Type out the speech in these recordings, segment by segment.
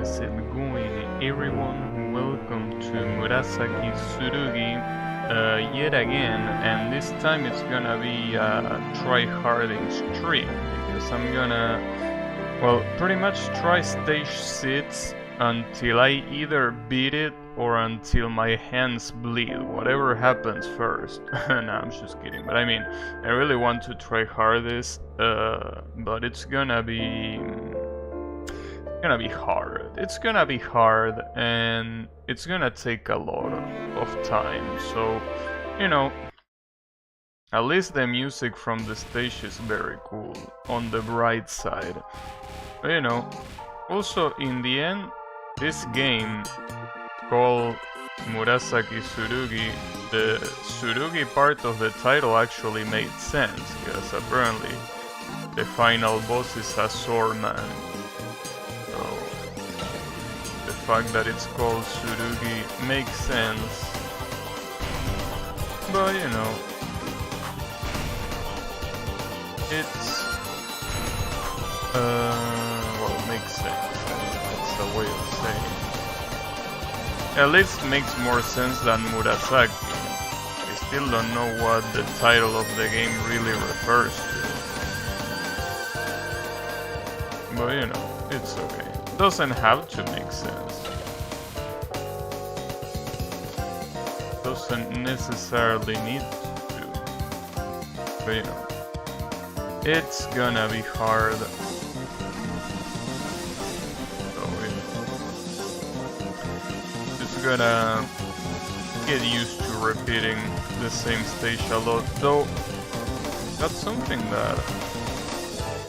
how's it going, everyone? Welcome to Murasaki Tsurugi yet again, and this time it's gonna be a try-harding stream because I'm gonna, well, pretty much try stage 6 until I either beat it or until my hands bleed, whatever happens first. No, I'm just kidding, but I mean, I really want to try hardest, but it's gonna be hard. It's gonna be hard, and it's gonna take a lot of time. So, you know, at least the music from the stage is very cool on the bright side. But, you know, also in the end, this game called Murasaki Tsurugi, the Tsurugi part of the title actually made sense because apparently the final boss is a sword man. The fact that it's called Tsurugi makes sense, but you know, it's well, makes sense. That's a way of saying it. At least makes more sense than Murasaki. I still don't know what the title of the game really refers to, but you know, it's okay. Doesn't have to make sense. Doesn't necessarily need to. But you know, it's gonna be hard. So it's gonna get used to repeating the same stage a lot. Though that's something that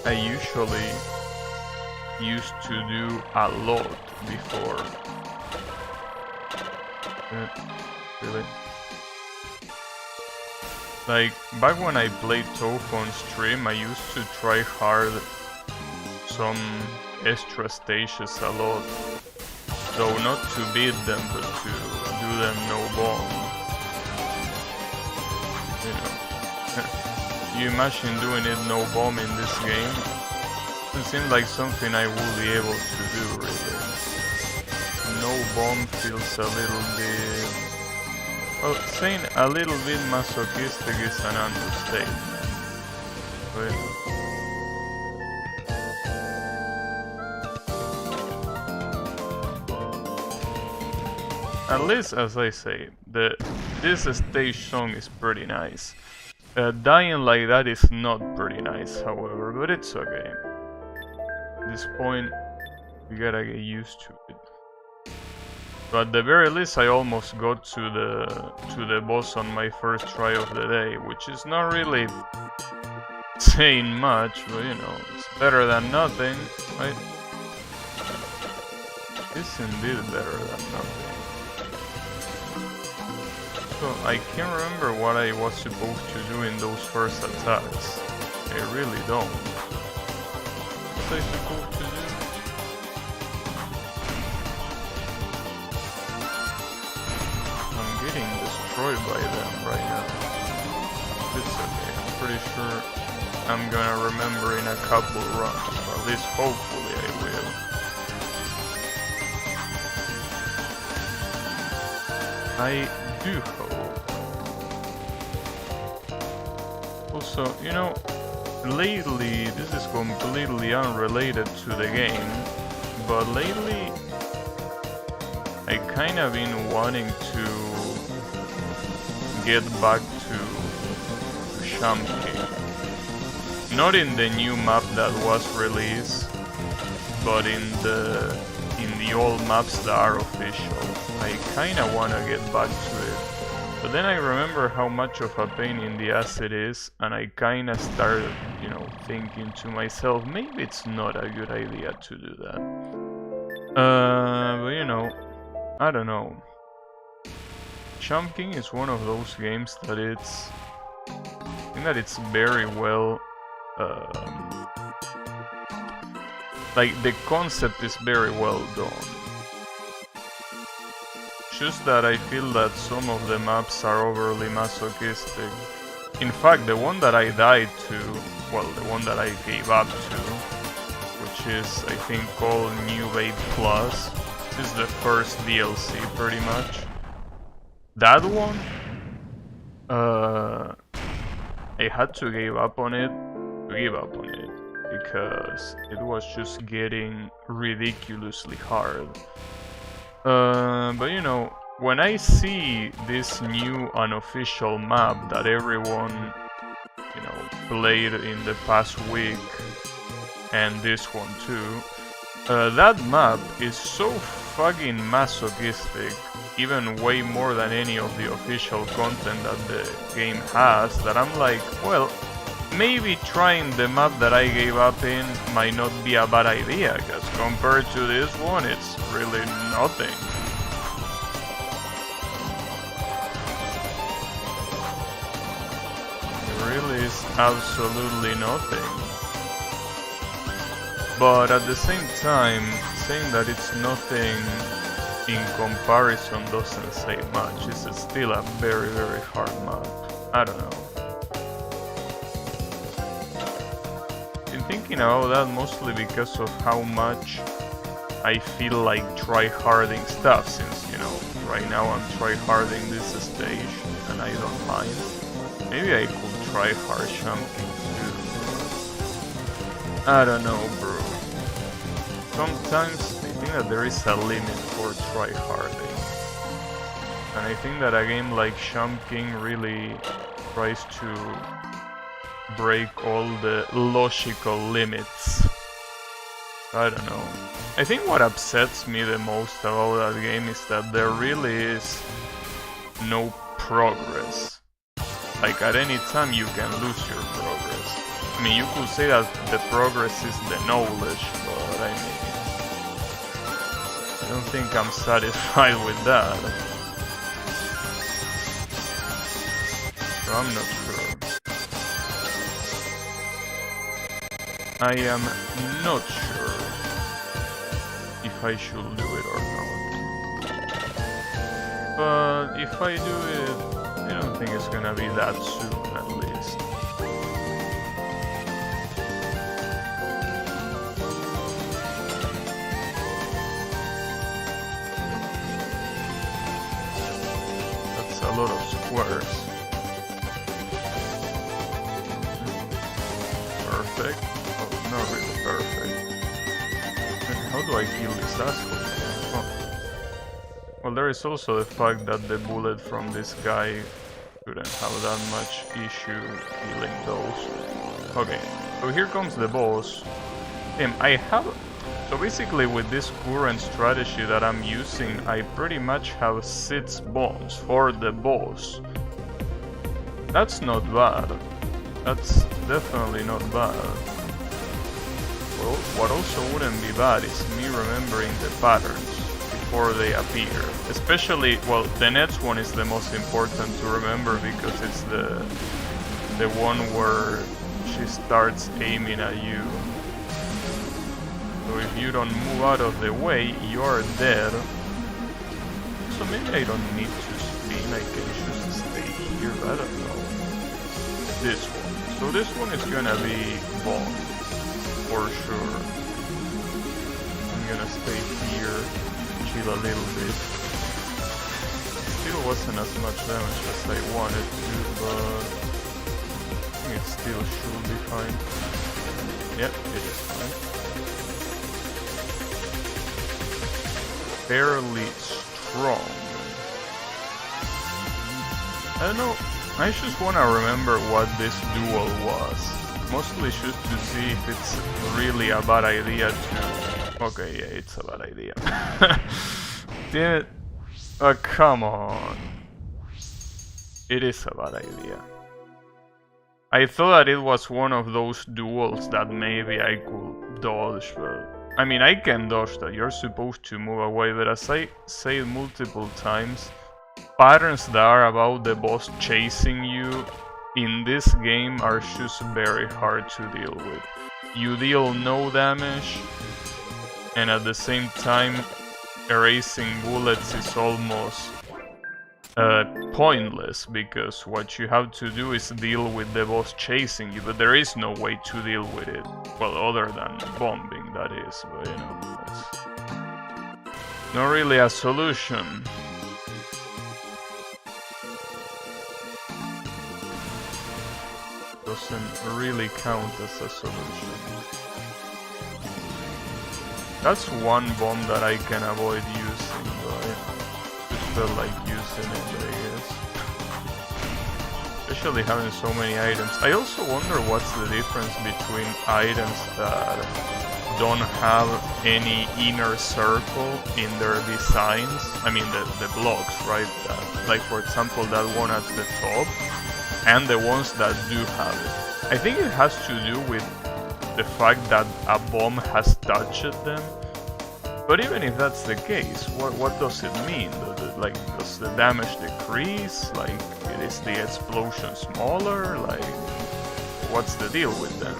I usually used to do a lot before. Really? Like, back when I played Tofu on stream, I used to try hard some extra stages a lot. Though not to beat them, but to do them no bomb. You know. You imagine doing it no bomb in this game? It seems like something I will be able to do, really. No bomb feels a little bit... Well, saying a little bit masochistic is an understatement. But... at least, as I say, this stage song is pretty nice. Dying like that is not pretty nice, however, but it's okay. At this point, we gotta get used to it. But at the very least, I almost got to the boss on my first try of the day, which is not really saying much, but you know, it's better than nothing, right? It's indeed better than nothing. So I can't remember what I was supposed to do in those first attacks. I really don't. What was I supposed to do? I'm getting destroyed by them right now. It's okay, I'm pretty sure I'm gonna remember in a couple runs, or at least hopefully I will. I do hope. Also, you know, lately, this is completely unrelated to the game, but lately I kinda been wanting to get back to Shamking. Not in the new map that was released, but in the old maps that are official. I kinda wanna get back to it. But then I remember how much of a pain in the ass it is, and I kinda started, you know, thinking to myself, maybe it's not a good idea to do that. But you know, I don't know. Shamking is one of those games that I think that it's very well, like the concept is very well done. Just that I feel that some of the maps are overly masochistic. In fact, the one that I died to, well, the one that I gave up to, which is I think called New Wave Plus. This is the first DLC pretty much. That one, I had to give up on it because it was just getting ridiculously hard. But you know, when I see this new unofficial map that everyone, you know, played in the past week, and this one too, that map is so fucking masochistic, even way more than any of the official content that the game has, that I'm like, well, maybe trying the map that I gave up in might not be a bad idea, because compared to this one, it's really nothing. It really is absolutely nothing. But at the same time, saying that it's nothing in comparison doesn't say much. It's still a very, very hard map. I don't know. Been thinking about that mostly because of how much I feel like tryharding stuff, since, you know, right now I'm tryharding this stage and I don't mind. Maybe I could try hard jumping too. I don't know, bro. Sometimes I think that there is a limit for tryharding. And I think that a game like Sham King really tries to break all the logical limits. I don't know. I think what upsets me the most about that game is that there really is no progress. Like, at any time you can lose your progress. I mean, you could say that the progress is the knowledge, but I mean, I don't think I'm satisfied with that. So I'm not sure. I am not sure if I should do it or not. But if I do it, I don't think it's gonna be that soon, at least. That's a lot of squares. Perfect. Oh, not really perfect. How do I kill this asshole? Well, there is also the fact that the bullet from this guy shouldn't have that much issue killing those. Okay, so here comes the boss. So basically with this current strategy that I'm using, I pretty much have 6 bombs for the boss. That's not bad. That's definitely not bad. Well, what also wouldn't be bad is me remembering the patterns before they appear. Especially, well, the next one is the most important to remember because it's the one where she starts aiming at you. So if you don't move out of the way, you're dead. So maybe I don't need to spin, I can just stay here, I don't know. This one. So this one is gonna be bomb, for sure. I'm gonna stay here, chill a little bit. Still wasn't as much damage as I wanted to, but I think it still should be fine. Yep, it is fine. Fairly strong. I don't know, I just wanna remember what this duel was. Mostly just to see if it's really a bad idea to... Okay, yeah, it's a bad idea. Damn it. Oh, come on. It is a bad idea. I thought that it was one of those duels that maybe I could dodge, but... I mean, I can dodge that, you're supposed to move away, but as I said multiple times, patterns that are about the boss chasing you in this game are just very hard to deal with. You deal no damage, and at the same time, erasing bullets is almost pointless, because what you have to do is deal with the boss chasing you, but there is no way to deal with it, well, other than bombing. that is, but you know, it's not really a solution. Doesn't really count as a solution. That's one bomb that I can avoid using, but you know, just felt like using it, I guess. Especially having so many items. I also wonder what's the difference between items that don't have any inner circle in their designs. I mean the blocks, right? Like for example that one at the top, and the ones that do have it. I think it has to do with the fact that a bomb has touched them. But even if that's the case, what does it mean? Like, does the damage decrease? Like, is the explosion smaller? Like, what's the deal with them?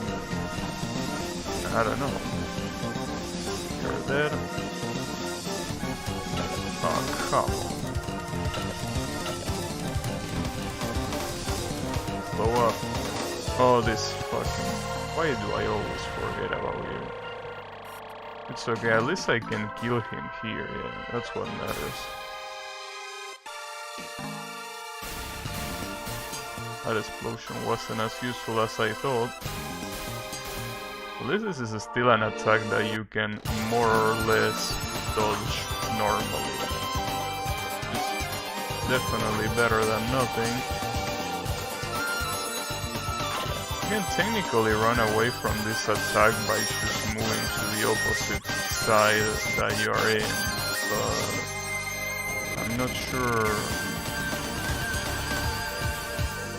I don't know. You're dead. Oh, come on. Blow up. Oh, this fucking... Why do I always forget about you? It's okay, at least I can kill him here, yeah, that's what matters. That explosion wasn't as useful as I thought. At least this is still an attack that you can more or less dodge normally. It's definitely better than nothing. You can technically run away from this attack by just moving to the opposite side that you are in, but I'm not sure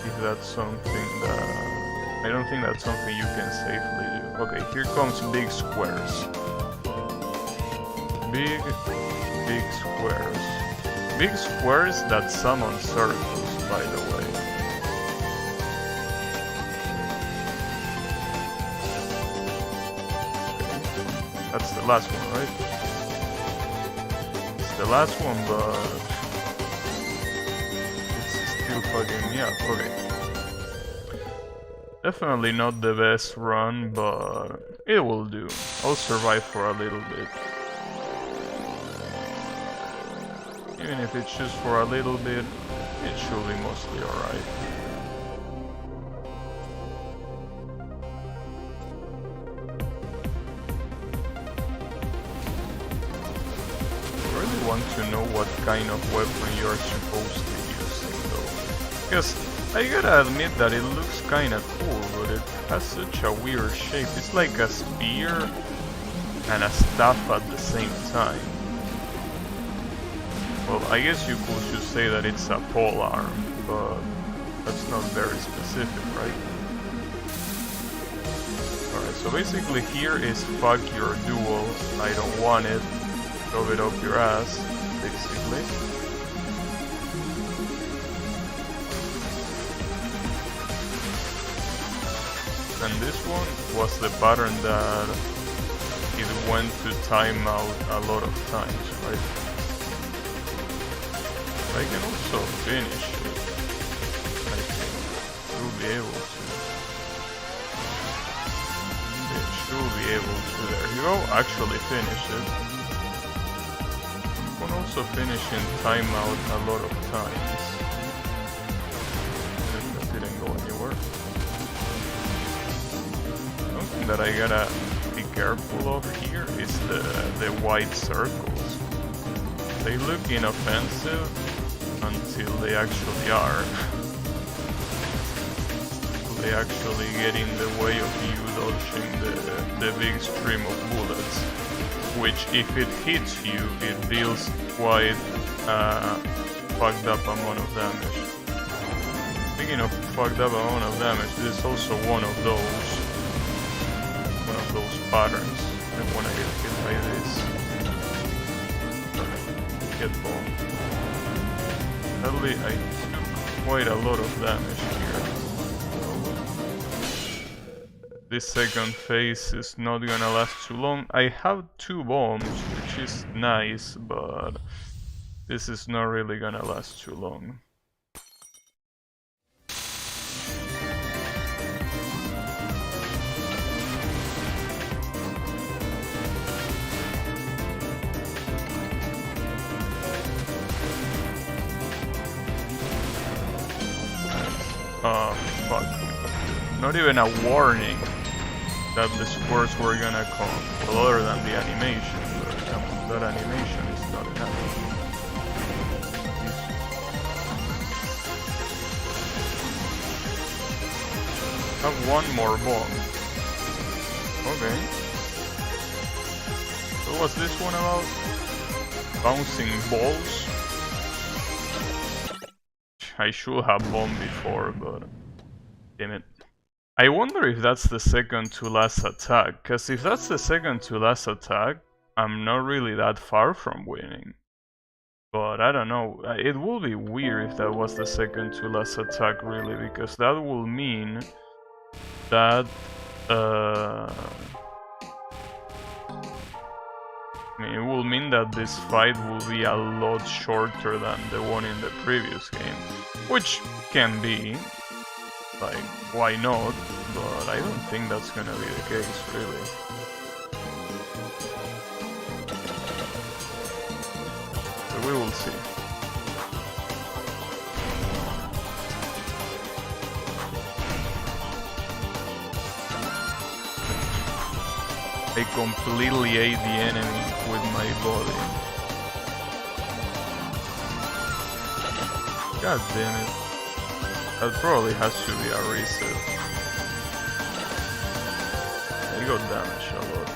if that's something that... I don't think that's something you can safely do. Okay, here comes big squares. Big squares. Big squares that summon circles, by the way. That's the last one, right? It's the last one, but it's still fucking me up. Okay. Definitely not the best run, but it will do. I'll survive for a little bit. Even if it's just for a little bit, it should be mostly alright. Want to know what kind of weapon you're supposed to be using though, because I gotta admit that it looks kinda cool, but it has such a weird shape. It's like a spear and a staff at the same time. Well, I guess you could just say that it's a pole arm, but that's not very specific, right? Alright, so basically here is fuck your duels, I don't want it. Shove it up your ass, basically. And this one was the pattern that it went to time out a lot of times, right? I can also finish it. I think you'll be able to. It should be able to. There you go, actually finish it. Also finish in timeout a lot of times. That didn't go anywhere. Something that I gotta be careful of here is the white circles. They look inoffensive until they actually are. They actually get in the way of you dodging the big stream of bullets. Which, if it hits you, it deals quite fucked up amount of damage. Speaking of fucked up amount of damage, this is also one of those patterns. And when I get hit by this, get bombed. Sadly, I took quite a lot of damage here. This second phase is not gonna last too long. I have 2 bombs, which is nice, but this is not really gonna last too long. not even a warning that the squares were gonna come. Well, other than the animation, but come on, that animation is not enough. Have one more bomb. Okay. So what's this one about? Bouncing balls? I should have bombed before, but damn it. I wonder if that's the second to last attack, cause if that's the second to last attack, I'm not really that far from winning. But I don't know, it would be weird if that was the second to last attack really, because that will mean that I mean, it will mean that this fight will be a lot shorter than the one in the previous game. Which can be, like, why not? But I don't think that's gonna be the case, really. So we will see. I completely ate the enemy with my body. God damn it. That probably has to be a reset. I got damaged a lot.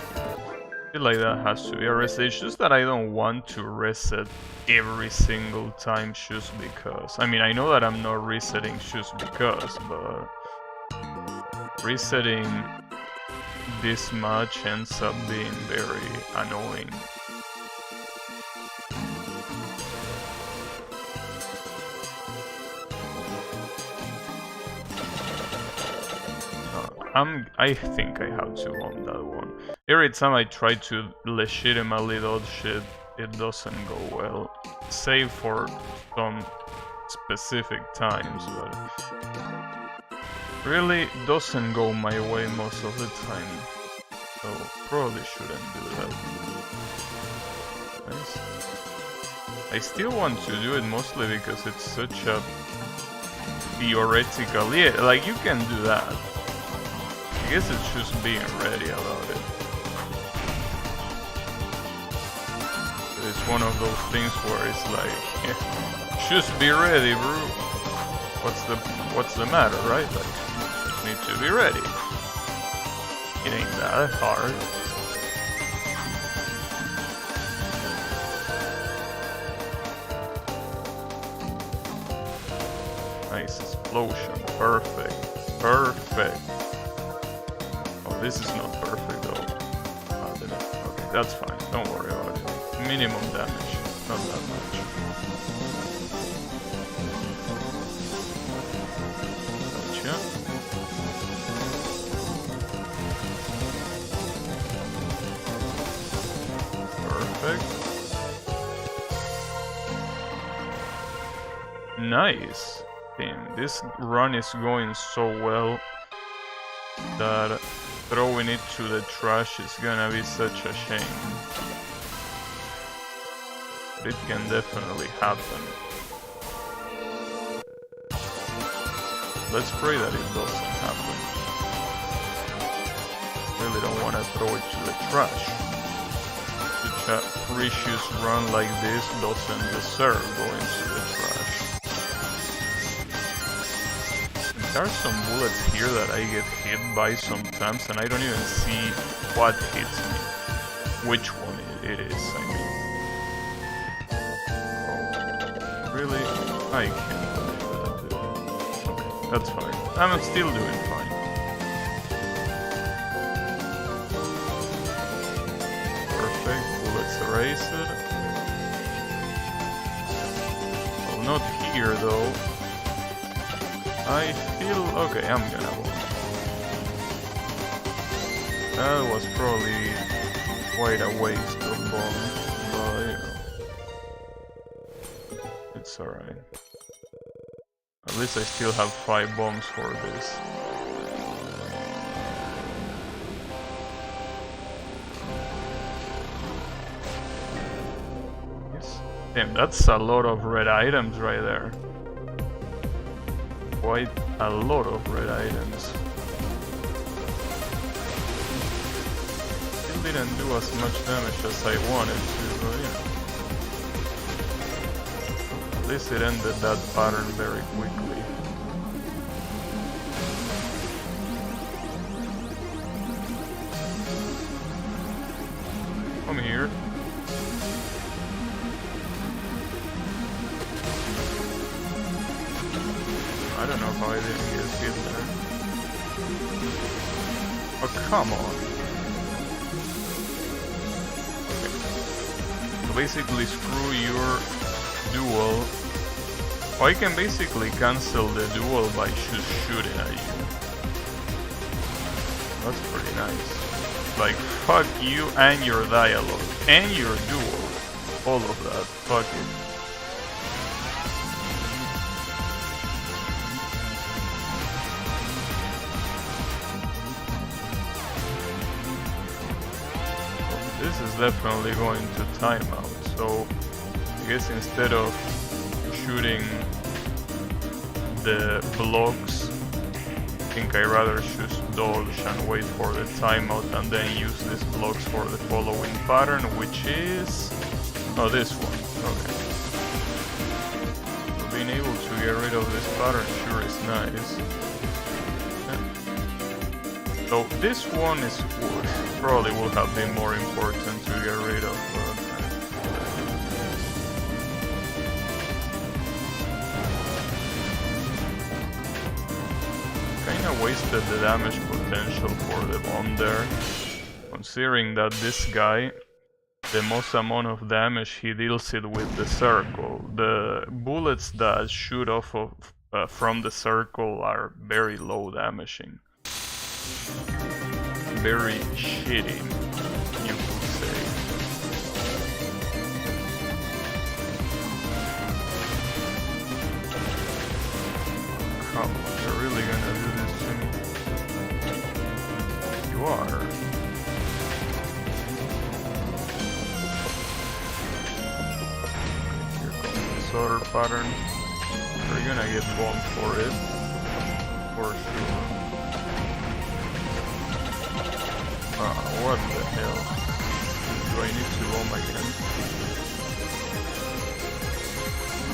I feel like that has to be a reset. It's just that I don't want to reset every single time just because. I mean, I know that I'm not resetting just because, but resetting this much ends up being very annoying. I think I have to on that one. Every time I try to legitimately dodge shit, it doesn't go well. Save for some specific times, but really doesn't go my way most of the time. So probably shouldn't do that. Nice. I still want to do it mostly because it's such a theoretical, yeah, like you can do that. I guess it's just being ready about it. It's one of those things where it's like, yeah, just be ready, bro. What's the matter, right? Like, just need to be ready. It ain't that hard. Nice explosion. Perfect. Perfect. Oh, this is not perfect though. Oh, okay, that's fine. Don't worry about it. Minimum damage. Not that much. Gotcha. Perfect. Nice. Damn, this run is going so well that throwing it to the trash is gonna be such a shame. But it can definitely happen. Let's pray that it doesn't happen. Really don't want to throw it to the trash. Such a precious run like this doesn't deserve going to the trash. There are some bullets here that I get hit by sometimes and I don't even see what hits me. Which one it is, I mean. Oh, really? I can't believe that, dude. Okay, that's fine. I'm still doing fine. Perfect, bullets erased. Well, not here though. I feel okay, I'm gonna win. That was probably quite a waste of bomb, but you know. It's alright. At least I still have 5 bombs for this. Yes. Damn, that's a lot of red items right there. Quite a lot of red items. didn't do as much damage as I wanted to, but you know. At least it ended that pattern very quickly. Come here. I don't know how I didn't get hit there. Oh, come on. Okay. So basically screw your duel. Oh, I can basically cancel the duel by just shooting at you. That's pretty nice. Like, fuck you and your dialogue. And your duel. All of that. Fuck it. This is definitely going to timeout, so I guess instead of shooting the blocks, I think I rather just dodge and wait for the timeout and then use these blocks for the following pattern, which is... oh, this one. Okay. So being able to get rid of this pattern sure is nice. So this one is probably would have been more important to get rid of. Kinda wasted the damage potential for the bomb there, considering that this guy, the most amount of damage he deals it with the circle. The bullets that shoot off of from the circle are very low damaging. Very shitty, you could say. Come on, you're really gonna do this to me? You are. Here comes this other pattern. You're gonna get bombed for it. For sure. What the hell? Do I need to bomb again?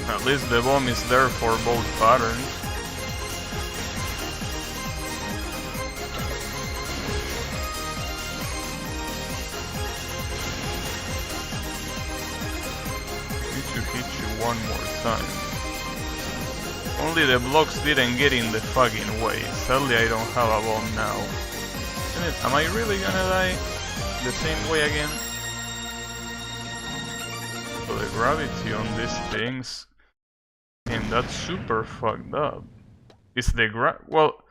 At least the bomb is there for both patterns. I need to hit you one more time. Only the blocks didn't get in the fucking way. Sadly I don't have a bomb now. Am I really gonna die the same way again? So the gravity on these things, damn, that's super fucked up. Is the well,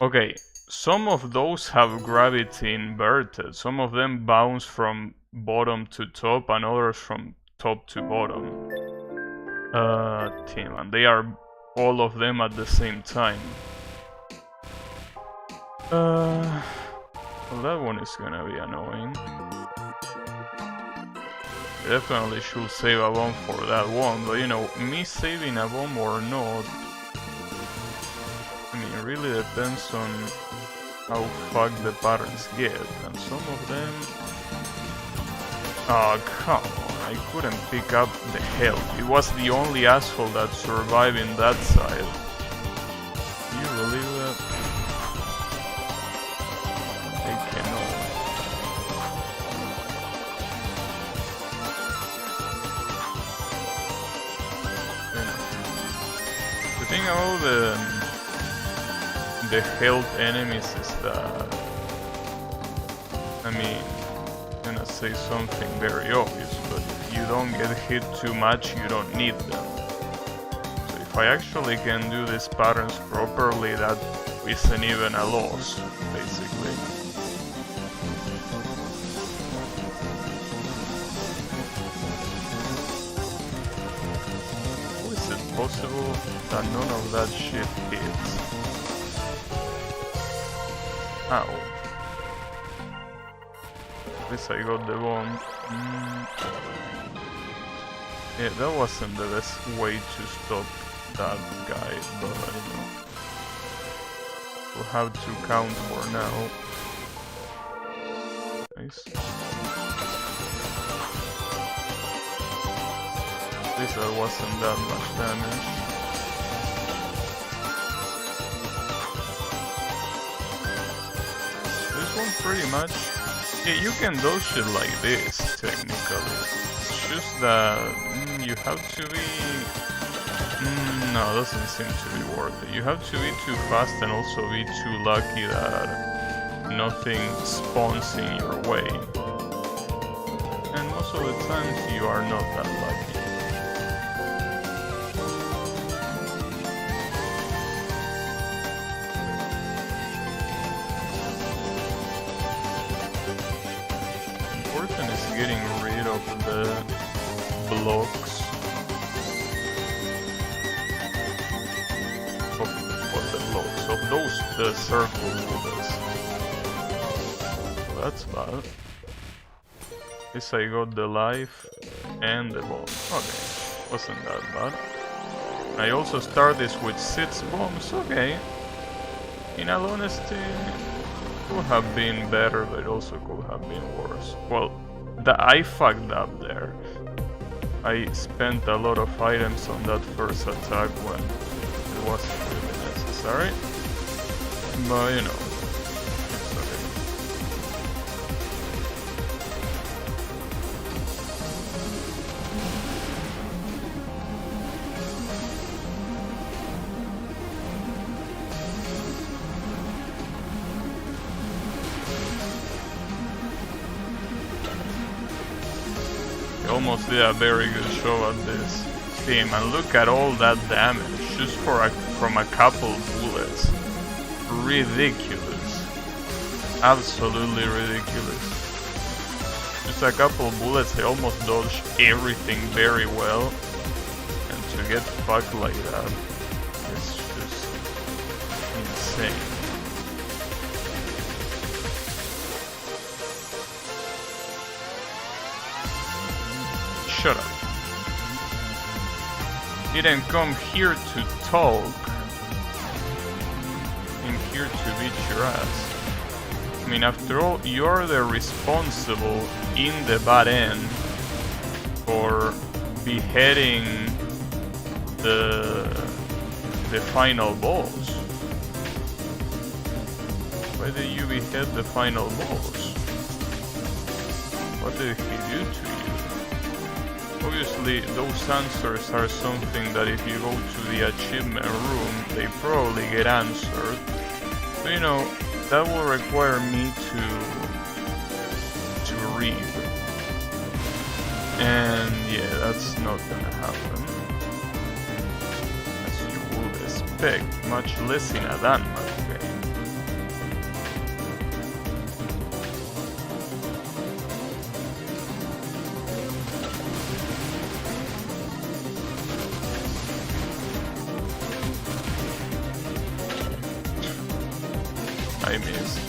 okay, some of those have gravity inverted. Some of them bounce from bottom to top and others from top to bottom. Damn, and they are all of them at the same time. Well, that one is gonna be annoying. Definitely should save a bomb for that one, but you know, me saving a bomb or not, I mean, it really depends on how fucked the patterns get, and some of them... oh, come on, I couldn't pick up the health. It was the only asshole that survived in that side. Can you believe that? I cannot. The thing about the health enemies is that, I mean, I'm gonna say something very obvious, but if you don't get hit too much, you don't need them. So if I actually can do these patterns properly, that isn't even a loss, basically. How is it possible that none of that shit hits? Ow. At least I got the bomb. Yeah, that wasn't the best way to stop that guy, but you know, we'll have to count for now. Nice. At least that wasn't that much damage. This one pretty much... Yeah, you can do shit like this, technically. It's just that you have to be... no, it doesn't seem to be worth it. You have to be too fast and also be too lucky that nothing spawns in your way. And most of the times you are not that lucky. Important is getting rid of the blocks. Of those, the circle bullets. So that's bad. At least I got the life and the bomb. Okay, wasn't that bad. I also start this with 6 bombs. Okay. In all honesty, could have been better, but it also could have been worse. Well, I fucked up there. I spent a lot of items on that first attack when it wasn't really necessary. But you know, it's okay. He almost did a very good show at this team, and look at all that damage just from a couple bullets. Ridiculous. Absolutely ridiculous. Just a couple bullets, they almost dodged everything very well. And to get fucked like that, it's just insane. Shut up. Didn't come here to talk. Here to beat your ass. I mean, after all, you're the responsible in the bad end for beheading the final boss. Why did you behead the final boss? What did he do to you? Obviously, those answers are something that if you go to the achievement room, they probably get answered. But you know, that will require me to read. And yeah, that's not gonna happen. As you would expect, much less in a Denmark game. I missed.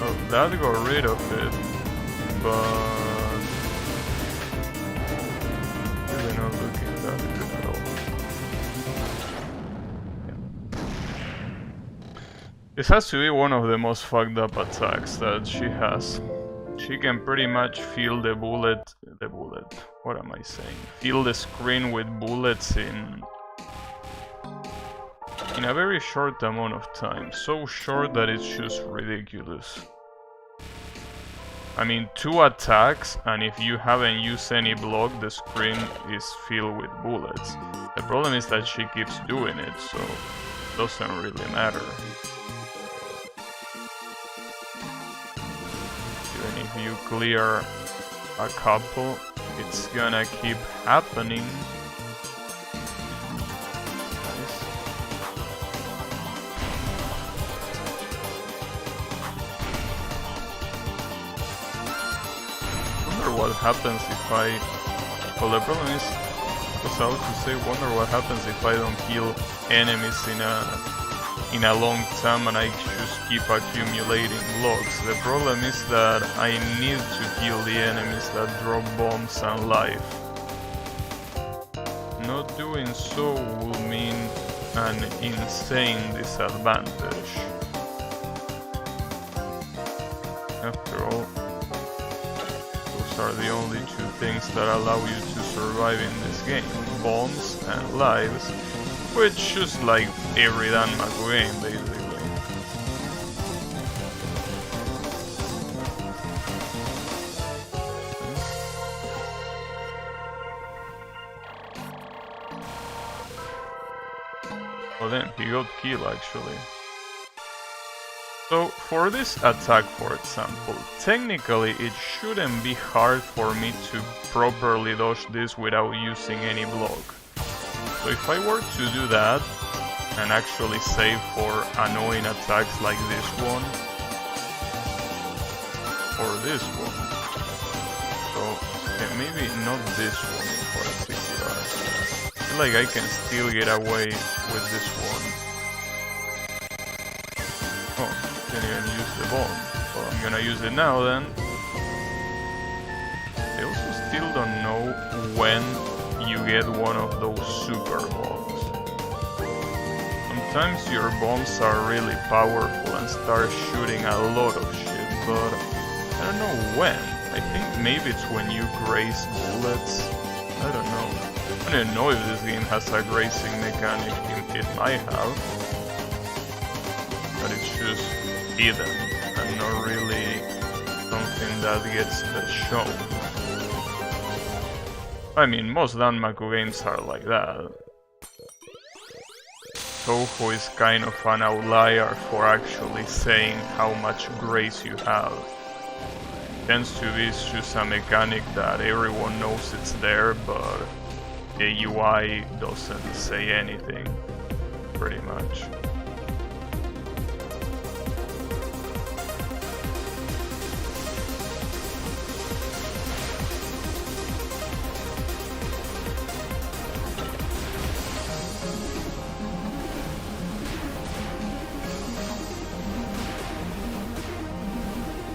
Oh, that got rid of it, but really not looking that good at all. Yeah. This has to be one of the most fucked up attacks that she has. She can pretty much feel the bullet, what am I saying? Fill the screen with bullets in a very short amount of time. So short that it's just ridiculous. I mean, 2 attacks, and if you haven't used any block, the screen is filled with bullets. The problem is that she keeps doing it, so it doesn't really matter. Even if you clear a couple, it's gonna keep happening. What happens if I... Well, the problem is, because I was to say, wonder what happens if I don't kill enemies in a long time and I just keep accumulating blocks. The problem is that I need to kill the enemies that drop bombs and life. Not doing so will mean an insane disadvantage. After all, those are the only two things that allow you to survive in this game, bombs and lives, which just like every Danmaku game basically. Well then, he got killed actually. So for this attack, for example, technically it shouldn't be hard for me to properly dodge this without using any block. So if I were to do that, and actually save for annoying attacks like this one, or this one. So, okay, maybe not this one in particular. I feel like I can still get away with this one. Oh, can't even use the bomb. Well, I'm gonna use it now then. I also still don't know when you get one of those super bombs. Sometimes your bombs are really powerful and start shooting a lot of shit, but I don't know when. I think maybe it's when you graze bullets. I don't know. I don't know if this game has a grazing mechanic. It might have. But it's just hidden and not really something that gets shown. I mean, most Danmaku games are like that. Toho is kind of an outlier for actually saying how much grace you have. Tends to be just a mechanic that everyone knows it's there, but the UI doesn't say anything, pretty much.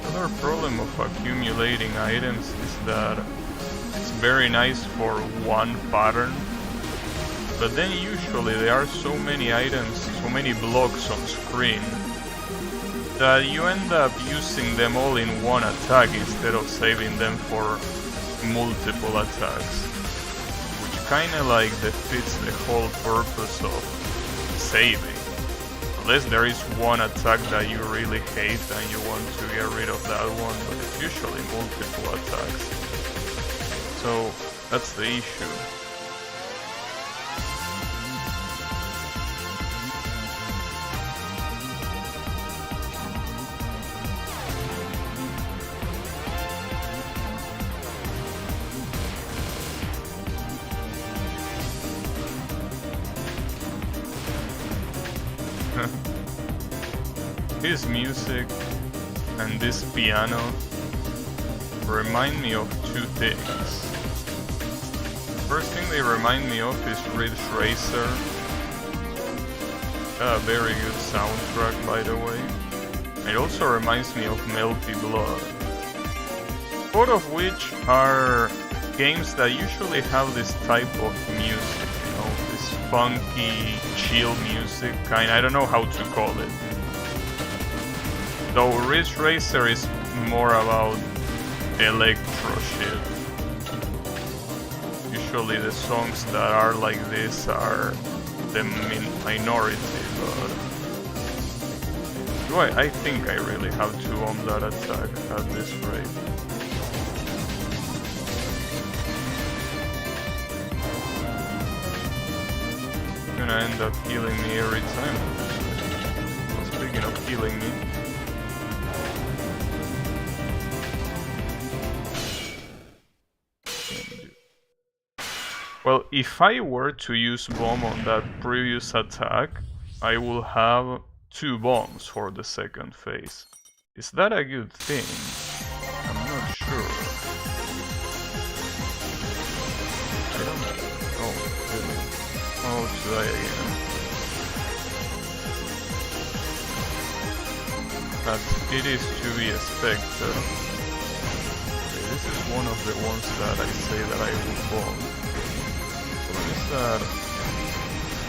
Another problem of accumulating items is that it's very nice for one pattern, but then usually there are so many items, so many blocks on screen, that you end up using them all in one attack instead of saving them for multiple attacks, which kinda like defeats the whole purpose of saving. Unless there is one attack that you really hate and you want to get rid of that one, but it's usually multiple attacks. So that's the issue. His music and this piano remind me of two things. First thing they remind me of is Ridge Racer. A very good soundtrack, by the way. It also reminds me of Melty Blood. Both of which are games that usually have this type of music, you know, this funky, chill music kind. I don't know how to call it. Though Ridge Racer is more about electro shit. Usually the songs that are like this are the minority, but I think I really have to on that attack at this rate. It's gonna end up healing me every time. Speaking of healing me. Well, if I were to use bomb on that previous attack, I will have 2 bombs for the second phase. Is that a good thing? I'm not sure. I don't know. Oh, really? Oh, try again. But it is to be expected. Okay, this is one of the ones that I say that I will bomb. Is that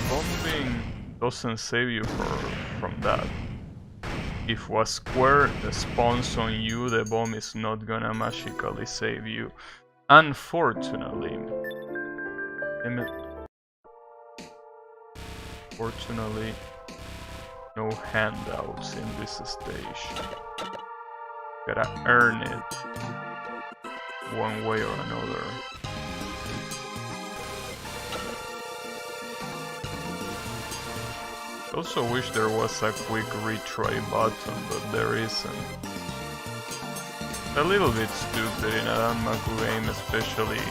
bombing doesn't save you from that. If a square spawns on you, the bomb is not gonna magically save you. Unfortunately. Fortunately, no handouts in this stage. Gotta earn it one way or another. Also wish there was a quick retry button, but there isn't. A little bit stupid in a Danmaku game, especially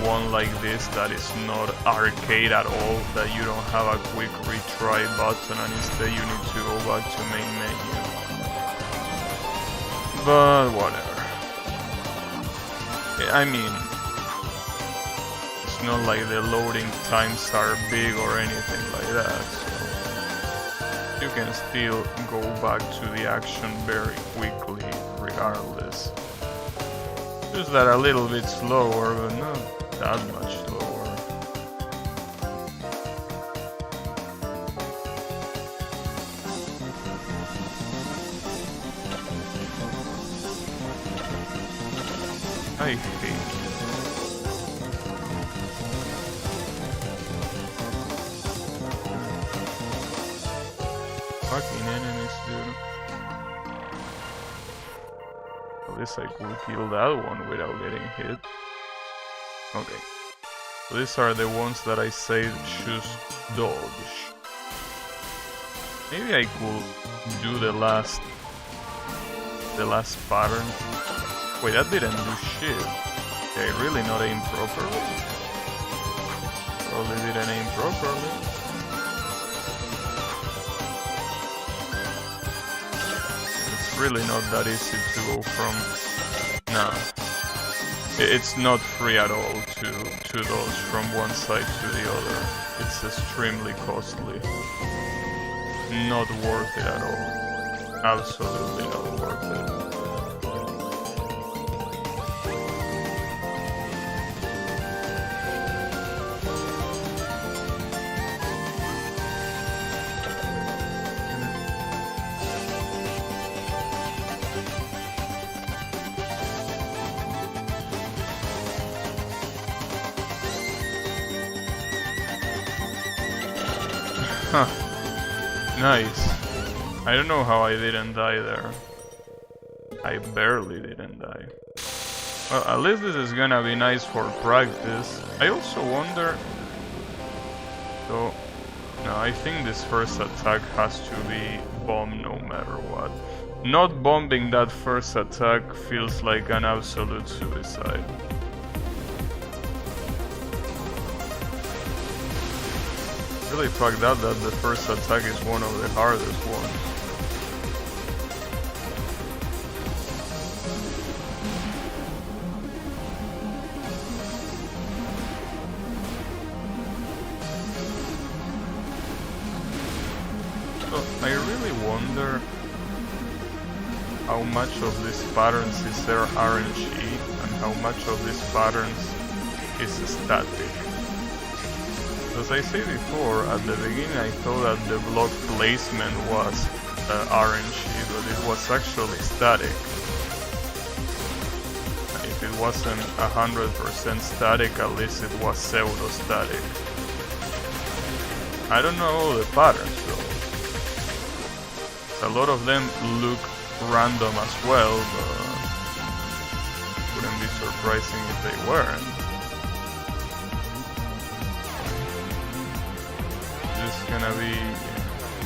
one like this that is not arcade at all, that you don't have a quick retry button and instead you need to go back to main menu. But whatever. I mean, it's not like the loading times are big or anything like that, so you can still go back to the action very quickly regardless. Just that a little bit slower, but not that much slower. I hate it. Fucking enemies, dude. At least I could kill that one without getting hit. Okay. So these are the ones that I say choose dodge. Maybe I could do the last pattern. Wait, that didn't do shit. Did I really not aim properly? Probably didn't aim properly. It's really not that easy to go from... Nah. It's not free at all to dodge from one side to the other. It's extremely costly. Not worth it at all. Absolutely not worth it. Huh. Nice. I don't know how I didn't die there. I barely didn't die. Well, at least this is gonna be nice for practice. I also wonder... So... No, I think this first attack has to be bomb no matter what. Not bombing that first attack feels like an absolute suicide. Really fucked up that the first attack is one of the hardest ones. So I really wonder how much of these patterns is there RNG and how much of these patterns is static. As I said before, at the beginning I thought that the block placement was RNG, but it was actually static. If it wasn't 100% static, at least it was pseudo-static. I don't know the patterns though. A lot of them look random as well, but wouldn't be surprising if they weren't.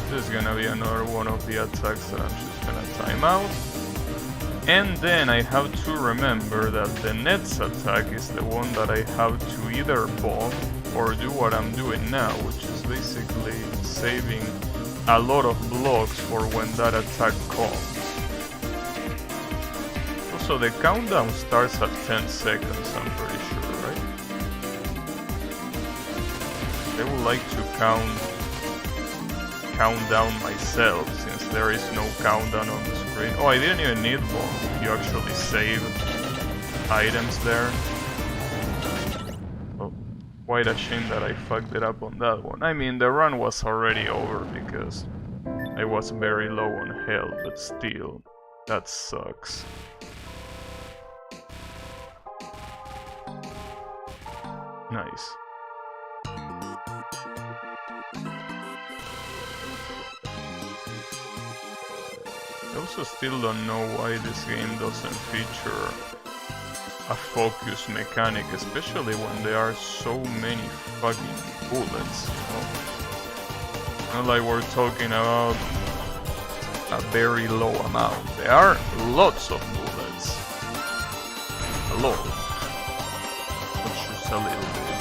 This is gonna be another one of the attacks that I'm just gonna time out. And then I have to remember that the next attack is the one that I have to either bomb or do what I'm doing now, which is basically saving a lot of blocks for when that attack comes. Also, the countdown starts at 10 seconds, I'm pretty sure, right? I would like to count down myself, since there is no countdown on the screen. Oh, I didn't even need bomb. You actually save items there. Oh, quite a shame that I fucked it up on that one. I mean, the run was already over because I was very low on health, but still, that sucks. Nice. I also still don't know why this game doesn't feature a focus mechanic, especially when there are so many fucking bullets, you know? Not like we're talking about a very low amount. There are lots of bullets. A lot. But just a little bit.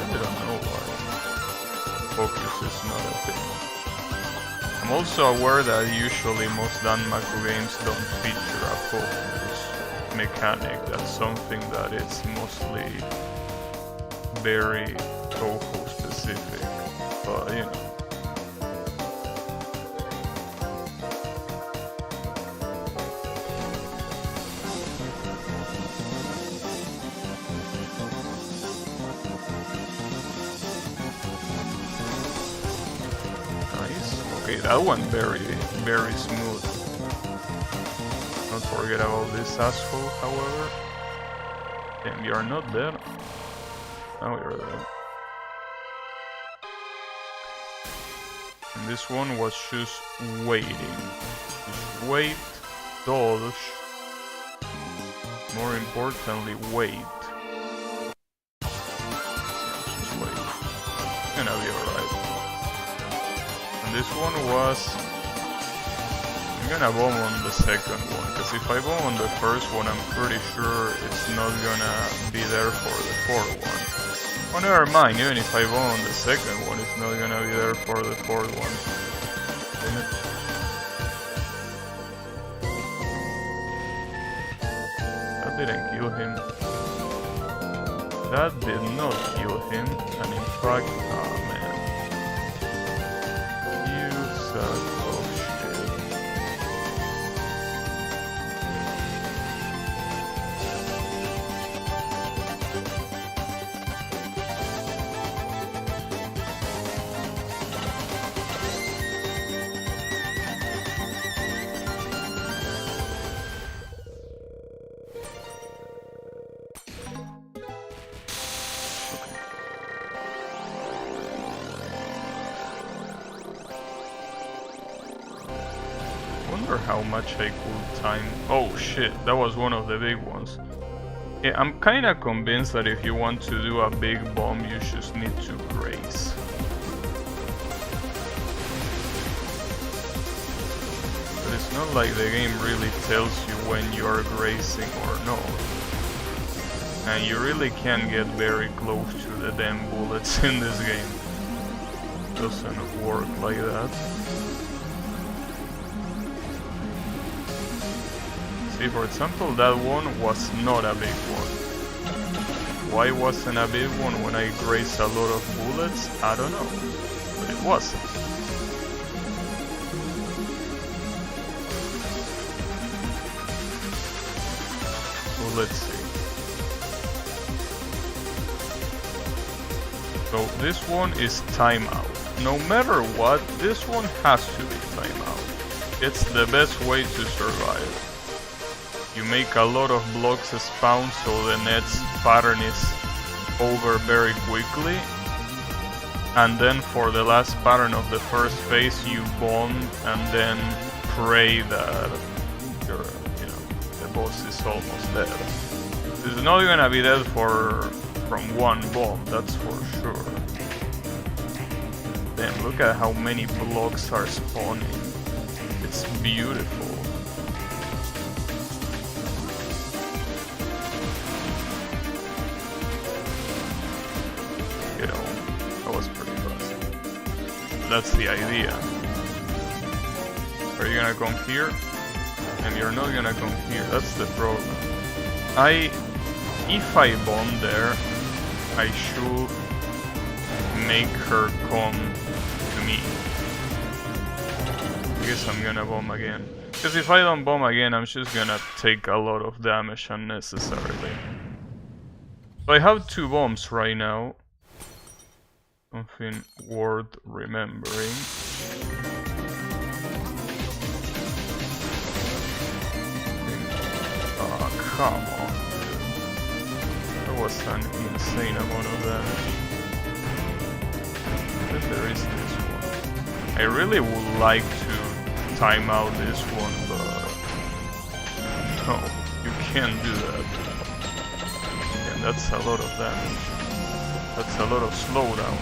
I don't know why focus is not a thing. I'm also aware that usually most Danmaku games don't feature a focus mechanic. That's something that is mostly very Toho specific, but you know. Okay, that one very smooth. Don't forget about this asshole, however. Damn, you are not dead. Now you're dead. And this one was just waiting. Just wait, dodge. More importantly, wait. Yeah, just wait. It's gonna be alright. This one was... I'm gonna bomb on the second one, because if I bomb on the first one, I'm pretty sure it's not gonna be there for the fourth one. Oh, never mind, even if I bomb on the second one, it's not gonna be there for the fourth one. Damn it. That didn't kill him. That did not kill him, and in fact... oh man. Oh shit. How much I could time. Oh shit, that was one of the big ones. Yeah, I'm kinda convinced that if you want to do a big bomb, you just need to graze. But it's not like the game really tells you when you are grazing or no. And you really can't get very close to the damn bullets in this game. It doesn't work like that. See, for example, that one was not a big one. Why wasn't a big one when I grazed a lot of bullets? I don't know, but it wasn't. So let's see. So this one is timeout. No matter what, this one has to be timeout. It's the best way to survive. You make a lot of blocks spawn so the net's pattern is over very quickly. And then for the last pattern of the first phase you bomb and then pray that your, the boss is almost dead. It's not gonna be dead from one bomb, that's for sure. Damn, look at how many blocks are spawning. It's beautiful. That's the idea. Are you gonna come here? And you're not gonna come here. That's the problem. If I bomb there, I should make her come to me. I guess I'm gonna bomb again. Because if I don't bomb again, I'm just gonna take a lot of damage unnecessarily. So I have 2 bombs right now. Something worth remembering. Oh, come on, dude. That was an insane amount of damage. Then there is this one. I really would like to time out this one, but no, you can't do that. And that's a lot of damage. That's a lot of slowdown.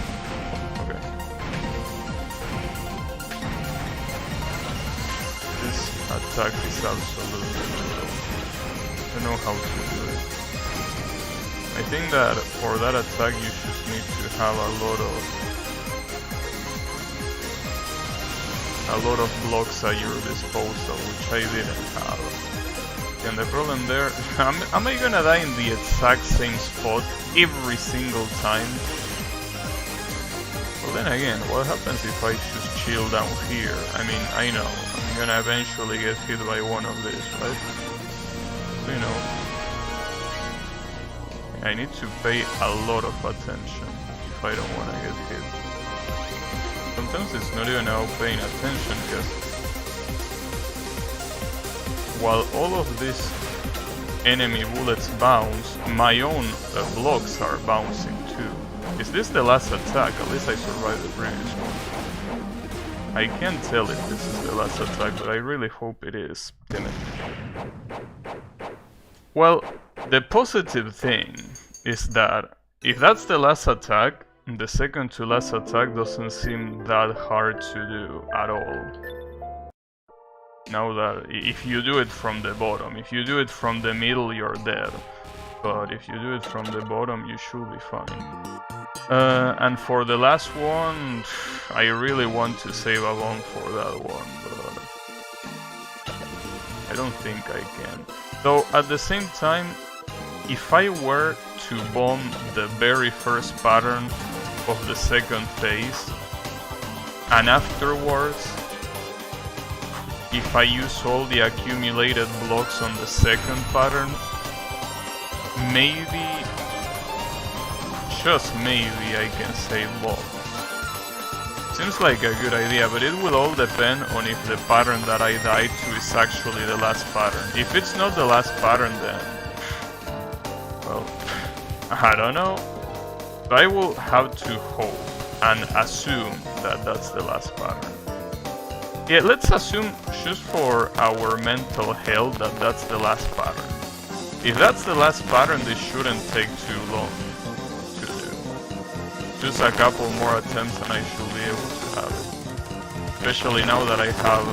Okay. This attack is absolutely brutal. I know how to do it. I think that for that attack you just need to have a lot of blocks at your disposal, which I didn't have. And the problem there, am I gonna die in the exact same spot every single time? Well, then again, what happens if I just chill down here? I mean, I know, I'm gonna eventually get hit by one of these, right? You know, I need to pay a lot of attention if I don't want to get hit. Sometimes it's not even about paying attention, because while all of these enemy bullets bounce, my own blocks are bouncing too. Is this the last attack? At least I survived the previous one. I can't tell if this is the last attack, but I really hope it is. Damn it. Well, the positive thing is that if that's the last attack, the second to last attack doesn't seem that hard to do at all. Now that if you do it from the bottom, if you do it from the middle, you're dead. But if you do it from the bottom, you should be fine. And for the last one, I really want to save a bomb for that one, but I don't think I can. Though at the same time, if I were to bomb the very first pattern of the second phase, and afterwards, if I use all the accumulated blocks on the second pattern, maybe, just maybe, I can save bombs. Seems like a good idea, but it will all depend on if the pattern that I died to is actually the last pattern. If it's not the last pattern, then, well, I don't know. But I will have to hope and assume that that's the last pattern. Yeah, let's assume, just for our mental health, that that's the last pattern. If that's the last pattern, this shouldn't take too long to do. Just a couple more attempts and I should be able to have it. Especially now that I have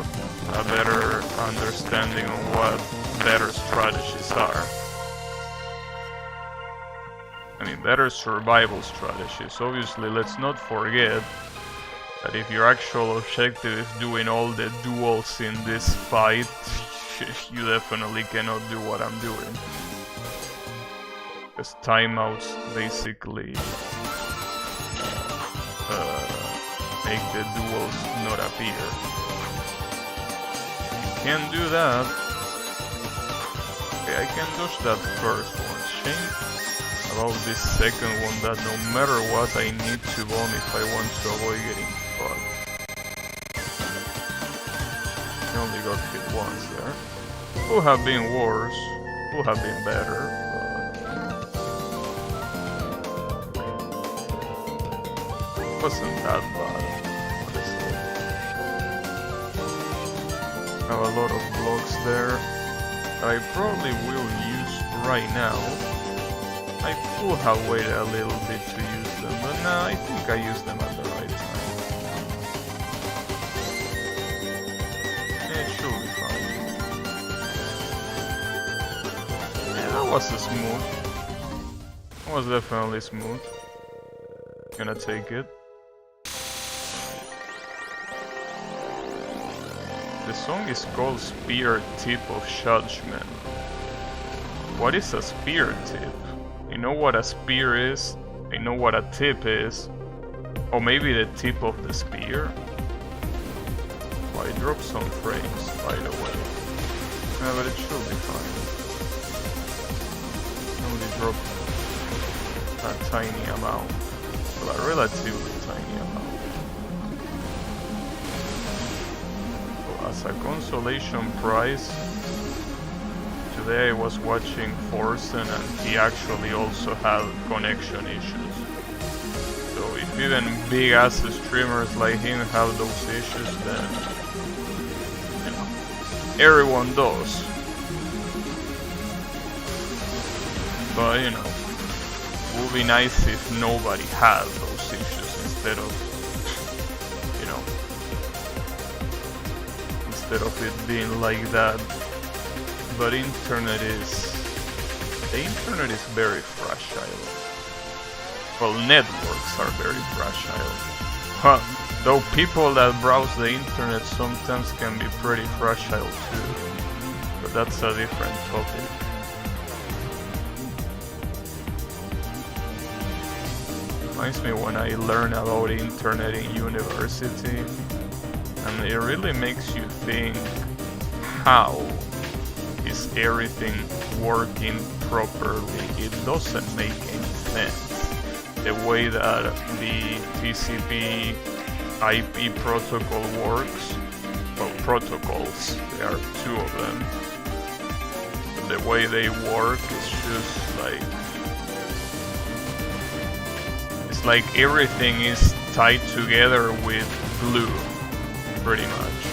a better understanding of what better strategies are. I mean, better survival strategies. Obviously, let's not forget that if your actual objective is doing all the duels in this fight, you definitely cannot do what I'm doing. Because timeouts basically make the duels not appear. You can't do that. Okay, I can dodge that first one. Shame about this second one, that no matter what I need to bomb if I want to avoid getting fucked. I only got hit once there. Could have been worse, could have been better, but it wasn't that bad, honestly. Have a lot of blocks there that I probably will use right now. I could have waited a little bit to use them, but no, I think I used them at the right time. It should be fine. Yeah, that was smooth. That was definitely smooth. Gonna take it. The song is called Spear Tip of Judgment. What is a spear tip? I know what a spear is, I know what a tip is, or maybe the tip of the spear. Oh, I dropped some frames, by the way. Yeah, but it should be fine. Only dropped a tiny amount. Well, a relatively tiny amount. So as a consolation prize, today I was watching Forsen and he actually also had connection issues. So if even big ass streamers like him have those issues, then you know, everyone does. But you know, it would be nice if nobody had those issues instead of, you know, instead of it being like that. But the internet is very fragile. Well, networks are very fragile. Though people that browse the internet sometimes can be pretty fragile too. But that's a different topic. Reminds me when I learned about internet in university, and it really makes you think, how is everything working properly? It doesn't make any sense. The way that the TCP IP protocol works, well, protocols, there are two of them. But the way they work is just like, it's like everything is tied together with glue, pretty much.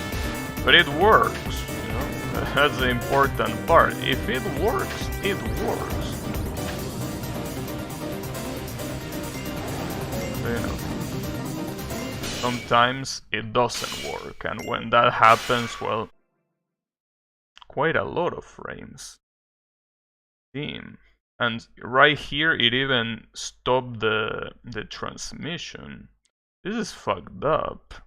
But it works, you know, that's the important part. If it works, it works. You know, sometimes it doesn't work, and when that happens, well, quite a lot of frames. Damn. And right here, it even stopped the transmission. This is fucked up.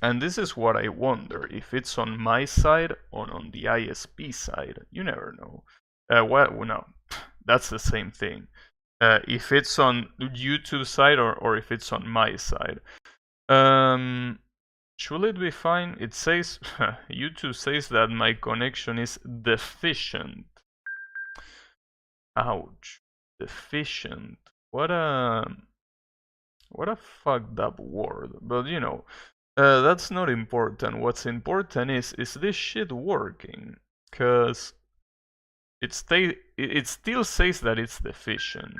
And this is what I wonder, if it's on my side or on the ISP side. You never know. Well, no, that's the same thing. If it's on YouTube side or if it's on my side. Should it be fine? It says, YouTube says that my connection is deficient. Ouch. Deficient. What a fucked up word. But you know, that's not important. What's important is this shit working? Cause it still says that it's deficient.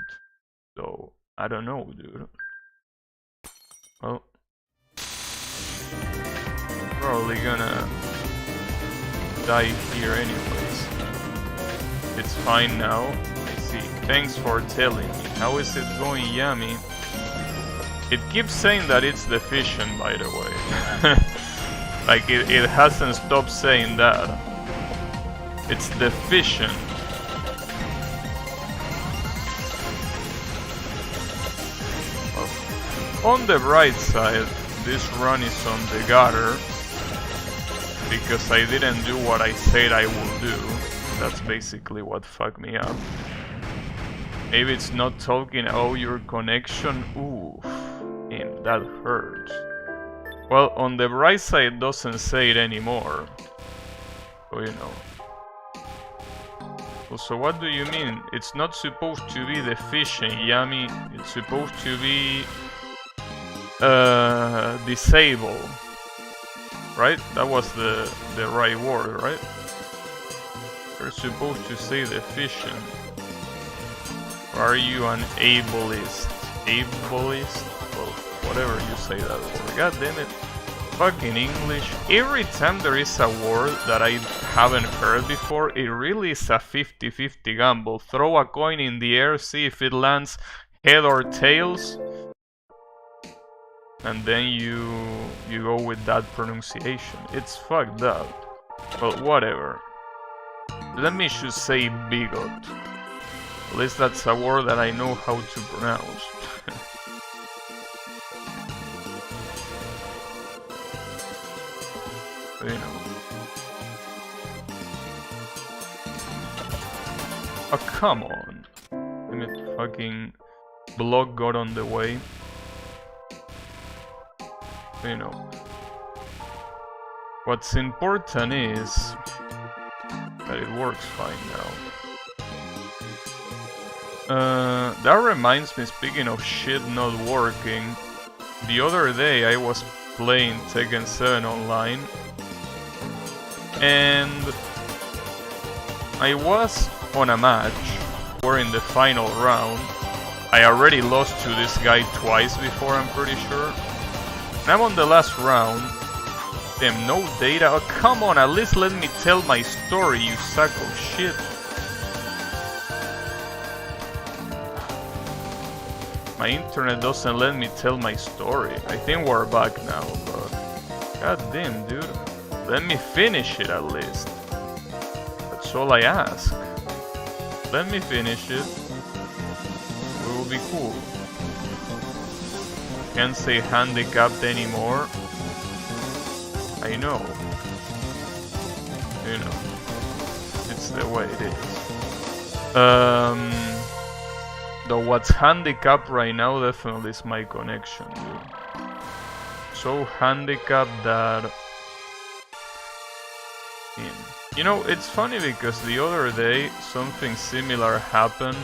So I don't know, dude. Well, probably gonna die here anyways. It's fine now. I see. Thanks for telling me. How is it going, Yummy? It keeps saying that it's deficient, by the way. Like, it hasn't stopped saying that. It's deficient. Well, on the right side, this run is on the gutter. Because I didn't do what I said I would do. That's basically what fucked me up. Maybe it's not talking, oh, your connection, ooh, and that hurts. Well, on the right side it doesn't say it anymore. So, you know. So what do you mean? It's not supposed to be deficient, Yummy. It's supposed to be disabled. Right? That was the right word, right? You're supposed to say deficient. Or are you an ableist? Ableist? Well, whatever you say that word. God damn it. Fucking English. Every time there is a word that I haven't heard before, it really is a 50-50 gamble. Throw a coin in the air, see if it lands head or tails. And then you go with that pronunciation. It's fucked up. But whatever. Let me just say bigot. At least that's a word that I know how to pronounce. So, you know. Oh, come on. Damn it, fucking block got on the way. You know, what's important is that it works fine now. That reminds me, speaking of shit not working, the other day I was playing Tekken 7 online, and I was on a match. We're in the final round. I already lost to this guy twice before, I'm pretty sure. And I'm on the last round. Damn, no data. Oh, come on, at least let me tell my story, you sack of shit. My internet doesn't let me tell my story. I think we're back now, but god damn, dude. Let me finish it at least. That's all I ask. Let me finish it. We will be cool. Can't say handicapped anymore. I know. You know. It's the way it is. Though what's handicapped right now definitely is my connection, dude. So handicapped that... You know, it's funny because the other day something similar happened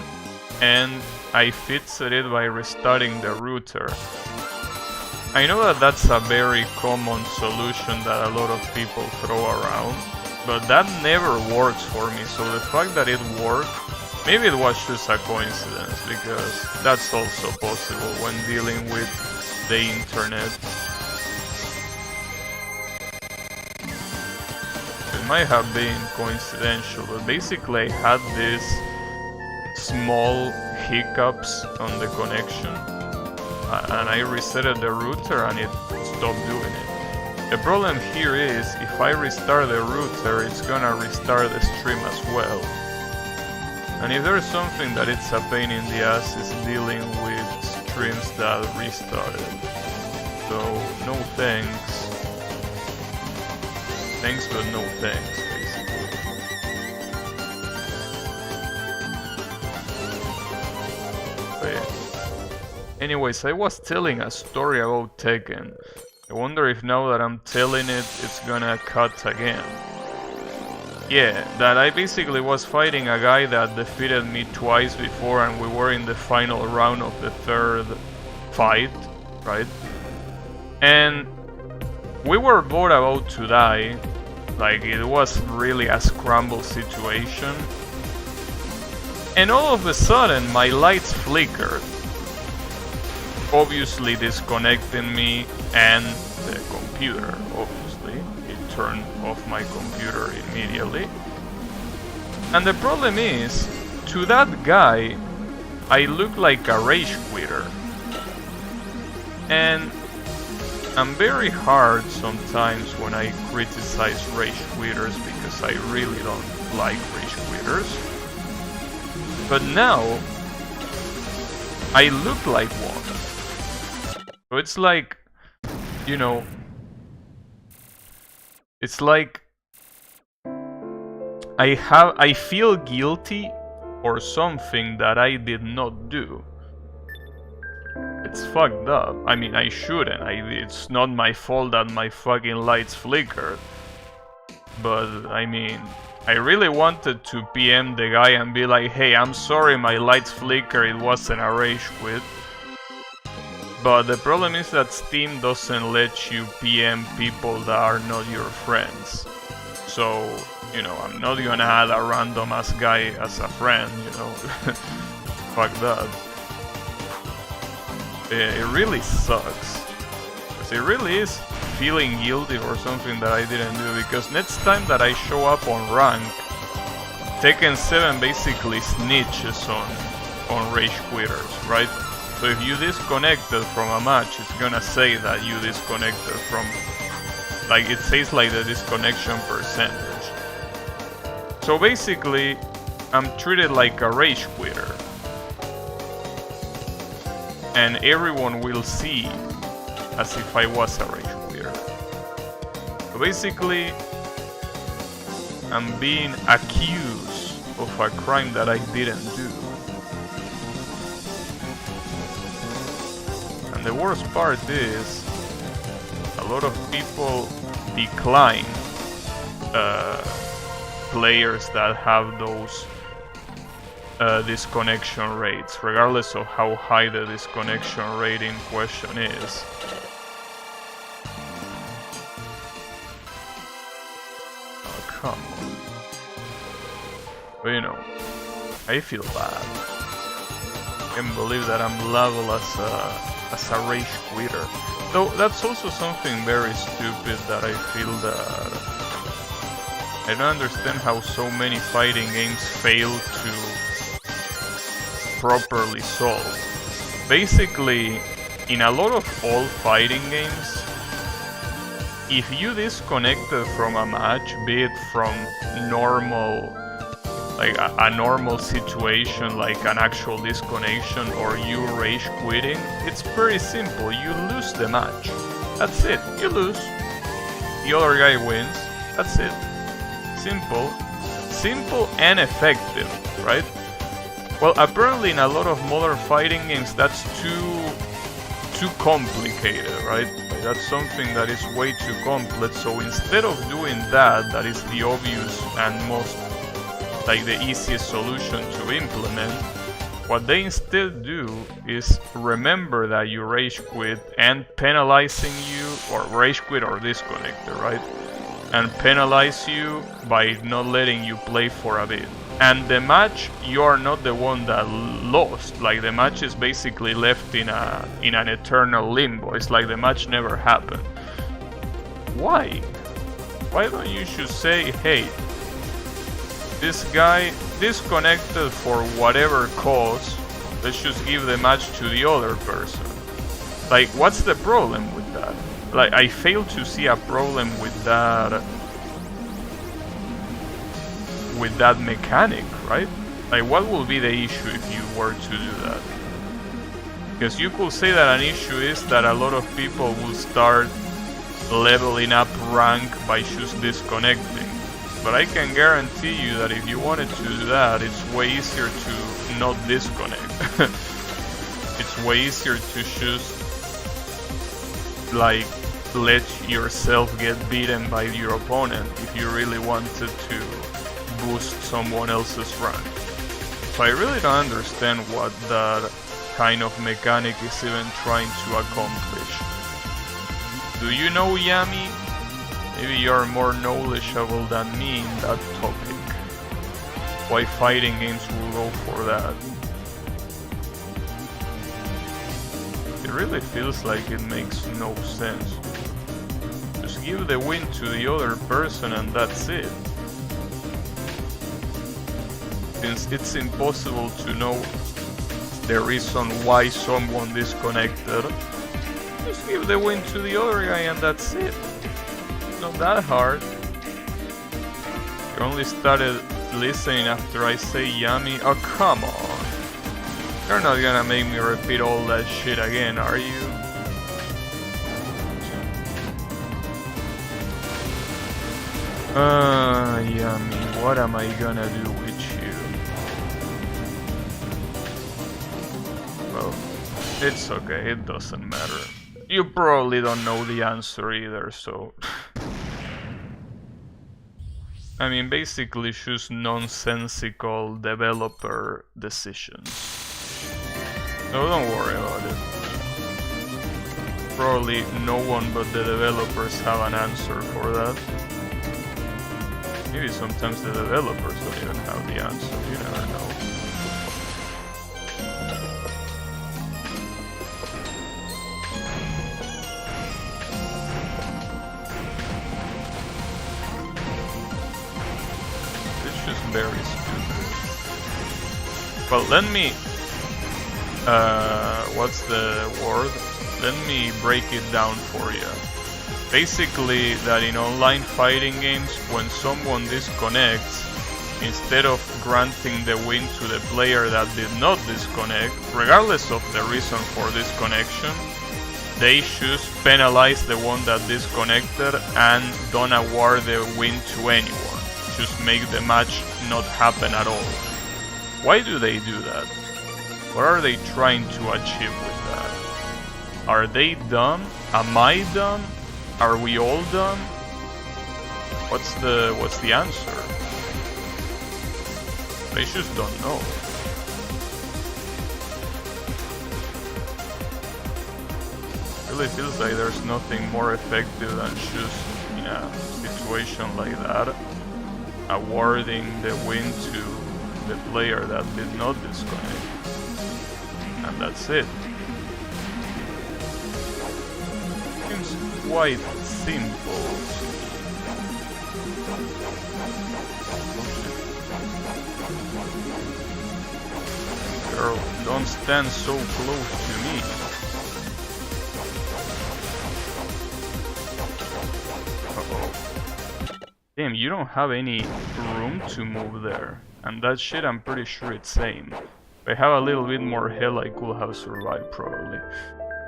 and I fixed it by restarting the router. I know that that's a very common solution that a lot of people throw around, but that never works for me, so the fact that it worked, maybe it was just a coincidence, because that's also possible when dealing with the internet. It might have been coincidental, but basically I had these small hiccups on the connection, and I resetted the router and it stopped doing it. The problem here is, if I restart the router, it's gonna restart the stream as well. And if there's something that it's a pain in the ass, is dealing with streams that restarted. So, no thanks. Thanks but no thanks, basically. But yeah. Anyways, I was telling a story about Tekken. I wonder if now that I'm telling it, it's gonna cut again. Yeah, that I basically was fighting a guy that defeated me twice before, and we were in the final round of the third fight, right? And we were both about to die. Like, it was really a scramble situation. And all of a sudden, my lights flickered, obviously disconnecting me and the computer, obviously. It turned off my computer immediately. And the problem is, to that guy, I look like a rage quitter. And I'm very hard sometimes when I criticize rage quitters because I really don't like rage quitters. But now, I look like one. So it's like, you know, it's like I feel guilty for something that I did not do. It's fucked up. I mean, I shouldn't. It's not my fault that my fucking lights flickered. But, I mean, I really wanted to PM the guy and be like, hey, I'm sorry my lights flickered, it wasn't a rage quit. But the problem is that Steam doesn't let you PM people that are not your friends. So, you know, I'm not gonna add a random ass guy as a friend, you know. Fuck that. It really sucks. Because it really is feeling guilty for something that I didn't do. Because next time that I show up on rank, Tekken 7 basically snitches on rage quitters, right? So if you disconnected from a match, it's gonna say that you disconnected from... Like, it says like the disconnection percentage. So basically, I'm treated like a rage quitter. And everyone will see as if I was a rage quitter. So basically, I'm being accused of a crime that I didn't do. And the worst part is, a lot of people decline players that have those disconnection rates, regardless of how high the disconnection rate in question is. Oh, come on. But you know, I feel bad. I can't believe that I'm level as a rage quitter. Though that's also something very stupid that I feel that I don't understand how so many fighting games fail to properly solve. Basically, in a lot of old fighting games, if you disconnected from a match, be it from normal, like a normal situation, like an actual disconnection, or you rage quitting, it's pretty simple. You lose the match. That's it. You lose. The other guy wins. That's it. Simple. Simple and effective, right? Well, apparently in a lot of modern fighting games that's too complicated, right? Like, that's something that is way too complex. So instead of doing that, that is the obvious and most, like, the easiest solution to implement, what they instead do is remember that you rage quit and penalizing you, or rage quit or disconnected, right? And penalize you by not letting you play for a bit. And the match, you are not the one that lost. Like, the match is basically left in an eternal limbo. It's like the match never happened. Why? Why don't you just say, hey, this guy disconnected for whatever cause, let's just give the match to the other person. Like, what's the problem with that? Like, I fail to see a problem with that mechanic, right? Like, what will be the issue if you were to do that? Because you could say that an issue is that a lot of people will start leveling up rank by just disconnecting. But I can guarantee you that if you wanted to do that, it's way easier to not disconnect. It's way easier to just, like, let yourself get beaten by your opponent if you really wanted to boost someone else's rank. So I really don't understand what that kind of mechanic is even trying to accomplish. Do you know, Yami? Maybe you're more knowledgeable than me in that topic. Why fighting games will go for that? It really feels like it makes no sense. Just give the win to the other person and that's it. Since it's impossible to know the reason why someone disconnected, just give the win to the other guy and that's it. It's not that hard. You only started listening after I say Yami. Oh, come on. You're not gonna make me repeat all that shit again, are you? Yami, what am I gonna do with you? Well, it's okay, it doesn't matter. You probably don't know the answer either, so... I mean, basically just nonsensical developer decisions. So don't worry about it. Probably no one but the developers have an answer for that. Maybe sometimes the developers don't even have the answer, you never know. It's just very stupid. Well, let me... what's the word? Let me break it down for you. Basically, that in online fighting games, when someone disconnects, instead of granting the win to the player that did not disconnect, regardless of the reason for disconnection, they just penalize the one that disconnected and don't award the win to anyone. Just make the match not happen at all. Why do they do that? What are they trying to achieve with that? Are they dumb? Am I dumb? Are we all dumb? What's the answer? I just don't know. Really feels like there's nothing more effective than just in a situation like that, awarding the win to the player that did not disconnect. And that's it. Seems quite simple. Girl, don't stand so close to me. Uh-oh. Damn, you don't have any room to move there. And that shit, I'm pretty sure it's same. If I have a little bit more health, I could have survived, probably.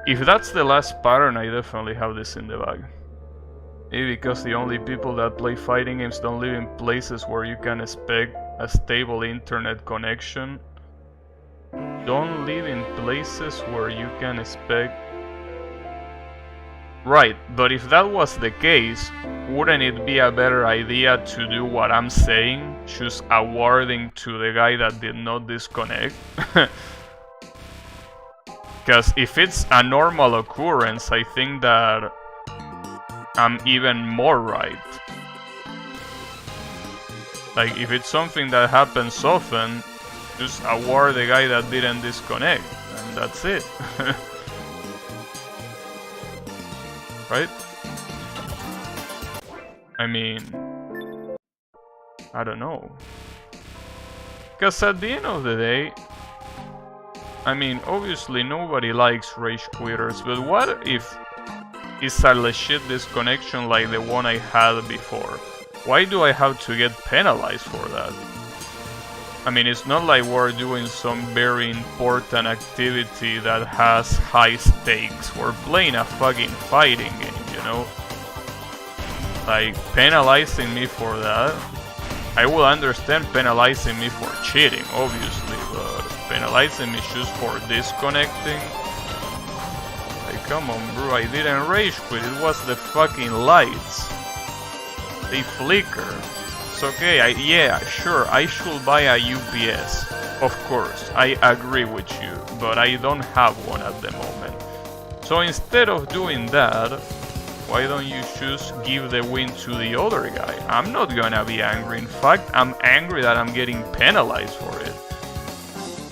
If that's the last pattern, I definitely have this in the bag. Maybe because the only people that play fighting games don't live in places where you can expect a stable internet connection. Don't live in places where you can expect... Right, but if that was the case, wouldn't it be a better idea to do what I'm saying? Just awarding to the guy that did not disconnect? Because if it's a normal occurrence, I think that I'm even more right. Like, if it's something that happens often, just award the guy that didn't disconnect, and that's it. Right? I mean, I don't know. Because at the end of the day, I mean, obviously nobody likes rage quitters, but what if it's a legit disconnection like the one I had before? Why do I have to get penalized for that? I mean, it's not like we're doing some very important activity that has high stakes. We're playing a fucking fighting game, you know? Like, penalizing me for that. I will understand penalizing me for cheating, obviously, but penalizing me just for disconnecting? Like, come on, bro, I didn't rage quit, it was the fucking lights. They flicker. It's okay, yeah, sure, I should buy a UPS. Of course, I agree with you, but I don't have one at the moment. So instead of doing that, why don't you just give the win to the other guy? I'm not gonna be angry. In fact, I'm angry that I'm getting penalized for it.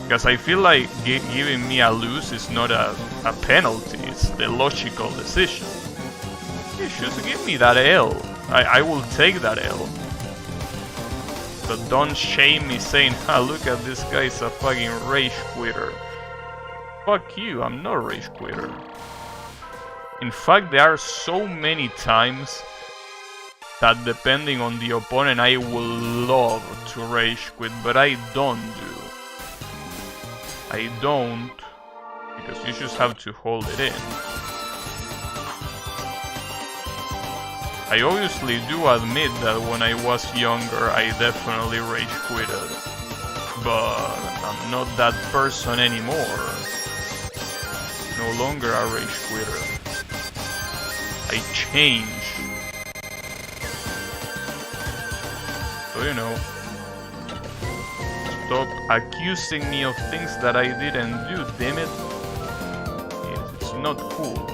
Because I feel like giving me a lose is not a penalty, it's the logical decision. You just give me that L. I will take that L. But don't shame me saying, ah, look at this guy's a fucking rage quitter. Fuck you, I'm not a rage quitter. In fact, there are so many times that depending on the opponent I will love to rage quit, but I don't do. I don't, because you just have to hold it in. I obviously do admit that when I was younger I definitely rage quitted, but I'm not that person anymore. No longer a rage quitter. I change. So, you know, stop accusing me of things that I didn't do, damn it. It's not cool.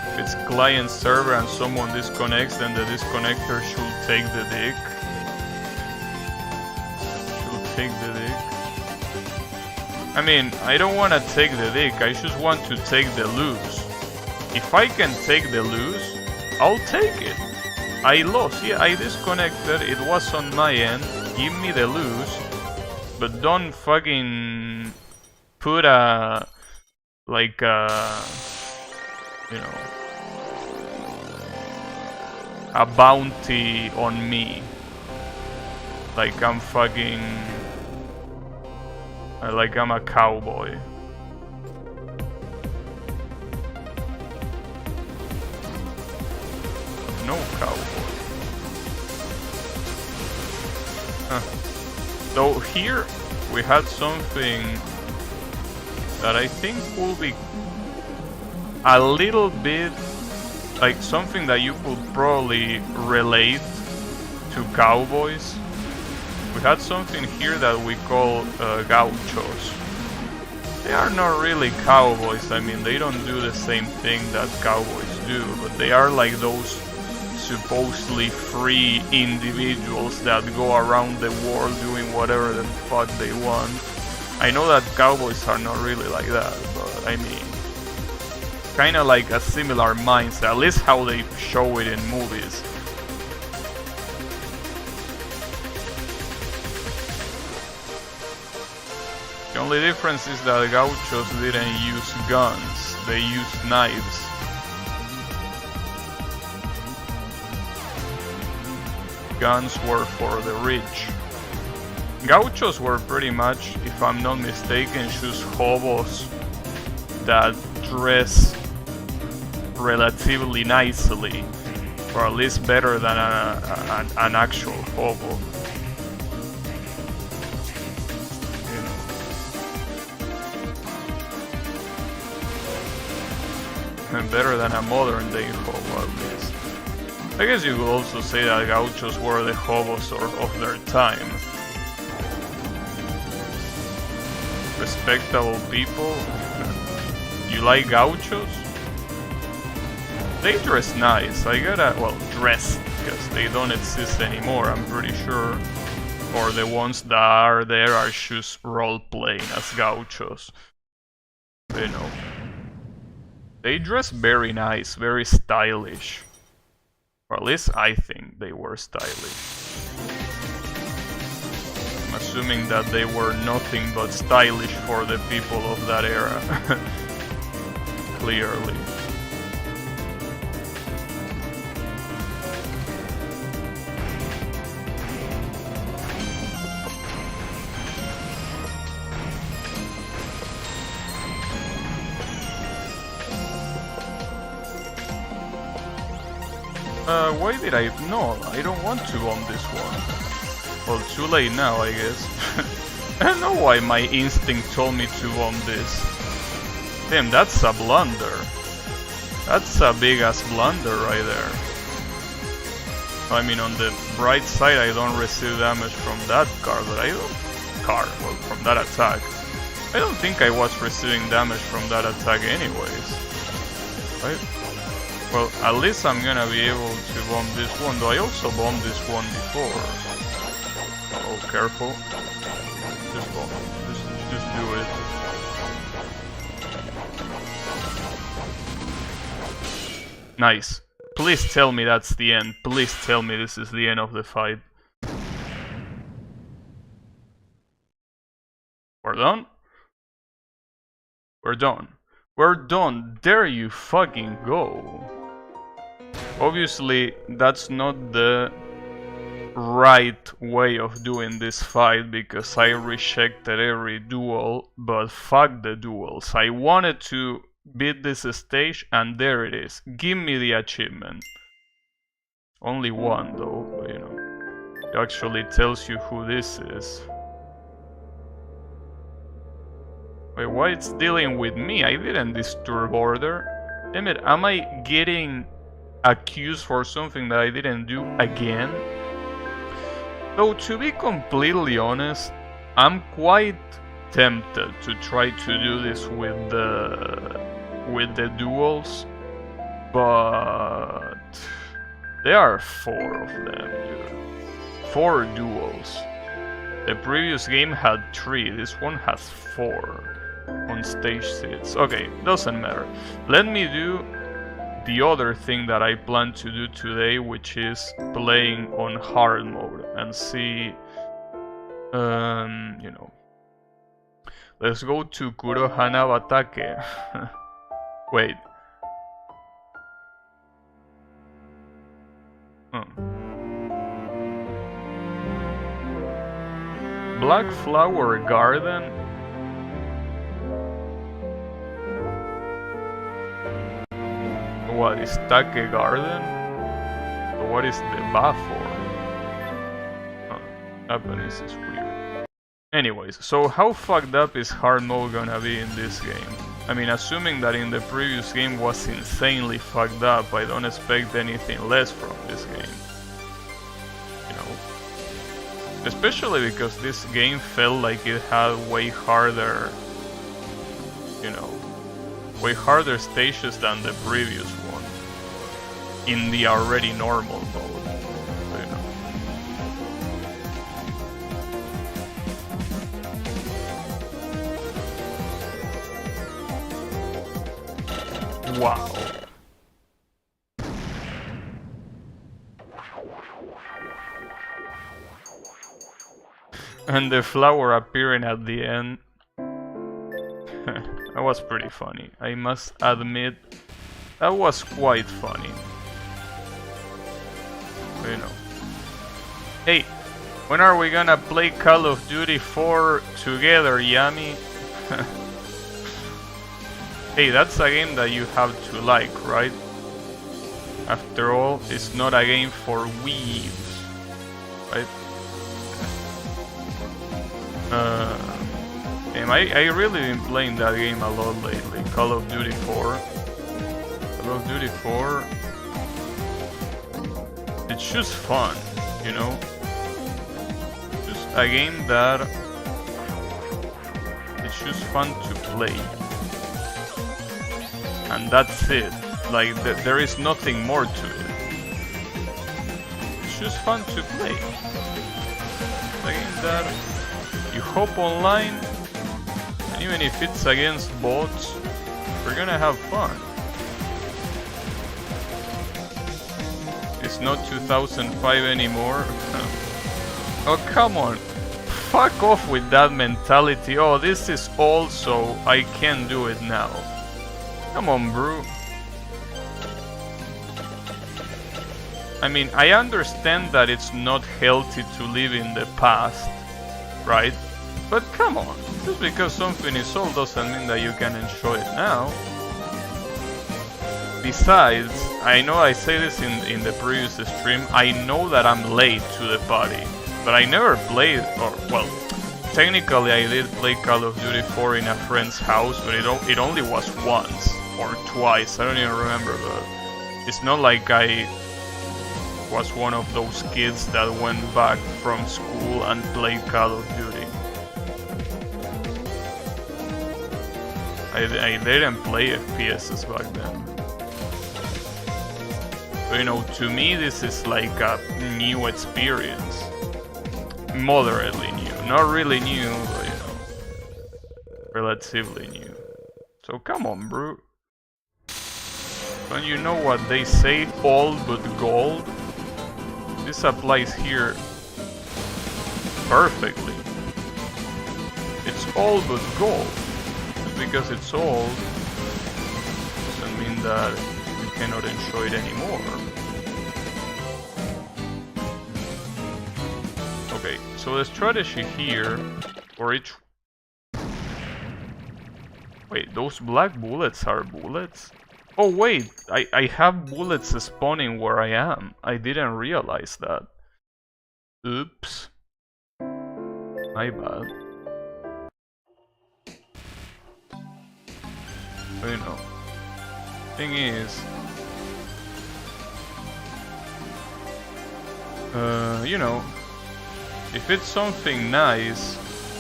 If it's client server and someone disconnects, then the disconnector should take the dick. Should take the dick. I mean, I don't want to take the dick, I just want to take the lose. If I can take the lose, I'll take it. I lost, yeah, I disconnected, it was on my end, give me the lose, but don't fucking put a, like a, you know, a bounty on me. Like I'm fucking... like I'm a cowboy. No cowboy. Huh. So here we had something that I think will be a little bit like something that you could probably relate to cowboys. We had something here that we call gauchos. They are not really cowboys. I mean, they don't do the same thing that cowboys do, but they are like those supposedly free individuals that go around the world doing whatever the fuck they want. I know that cowboys are not really like that, but I mean, kinda like a similar mindset, at least how they show it in movies. The only difference is that gauchos didn't use guns, they used knives. Guns were for the rich. Gauchos were pretty much, if I'm not mistaken, just hobos that dress relatively nicely, or at least better than an actual hobo. And better than a modern day hobo, at least. I guess you could also say that gauchos were the hobos of their time. Respectable people. You like gauchos? They dress nice. Well, dress, because they don't exist anymore, I'm pretty sure. Or the ones that are there are just role-playing as gauchos. You know. They dress very nice, very stylish. Or at least I think they were stylish. I'm assuming that they were nothing but stylish for the people of that era. Clearly. Why did I... No, I don't want to own this one. Well, too late now, I guess. I don't know why my instinct told me to own this. Damn, that's a blunder. That's a big-ass blunder right there. I mean, on the bright side, I don't receive damage from that card, but well, from that attack. I don't think I was receiving damage from that attack anyways. Right? Well, at least I'm gonna be able to bomb this one, though I also bombed this one before. Oh, careful. Just bomb. Just do it. Nice. Please tell me that's the end. Please tell me this is the end of the fight. We're done? We're done. We're done. There you fucking go. Obviously, that's not the right way of doing this fight because I rejected every duel, but fuck the duels. I wanted to beat this stage and there it is. Give me the achievement. Only one though, you know. It actually tells you who this is. Wait, why it's dealing with me? I didn't disturb order. Damn it, am I getting accused for something that I didn't do again? Though to be completely honest, I'm quite tempted to try to do this with the duels, but there are 4 of them, dude. 4 duels. The previous game had 3, this one has 4 on stage 6. Okay, doesn't matter. Let me do the other thing that I plan to do today, which is playing on hard mode and see, you know. Let's go to Kurohana Batake. Wait. Black Flower Garden? What is Take Garden? What is the Ba for? Japanese is weird. Anyways, so how fucked up is hard mode gonna be in this game? I mean, assuming that in the previous game was insanely fucked up, I don't expect anything less from this game. You know? Especially because this game felt like it had way harder you know, way harder stages than the previous one in the already normal mode, you know. Wow. And the flower appearing at the end. That was pretty funny. I must admit, that was quite funny. You know. Hey, when are we gonna play Call of Duty 4 together, Yami? Hey, that's a game that you have to like, right? After all, it's not a game for weebs, right? I really been playing that game a lot lately. Call of Duty 4. Call of Duty 4. It's just fun, you know? Just a game that it's just fun to play. And that's it. Like, there is nothing more to it. It's just fun to play. It's a game that you hop online, and even if it's against bots, we're gonna have fun. It's not 2005 anymore. Oh, come on. Fuck off with that mentality. Oh, this is old, so I can't do it now. Come on, bro. I mean, I understand that it's not healthy to live in the past, right? But come on, just because something is old doesn't mean that you can enjoy it now. Besides, I know I say this in the previous stream, I know that I'm late to the party, but I never played, or well, technically I did play Call of Duty 4 in a friend's house, but it only was once or twice, I don't even remember, but it's not like I was one of those kids that went back from school and played Call of Duty. I didn't play FPSs back then. So, you know, to me this is like a new experience. Moderately new. Not really new, but you know, relatively new. So come on, bro. Don't you know what they say, old but gold? This applies here perfectly. It's old but gold. Just because it's old doesn't mean that you cannot enjoy it anymore. Okay, so the strategy here for each... Wait, those black bullets are bullets? Oh wait, I have bullets spawning where I am. I didn't realize that. Oops. My bad. But, you know, thing is, you know, if it's something nice,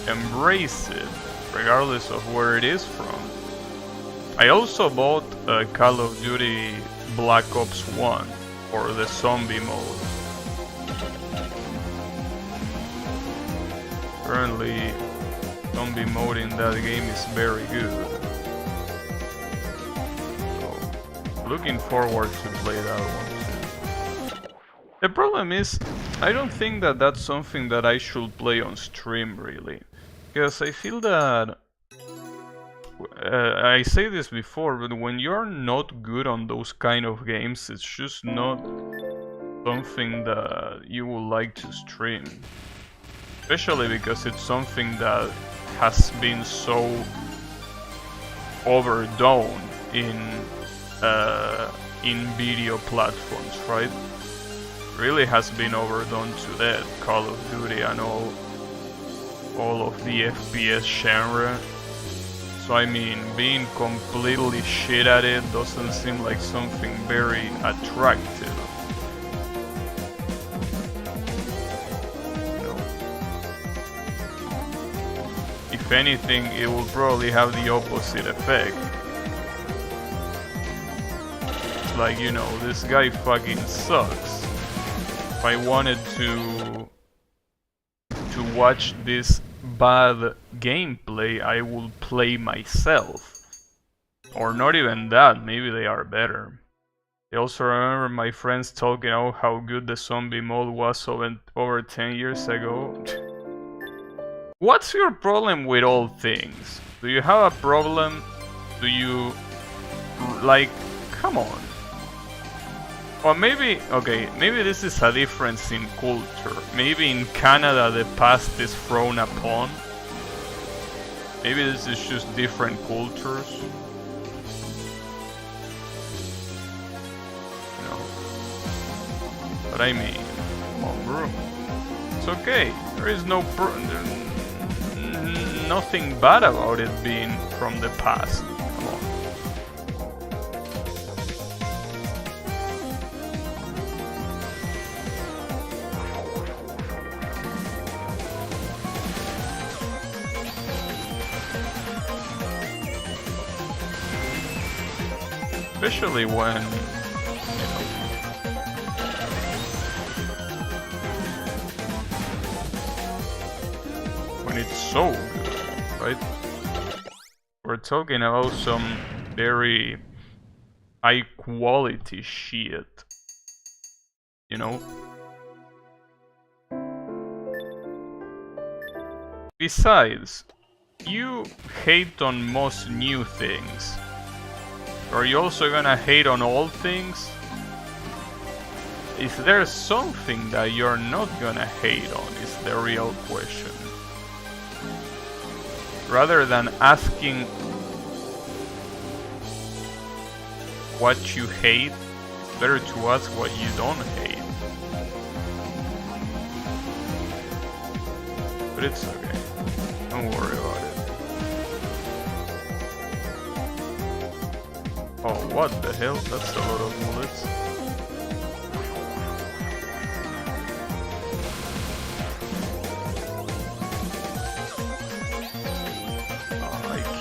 embrace it, regardless of where it is from. I also bought Call of Duty Black Ops 1 for the zombie mode. Currently, zombie mode in that game is very good. So, looking forward to play that one too. The problem is, I don't think that that's something that I should play on stream really. Because I feel that... I say this before, but when you're not good on those kind of games, it's just not something that you would like to stream. Especially because it's something that has been so overdone in video platforms, right? Really has been overdone to that, Call of Duty and all of the FPS genre. So I mean, being completely shit at it doesn't seem like something very attractive. You know? If If anything, it will probably have the opposite effect. It's like, you know, this guy fucking sucks. If I wanted to watch this bad gameplay, I will play myself. Or not even that, maybe they are better. I also remember my friends talking about how good the zombie mode was over 10 years ago. What's your problem with all things? Do you have a problem? Do you... like, come on. Or maybe, okay, maybe this is a difference in culture. Maybe in Canada the past is frowned upon. Maybe this is just different cultures. But I mean, come on, bro. It's okay. There is nothing bad about it being from the past. Come on. Especially when, it's so good, right? We're talking about some very high quality shit, you know? Besides, you hate on most new things. Are you also gonna hate on old things? Is there something that you're not gonna hate on is the real question. Rather than asking what you hate, it's better to ask what you don't hate. But it's okay. Don't worry about it. Oh, what the hell? That's a lot of bullets.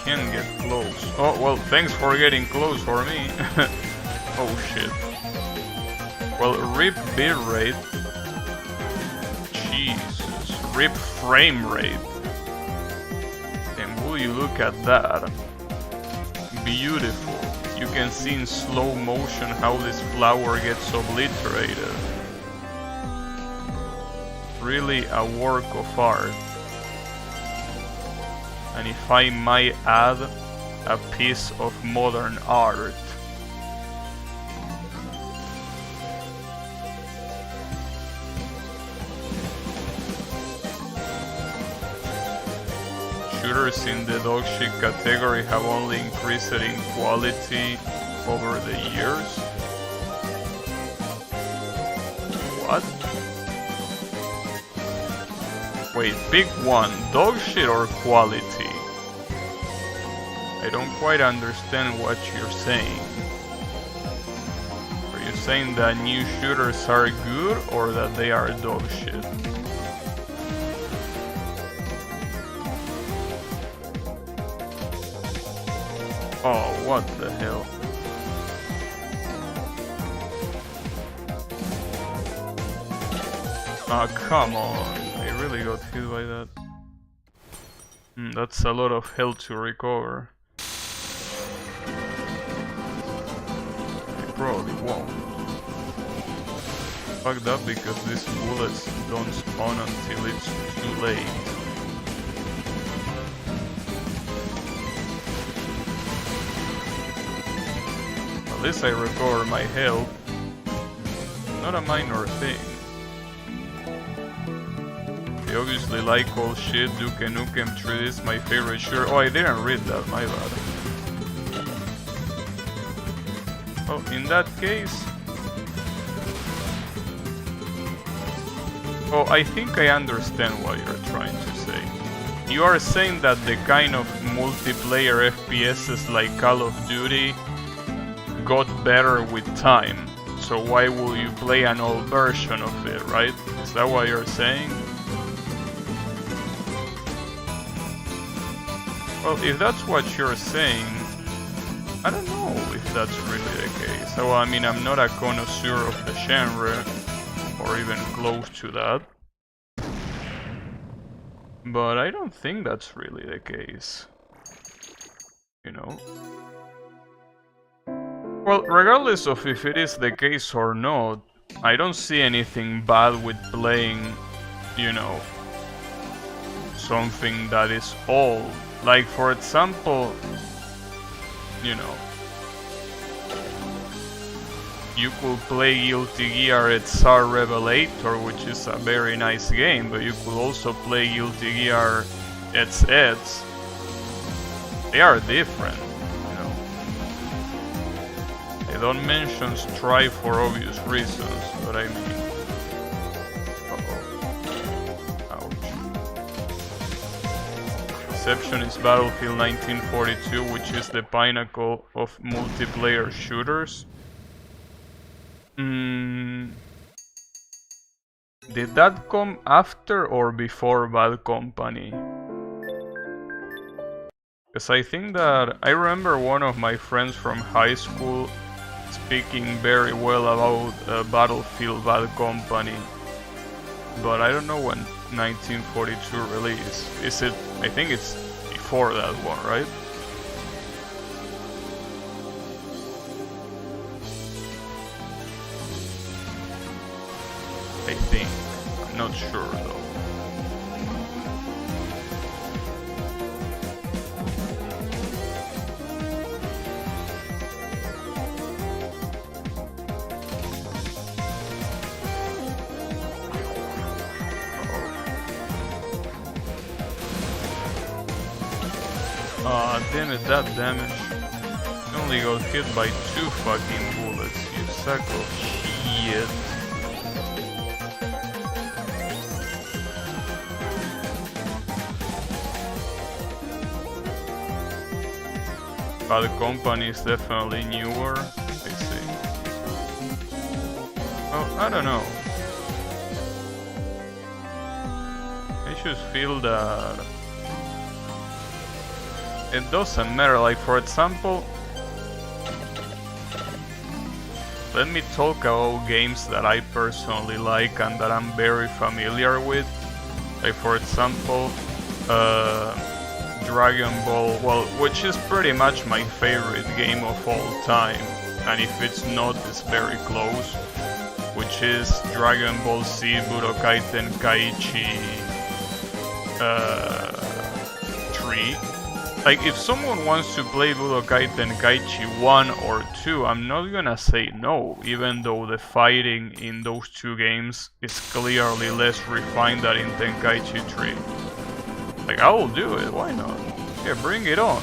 Can get close. Oh, well, thanks for getting close for me. Oh shit. Well, rip bitrate. Jesus. Rip frame rate. And will you look at that? Beautiful. You can see in slow motion how this flower gets obliterated. Really a work of art. And if I might add, a piece of modern art. Shooters in the dogshit category have only increased in quality over the years. What? Wait, pick one, dogshit or quality? I don't quite understand what you're saying. Are you saying that new shooters are good or that they are dogshit? Oh, what the hell? Ah, come on. I really got hit by that. That's a lot of health to recover. I probably won't. Fucked up because these bullets don't spawn until it's too late. At least I recover my health. Not a minor thing. I obviously like all shit. Duke Nukem 3D is my favorite shooter. Oh, I didn't read that, my bad. Oh, in that case... Oh, I think I understand what you're trying to say. You are saying that the kind of multiplayer FPSs like Call of Duty got better with time. So why will you play an old version of it, right? Is that what you're saying? Well, if that's what you're saying, I don't know if that's really the case. Well, I mean, I'm not a connoisseur of the genre, or even close to that. But I don't think that's really the case. You know? Well, regardless of if it is the case or not, I don't see anything bad with playing, you know, something that is old. Like, for example, you know, you could play Guilty Gear Tsar Revelator, which is a very nice game, but you could also play Guilty Gear Eds. They are different, you know. I don't mention Strife for obvious reasons, but I mean... Ouch. Exception is Battlefield 1942, which is the pinnacle of multiplayer shooters. Did that come after or before Bad Company? Because I think that I remember one of my friends from high school speaking very well about Battlefield Bad Company, but I don't know when 1942 release. Is it? I think it's before that one, right? I think. I'm not sure though. Damn it, that damage. I only got hit by 2 fucking bullets, you sack of shit. Bad Company is definitely newer, I see. Well, I don't know. I just feel that it doesn't matter. Like, for example, let me talk about games that I personally like and that I'm very familiar with. Like, for example, Dragon Ball, well, which is pretty much my favorite game of all time, and if it's not, it's very close, which is Dragon Ball Z Budokai Tenkaichi 3. Like, if someone wants to play Budokai Tenkaichi 1 or 2, I'm not gonna say no, even though the fighting in those 2 games is clearly less refined than in Tenkaichi 3. Like, I will do it, why not? Yeah, bring it on.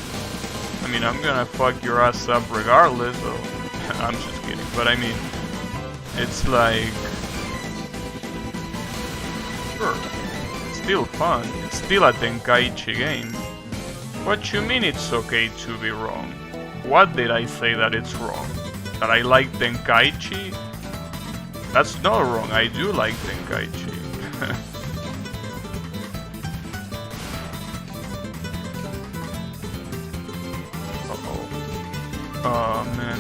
I mean, I'm gonna fuck your ass up regardless, so... I'm just kidding, but I mean... It's like... Sure. It's still fun. It's still a Tenkaichi game. What you mean it's okay to be wrong? What did I say that it's wrong? That I like Tenkaichi? That's not wrong, I do like Tenkaichi. Uh-oh. Oh man.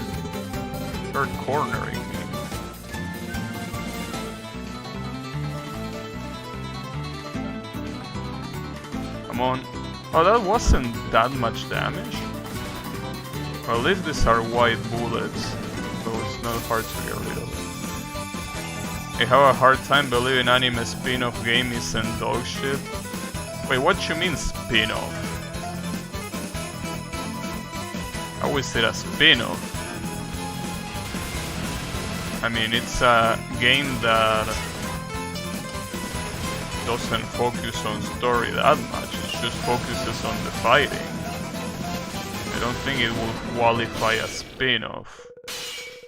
They're cornering me. Come on. Oh, that wasn't that much damage. Well, at least these are white bullets, so it's not hard to get rid of. I have a hard time believing anime spin-off game isn't dog shit. Wait, what you mean spin-off? How is it a spin-off? I mean, it's a game that doesn't focus on story that much, it just focuses on the fighting. I don't think it will qualify as spin-off,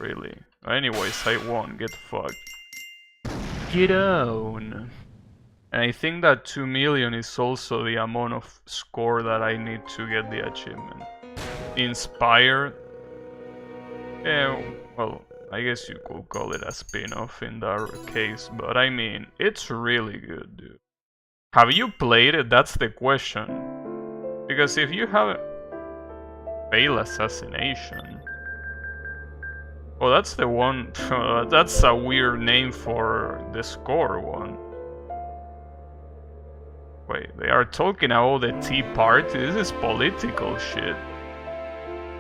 really. Anyways, I won, get fucked. Get on! And I think that 2 million is also the amount of score that I need to get the achievement. Inspired? Yeah, well, I guess you could call it a spin-off in that case, but I mean, it's really good, dude. Have you played it? That's the question. Because if you have fail assassination... Oh, that's the one... that's a weird name for the score one. Wait, they are talking about the Tea Party? This is political shit.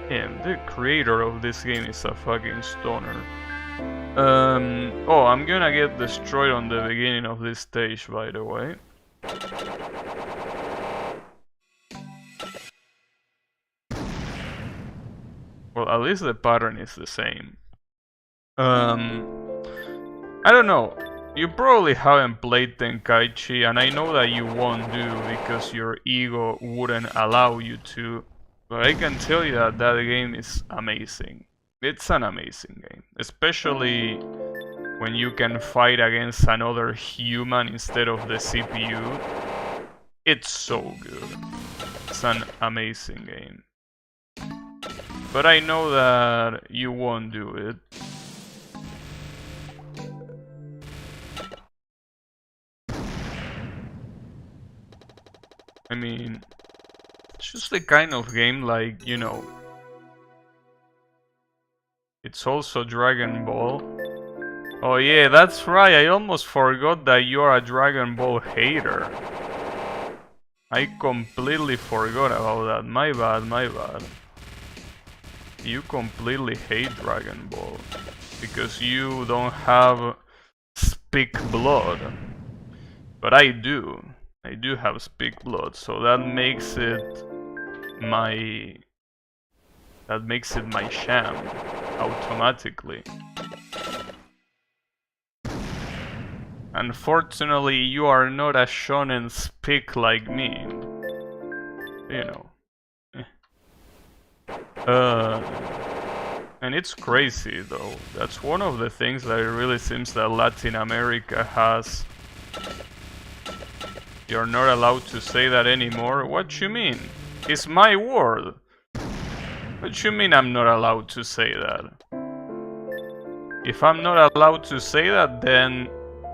Damn, the creator of this game is a fucking stoner. Oh, I'm gonna get destroyed on the beginning of this stage, by the way. Well, at least the pattern is the same. I don't know. You probably haven't played Tenkaichi, and I know that you won't do because your ego wouldn't allow you to. But I can tell you that that game is amazing. It's an amazing game, especially when you can fight against another human instead of the CPU. It's so good. It's an amazing game. But I know that you won't do it. I mean, it's just the kind of game like, you know, it's also Dragon Ball. Oh yeah, that's right, I almost forgot that you're a Dragon Ball hater. I completely forgot about that, my bad, my bad. You completely hate Dragon Ball because you don't have speak blood. But I do. I do have speak blood, so that makes it my sham automatically. Unfortunately, you are not a shonen speak like me. You know. And it's crazy though. That's one of the things that it really seems that Latin America has. You're not allowed to say that anymore? What you mean? It's my word. What you mean I'm not allowed to say that? If I'm not allowed to say that, then,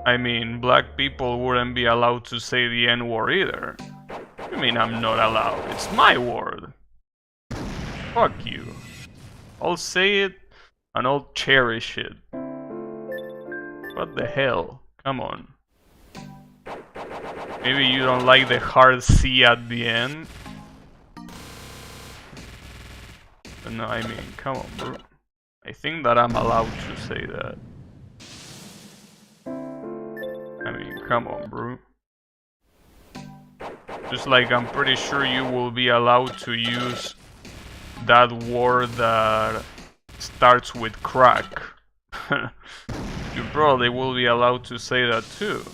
I mean, black people wouldn't be allowed to say the N-word either. What you mean I'm not allowed? It's my word. Fuck you. I'll say it and I'll cherish it. What the hell? Come on. Maybe you don't like the hard C at the end? But no, I mean, come on, bro. I think that I'm allowed to say that. I mean, come on, bro. Just like I'm pretty sure you will be allowed to use that word that starts with crack. You probably will be allowed to say that too.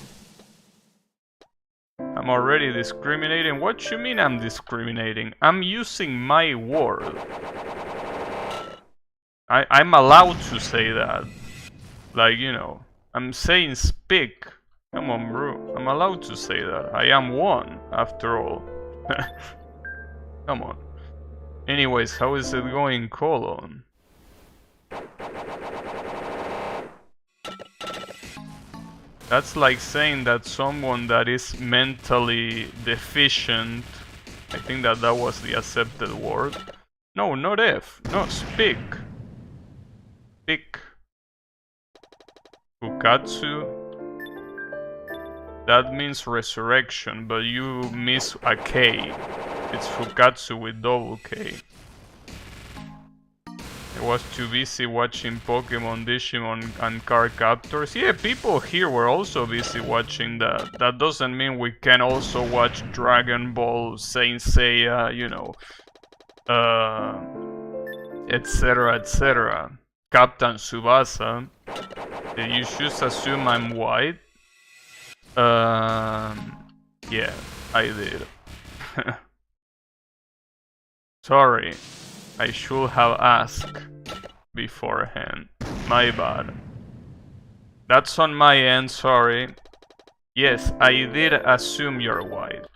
I'm already discriminating? What you mean I'm discriminating? I'm using my word. I'm allowed to say that. Like, you know, I'm saying speak. Come on, bro. I'm allowed to say that. I am one, after all. Come on. Anyways, how is it going, Colon? That's like saying that someone that is mentally deficient, I think that that was the accepted word. No, not F. No, speak. Speak. Fukatsu. That means resurrection, but you miss a K. It's Fukatsu with double K. I was too busy watching Pokemon, Digimon, and Card Captors. Yeah, people here were also busy watching that. That doesn't mean we can also watch Dragon Ball, Saint Seiya, you know, etc, etc. Captain Tsubasa. Did you just assume I'm white? Yeah, I did. Sorry, I should have asked beforehand. My bad. That's on my end, sorry. Yes, I did assume you're white.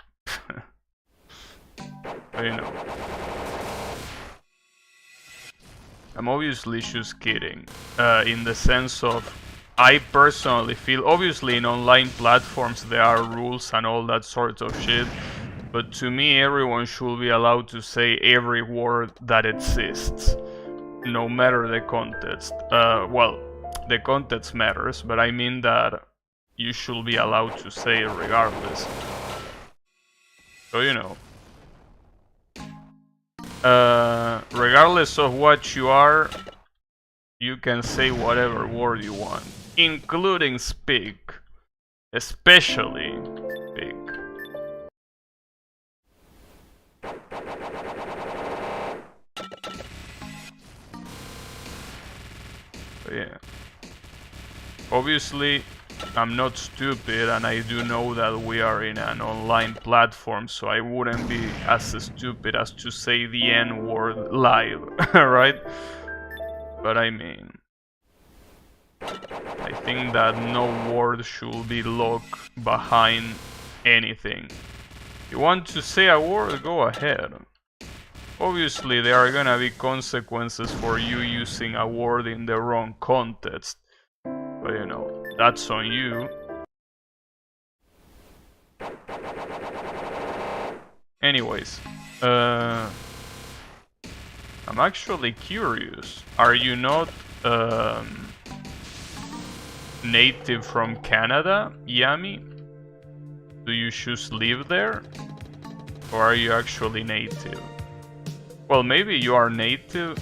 You know. I'm obviously just kidding. In the sense of, I personally feel, obviously in online platforms there are rules and all that sort of shit. But to me, everyone should be allowed to say every word that exists, no matter the context. Well, the context matters, but I mean that you should be allowed to say it regardless. So, you know. Regardless of what you are, you can say whatever word you want, including speak, especially speak. But yeah. Obviously, I'm not stupid, and I do know that we are in an online platform, so I wouldn't be as stupid as to say the N-word live, right? But I mean, I think that no word should be locked behind anything. You want to say a word, go ahead. Obviously, there are gonna be consequences for you using a word in the wrong context. But you know, that's on you. Anyways, I'm actually curious. Are you not native from Canada, Yami? Do you just live there? Or are you actually native? Well, maybe you are native,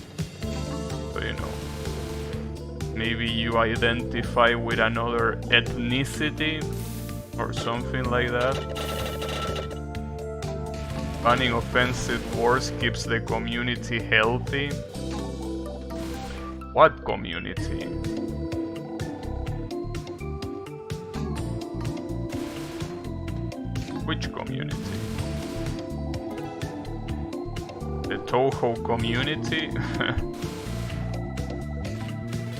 but you know, maybe you identify with another ethnicity or something like that. Banning offensive words keeps the community healthy. What community? Which community? The Toho community?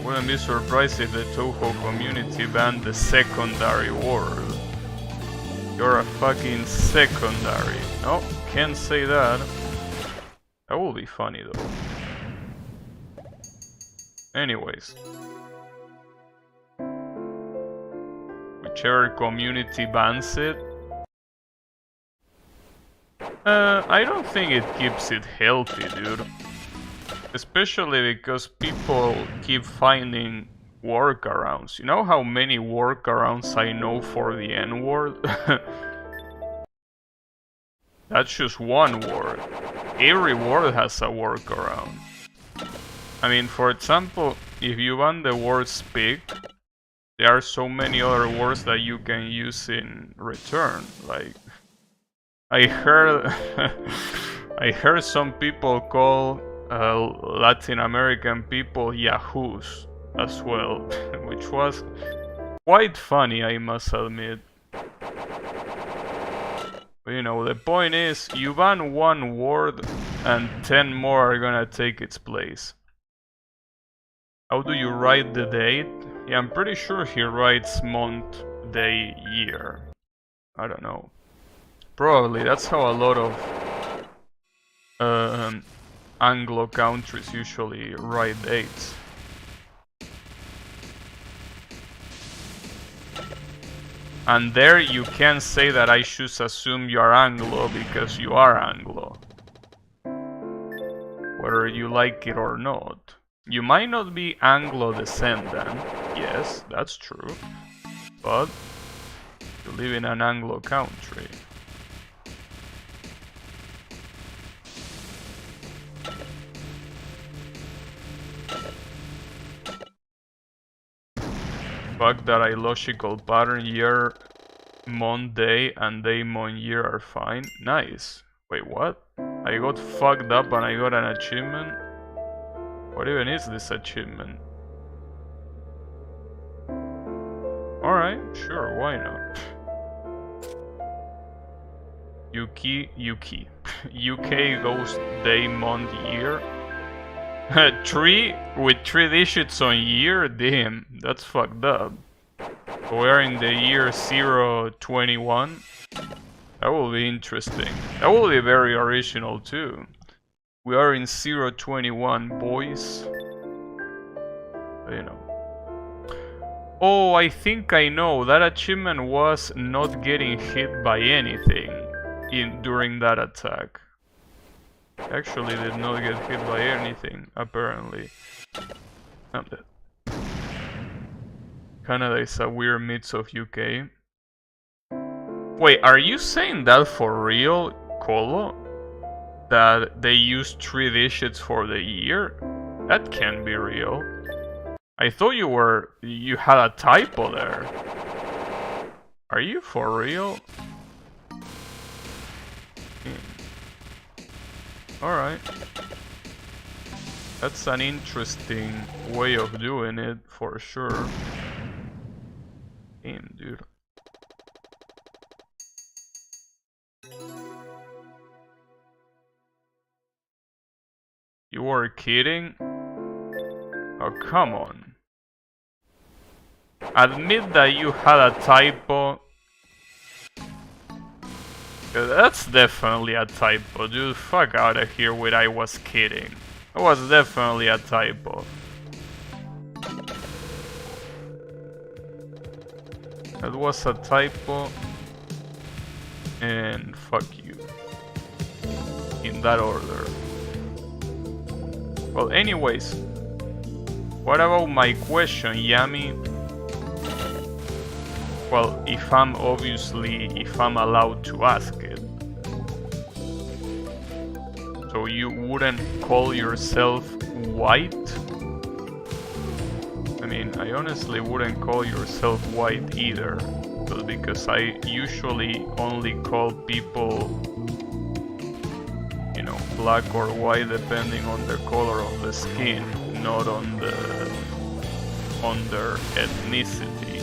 Wouldn't be surprised if the Toho community banned the secondary word. You're a fucking secondary. No, can't say that. That will be funny though. Anyways. Whichever community bans it. I don't think it keeps it healthy, dude. Especially because people keep finding workarounds. You know how many workarounds I know for the N-word? That's just one word. Every word has a workaround. I mean, for example, if you ban the word speak, there are so many other words that you can use in return. Like, I heard I heard some people call Latin American people yahoos as well, which was quite funny, I must admit. But, you know, the point is, you ban one word and 10 more are gonna take its place. How do you write the date? Yeah, I'm pretty sure he writes month, day, year. I don't know. Probably, that's how a lot of Anglo countries usually write dates. And there you can say that I should assume you are Anglo because you are Anglo. Whether you like it or not. You might not be Anglo descendant, yes, that's true. But you live in an Anglo country. Fact that illogical pattern year, month, day, and day, month, year are fine. Nice. Wait, what? I got fucked up and I got an achievement? What even is this achievement? Alright, sure, why not? UK goes day, month, year. 3 with 3 digits on year? Damn, that's fucked up. We're in the year 021. That will be interesting. That will be very original too. We are in 021, boys. You know. Oh, I think I know. That achievement was not getting hit by anything. during that attack. Actually did not get hit by anything, apparently. I'm dead. Canada is a weird mix of UK. Wait, are you saying that for real, Colo? That they use 3 digits for the year? That can't be real. I thought you had a typo there. Are you for real? Alright. That's an interesting way of doing it, for sure. Damn, dude. You were kidding? Oh, come on. Admit that you had a typo. That's definitely a typo, dude. Fuck out of here with I was kidding. It was definitely a typo. That was a typo. And fuck you. In that order. Well, anyways. What about my question, Yami? Well, if I'm allowed to ask it. So you wouldn't call yourself white? I mean, I honestly wouldn't call yourself white either. Because I usually only call people, you know, black or white depending on the color of the skin, not on their ethnicity.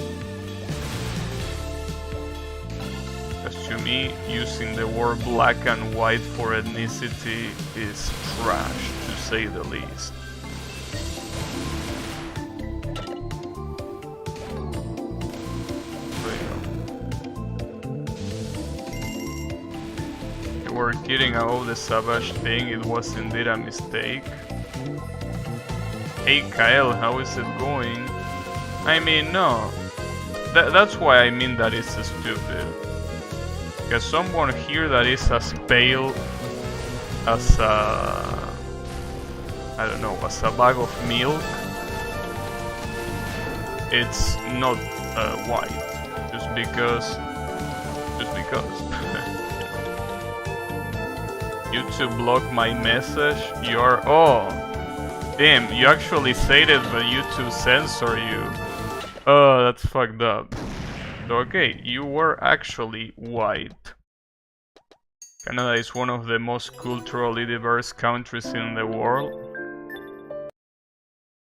Because to me, using the word black and white for ethnicity is trash, to say the least. You were kidding about the savage thing, it was indeed a mistake. Hey Kyle, how is it going? I mean, no. That's why I mean that it's stupid. Because someone here that is as pale as I don't know, as a bag of milk, it's not white. Just because. YouTube blocked my message. You're damn, you actually said it, but YouTube censor you. Oh, that's fucked up. So, okay, you were actually white. Canada is one of the most culturally diverse countries in the world.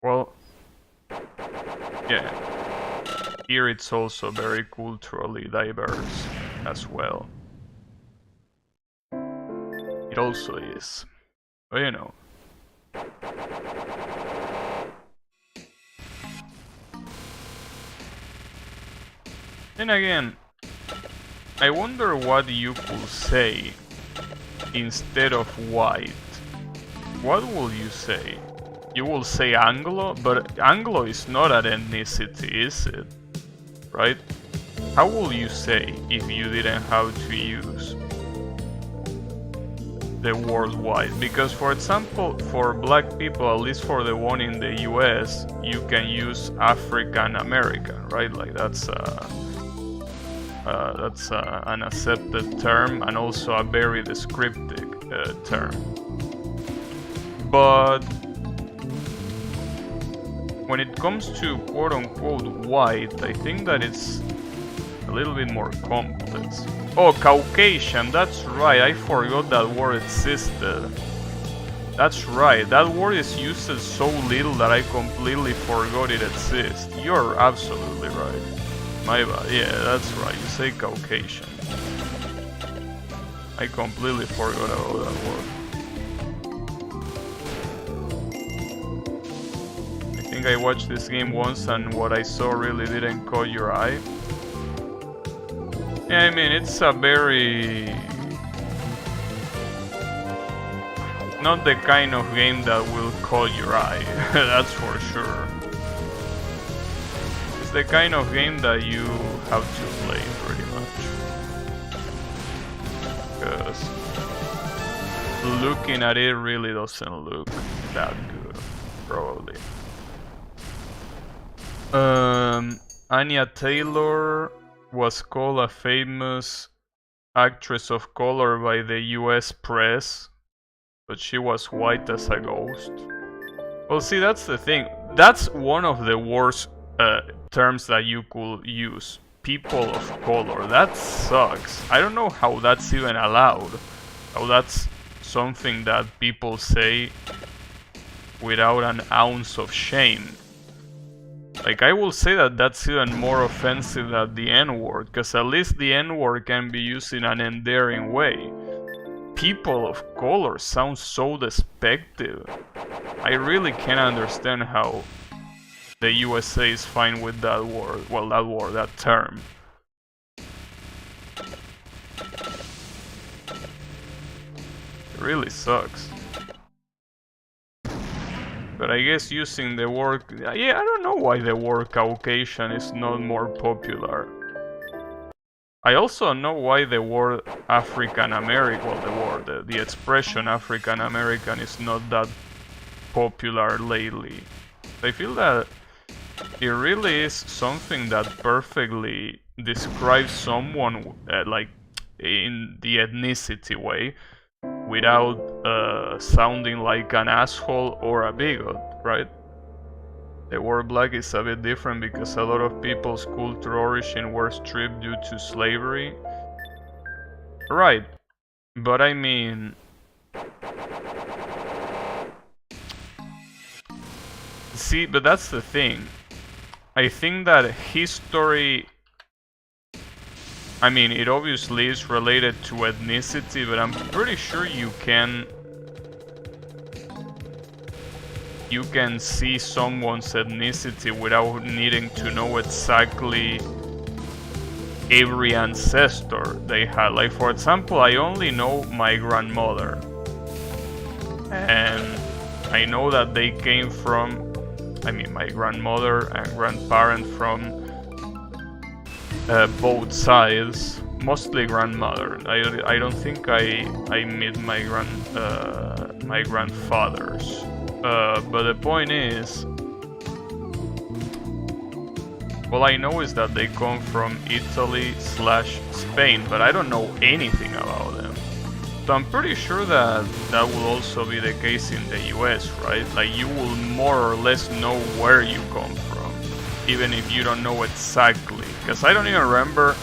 Well, yeah. Here it's also very culturally diverse as well. It also is. But you know. Then again, I wonder what you could say instead of white. What will you say? You will say Anglo, but Anglo is not an ethnicity, is it? Right? How will you say if you didn't have to use the word white? Because for example, for black people, at least for the one in the US, you can use African American, right? Like that's an accepted term and also a very descriptive term. But when it comes to quote-unquote white, I think that it's a little bit more complex. Oh, Caucasian, that's right, I forgot that word existed. That's right, that word is used so little that I completely forgot it exists. You're absolutely right. My bad, yeah, that's right, you say Caucasian. I completely forgot about that word. I think I watched this game once and what I saw really didn't caught your eye. Yeah, I mean, it's a very... not the kind of game that will caught your eye, that's for sure. It's the kind of game that you have to play, pretty much. because looking at it really doesn't look that good, probably. Anya Taylor was called a famous actress of color by the US press, but she was white as a ghost. Well, see, that's the thing. That's one of the worst terms that you could use. People of color. That sucks. I don't know how that's even allowed. How that's something that people say without an ounce of shame. Like, I will say that that's even more offensive than the N-word, because at least the N-word can be used in an endearing way. People of color sounds so despective. I really can't understand how the USA is fine with that word. Well, that term. It really sucks. But I guess using the word... Yeah, I don't know why the word Caucasian is not more popular. I also know why the word African American, well, the expression African American is not that popular lately. I feel that it really is something that perfectly describes someone like in the ethnicity way, without sounding like an asshole or a bigot, right? The word black is a bit different because a lot of people's cultural origin were stripped due to slavery. Right, but I mean... See, but that's the thing. I think that history... I mean, it obviously is related to ethnicity, but I'm pretty sure you can see someone's ethnicity without needing to know exactly every ancestor they had. Like, for example, I only know my grandmother, and I know that they came from, I mean, my grandmother and grandparent from both sides, mostly grandmother. I don't think I met my grandfathers. But the point is, all I know is that they come from Italy/Spain, but I don't know anything about them. So I'm pretty sure that that will also be the case in the US, right? Like, you will more or less know where you come from, even if you don't know exactly. Because I don't even remember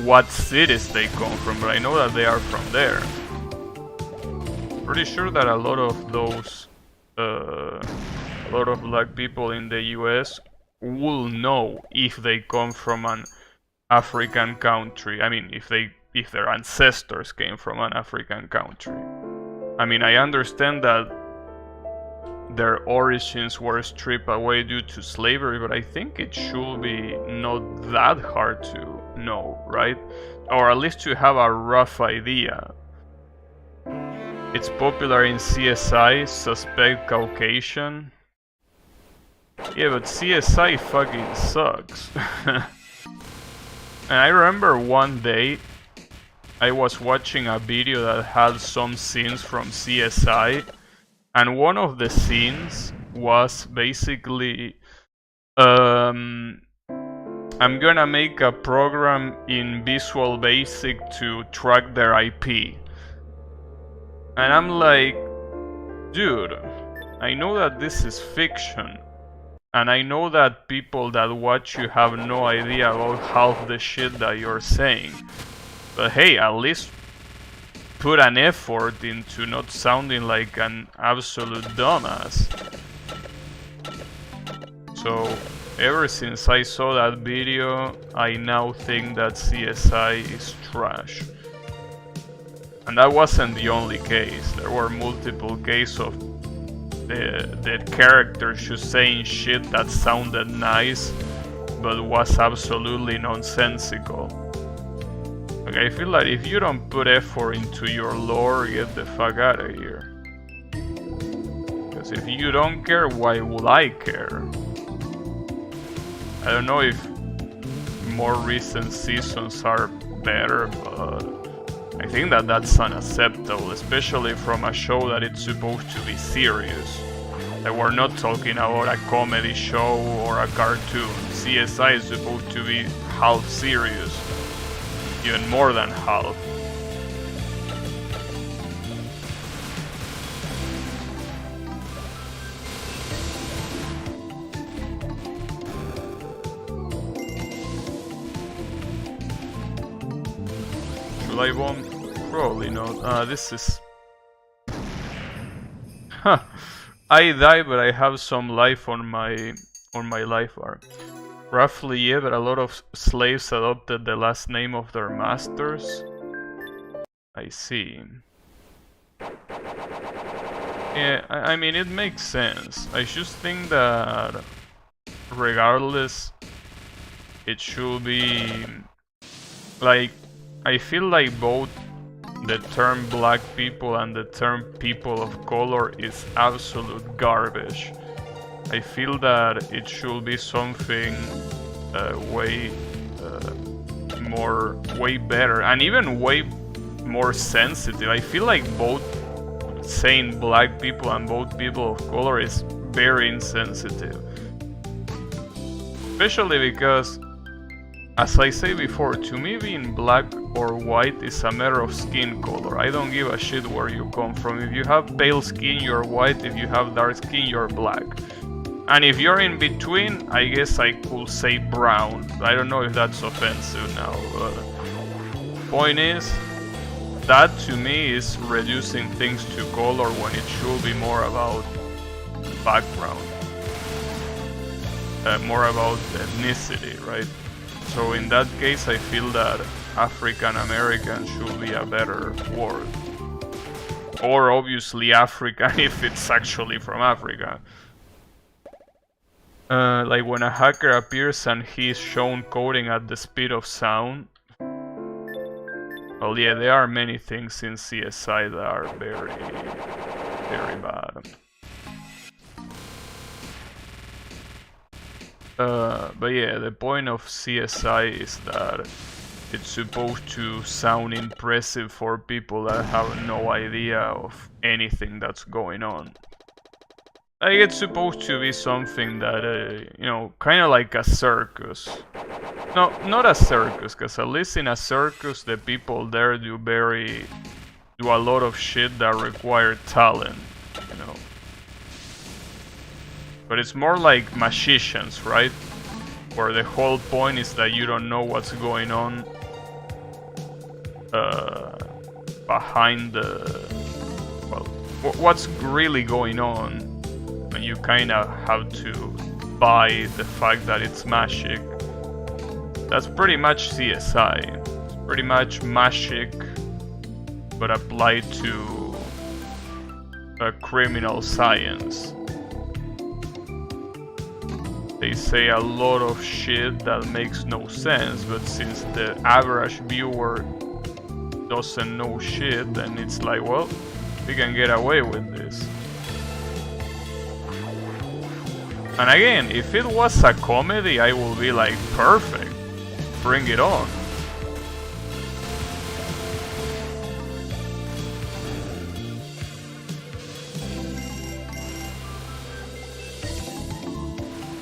what cities they come from, but I know that they are from there. Pretty sure that a lot of those a lot of black people in the US will know if they come from an African country. I mean, if their ancestors came from an African country. I mean, I understand that their origins were stripped away due to slavery, but I think it should be not that hard to know, right? Or at least to have a rough idea. It's popular in CSI, Suspect Caucasian. Yeah, but CSI fucking sucks. And I remember one day I was watching a video that had some scenes from CSI, and one of the scenes was basically I'm gonna make a program in Visual Basic to track their IP. And I'm like, dude, I know that this is fiction, and I know that people that watch you have no idea about half the shit that you're saying. But hey, at least put an effort into not sounding like an absolute dumbass. So, ever since I saw that video, I now think that CSI is trash. And that wasn't the only case. There were multiple cases of the characters just saying shit that sounded nice, but was absolutely nonsensical. Like, I feel like if you don't put effort into your lore, get the fuck out of here. Because if you don't care, why would I care? I don't know if more recent seasons are better, but I think that that's unacceptable, especially from a show that it's supposed to be serious. Like, we're not talking about a comedy show or a cartoon. CSI is supposed to be half serious, even more than half. Should I bomb? Probably not. This is... Huh. I die, but I have some life on my life bar. Roughly, yeah, but a lot of slaves adopted the last name of their masters. I see. Yeah, I mean, it makes sense. I just think that regardless, it should be like, I feel like both the term black people and the term people of color is absolute garbage. I feel that it should be something way better and even way more sensitive. I feel like both saying black people and both people of color is very insensitive. Especially because, as I say before, to me being black or white is a matter of skin color. I don't give a shit where you come from. If you have pale skin, you're white. If you have dark skin, you're black. And if you're in between, I guess I could say brown. I don't know if that's offensive now, but point is, that to me is reducing things to color when it should be more about background. More about ethnicity, right? So in that case, I feel that African American should be a better word. Or obviously African if it's actually from Africa. Like when a hacker appears and he's shown coding at the speed of sound. Well, yeah, there are many things in CSI that are very, very bad. But yeah, the point of CSI is that it's supposed to sound impressive for people that have no idea of anything that's going on. Like, it's supposed to be something that, you know, kind of like a circus. No, not a circus, because at least in a circus, the people there do a lot of shit that require talent, you know. But it's more like magicians, right? Where the whole point is that you don't know what's going on behind the... Well, what's really going on. And you kinda have to buy the fact that it's magic. That's pretty much CSI. It's pretty much magic, but applied to criminal science. They say a lot of shit that makes no sense, but since the average viewer doesn't know shit, then it's like, well, we can get away with this. And again, if it was a comedy, I will be like, perfect, bring it on.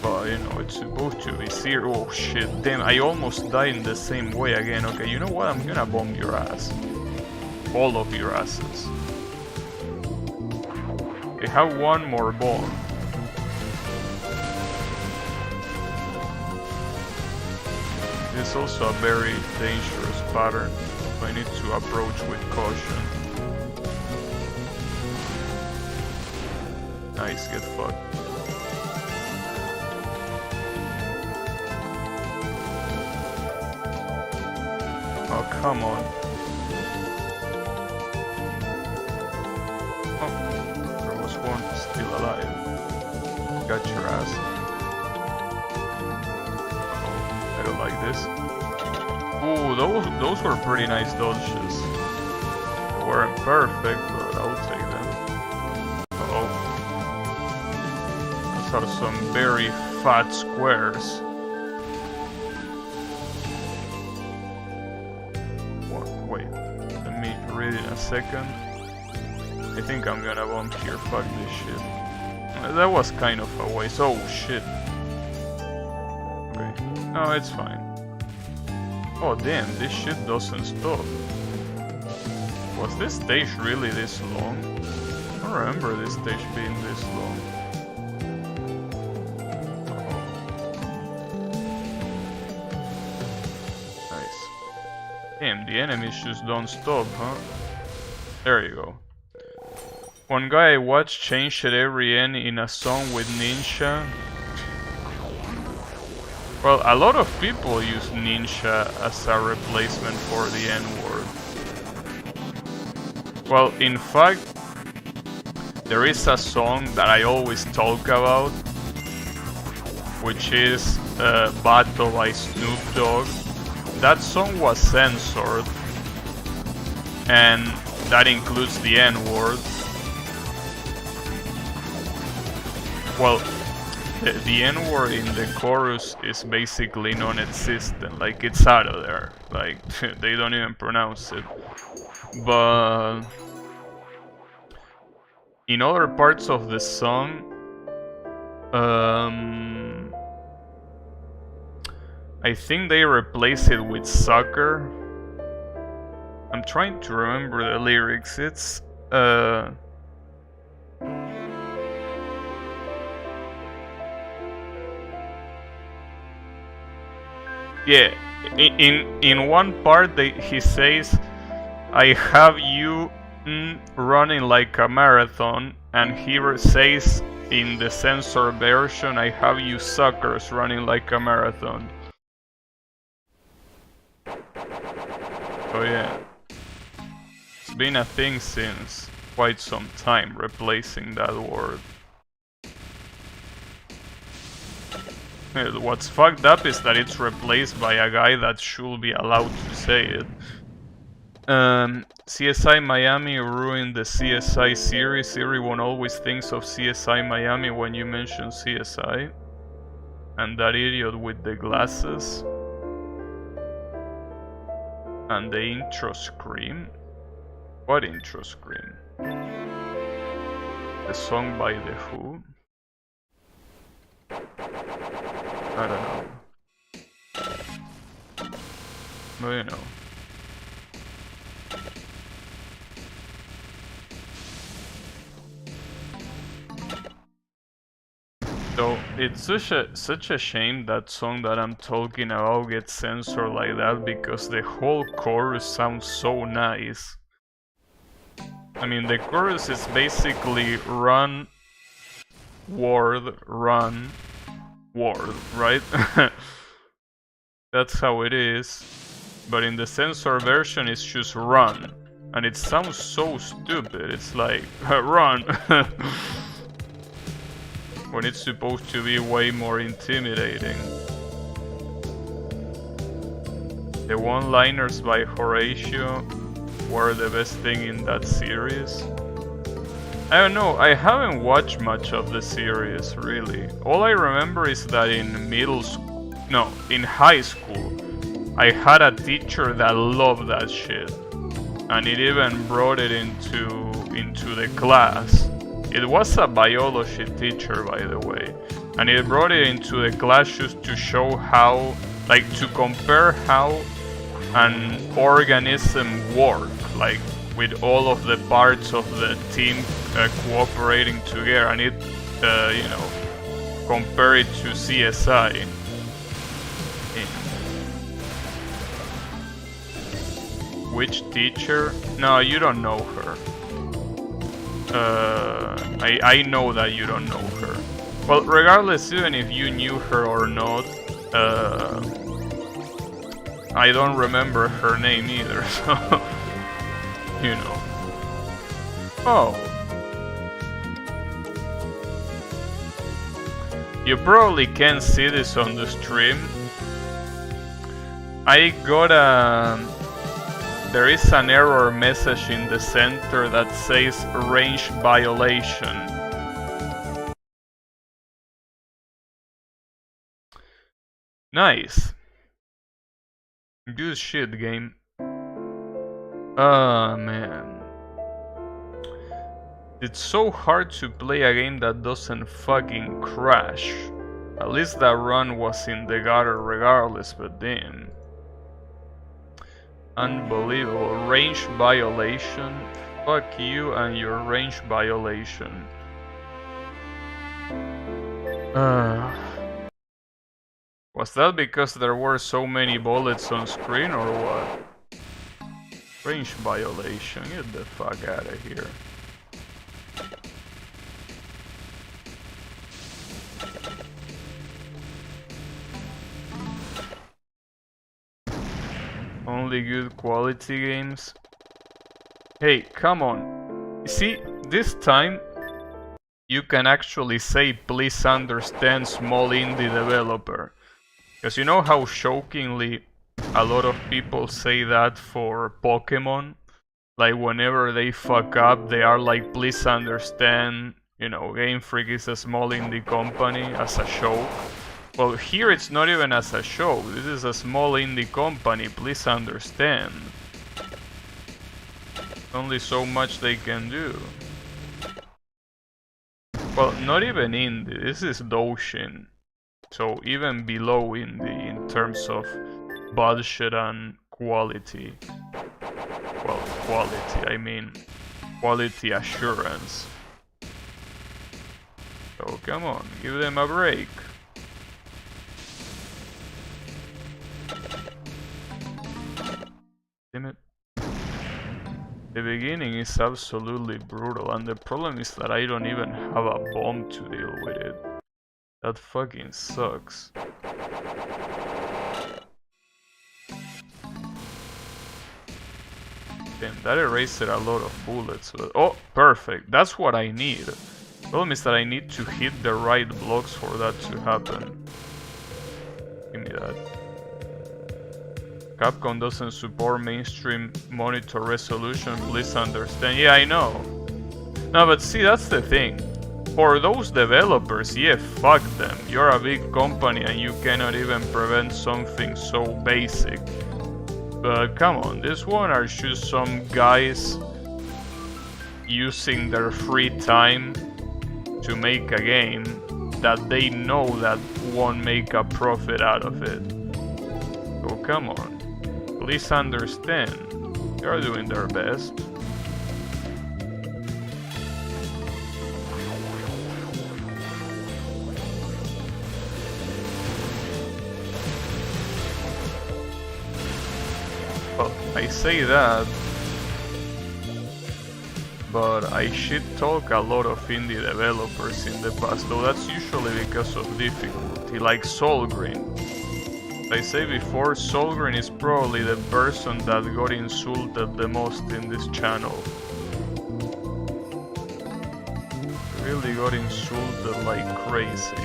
But, you know, it's supposed to be serious. Oh shit, damn, I almost died in the same way again. Okay, you know what, I'm gonna bomb your ass. All of your asses. I have one more bomb. It's also a very dangerous pattern, so I need to approach with caution. Nice, get fucked. Oh, come on. Oh, there was one still alive. Got your ass. I don't like this. Ooh, those were pretty nice dodges. They weren't perfect, but I'll take them. Uh-oh. Those are some very fat squares. What? Wait, let me second. I think I'm gonna bump here, fuck this shit. That was kind of a waste. Oh shit. Okay. No, it's fine. Oh damn, this shit doesn't stop. Was this stage really this long? I don't remember this stage being this long. Nice. Damn, the enemies just don't stop, huh? There you go. One guy I watched changed every N in a song with Ninja. Well, a lot of people use Ninja as a replacement for the N-word. Well, in fact, there is a song that I always talk about, which is Battle by Snoop Dogg. That song was censored, and that includes the N-word. Well, the N-word in the chorus is basically non-existent, like it's out of there, like they don't even pronounce it. But in other parts of the song, I think they replace it with sucker. I'm trying to remember the lyrics. It's yeah, in one part he says, "I have you running like a marathon," and he says in the censored version, "I have you suckers running like a marathon." Oh yeah, it's been a thing since quite some time, replacing that word. What's fucked up is that it's replaced by a guy that should be allowed to say it. CSI Miami ruined the CSI series. Everyone always thinks of CSI Miami when you mention CSI. And that idiot with the glasses. And the intro scream. What intro scream? The song by The Who? I don't know. But you know. So it's such a shame that song that I'm talking about gets censored like that, because the whole chorus sounds so nice. I mean, the chorus is basically run, ward, run, ward, right? That's how it is. But in the censored version it's just run. And it sounds so stupid. It's like, run! When it's supposed to be way more intimidating. The one-liners by Horatio were the best thing in that series. I don't know, I haven't watched much of the series, really. All I remember is that in in high school, I had a teacher that loved that shit. And it even brought it into the class. It was a biology teacher, by the way. And it brought it into the class just to show how, like, to compare how an organism works, like, with all of the parts of the team cooperating together, and it, you know, compare it to CSI. Which teacher? No, you don't know her. I know that you don't know her. Well, regardless, even if you knew her or not, I don't remember her name either, so, you know. Oh. You probably can't see this on the stream. I got there is an error message in the center that says range violation. Nice. Good shit, game. Oh man. It's so hard to play a game that doesn't fucking crash. At least that run was in the gutter regardless, but damn. Unbelievable. Range violation. Fuck you and your range violation. Was that because there were so many bullets on screen or what? Range violation. Get the fuck out of here. Only good quality games. Hey, come on. See, this time you can actually say please understand small indie developer. Because you know how shockingly a lot of people say that for Pokemon? Like whenever they fuck up, they are like please understand, you know, Game Freak is a small indie company as a show. Well, here it's not even as a show. This is a small indie company, please understand. Only so much they can do. Well, not even indie, this is Doshin. So even below indie in terms of budget and quality. Well, quality, I mean quality assurance. So come on, give them a break. Damn it. The beginning is absolutely brutal, and the problem is that I don't even have a bomb to deal with it. That fucking sucks. Damn, that erased a lot of bullets. But, oh, perfect. That's what I need. The problem is that I need to hit the right blocks for that to happen. Give me that. Capcom doesn't support mainstream monitor resolution, please understand. Yeah, I know. No, but see, that's the thing. For those developers, yeah, fuck them. You're a big company and you cannot even prevent something so basic. But come on, this one are just some guys using their free time to make a game that they know that won't make a profit out of it. So come on. Please understand, they're doing their best. Well, I say that, but I shit talk a lot of indie developers in the past, though that's usually because of difficulty, like Solgreen. I say before, Solgreen is probably the person that got insulted the most in this channel. Really got insulted like crazy.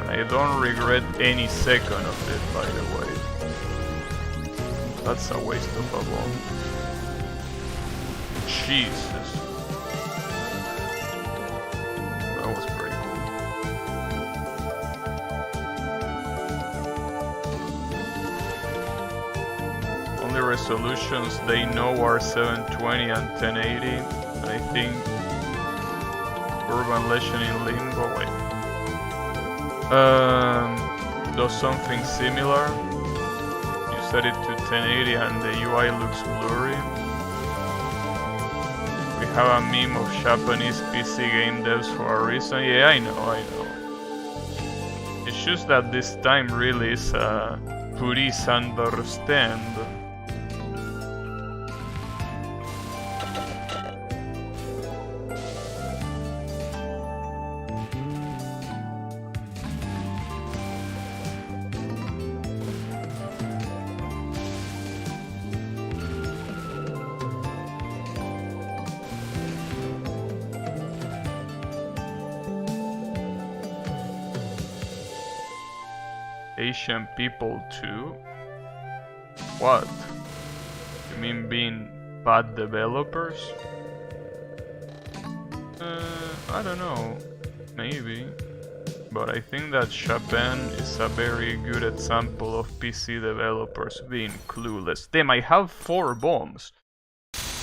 I don't regret any second of it, by the way. That's a waste of a bomb. Jesus. That was pretty cool. Only resolutions they know are 720 and 1080. And I think Urban Legend in Limbo. Wait. Does something similar. You set it to 1080 and the UI looks blurry. We have a meme of Japanese PC game devs for a reason. Yeah, I know. It's just that this time really is please understand. Asian people too? What? You mean being bad developers? I don't know. Maybe. But I think that Japan is a very good example of PC developers being clueless. Damn, I have 4 bombs.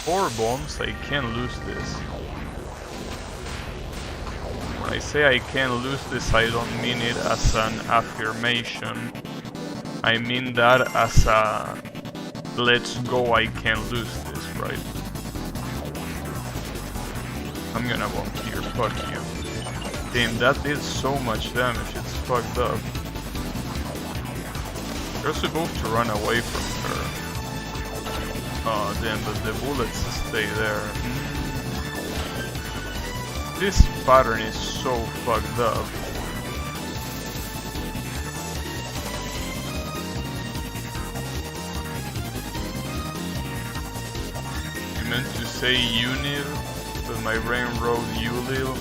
4 bombs, I can't lose this. When I say I can't lose this, I don't mean it as an affirmation. I mean that as a let's go, I can't lose this, right? I'm gonna bomb here, fuck you. Damn, that did so much damage, it's fucked up. You're supposed to run away from her. Oh damn, but the bullets stay there. This pattern is so fucked up. You meant to say Unil, but my brain wrote Ulil.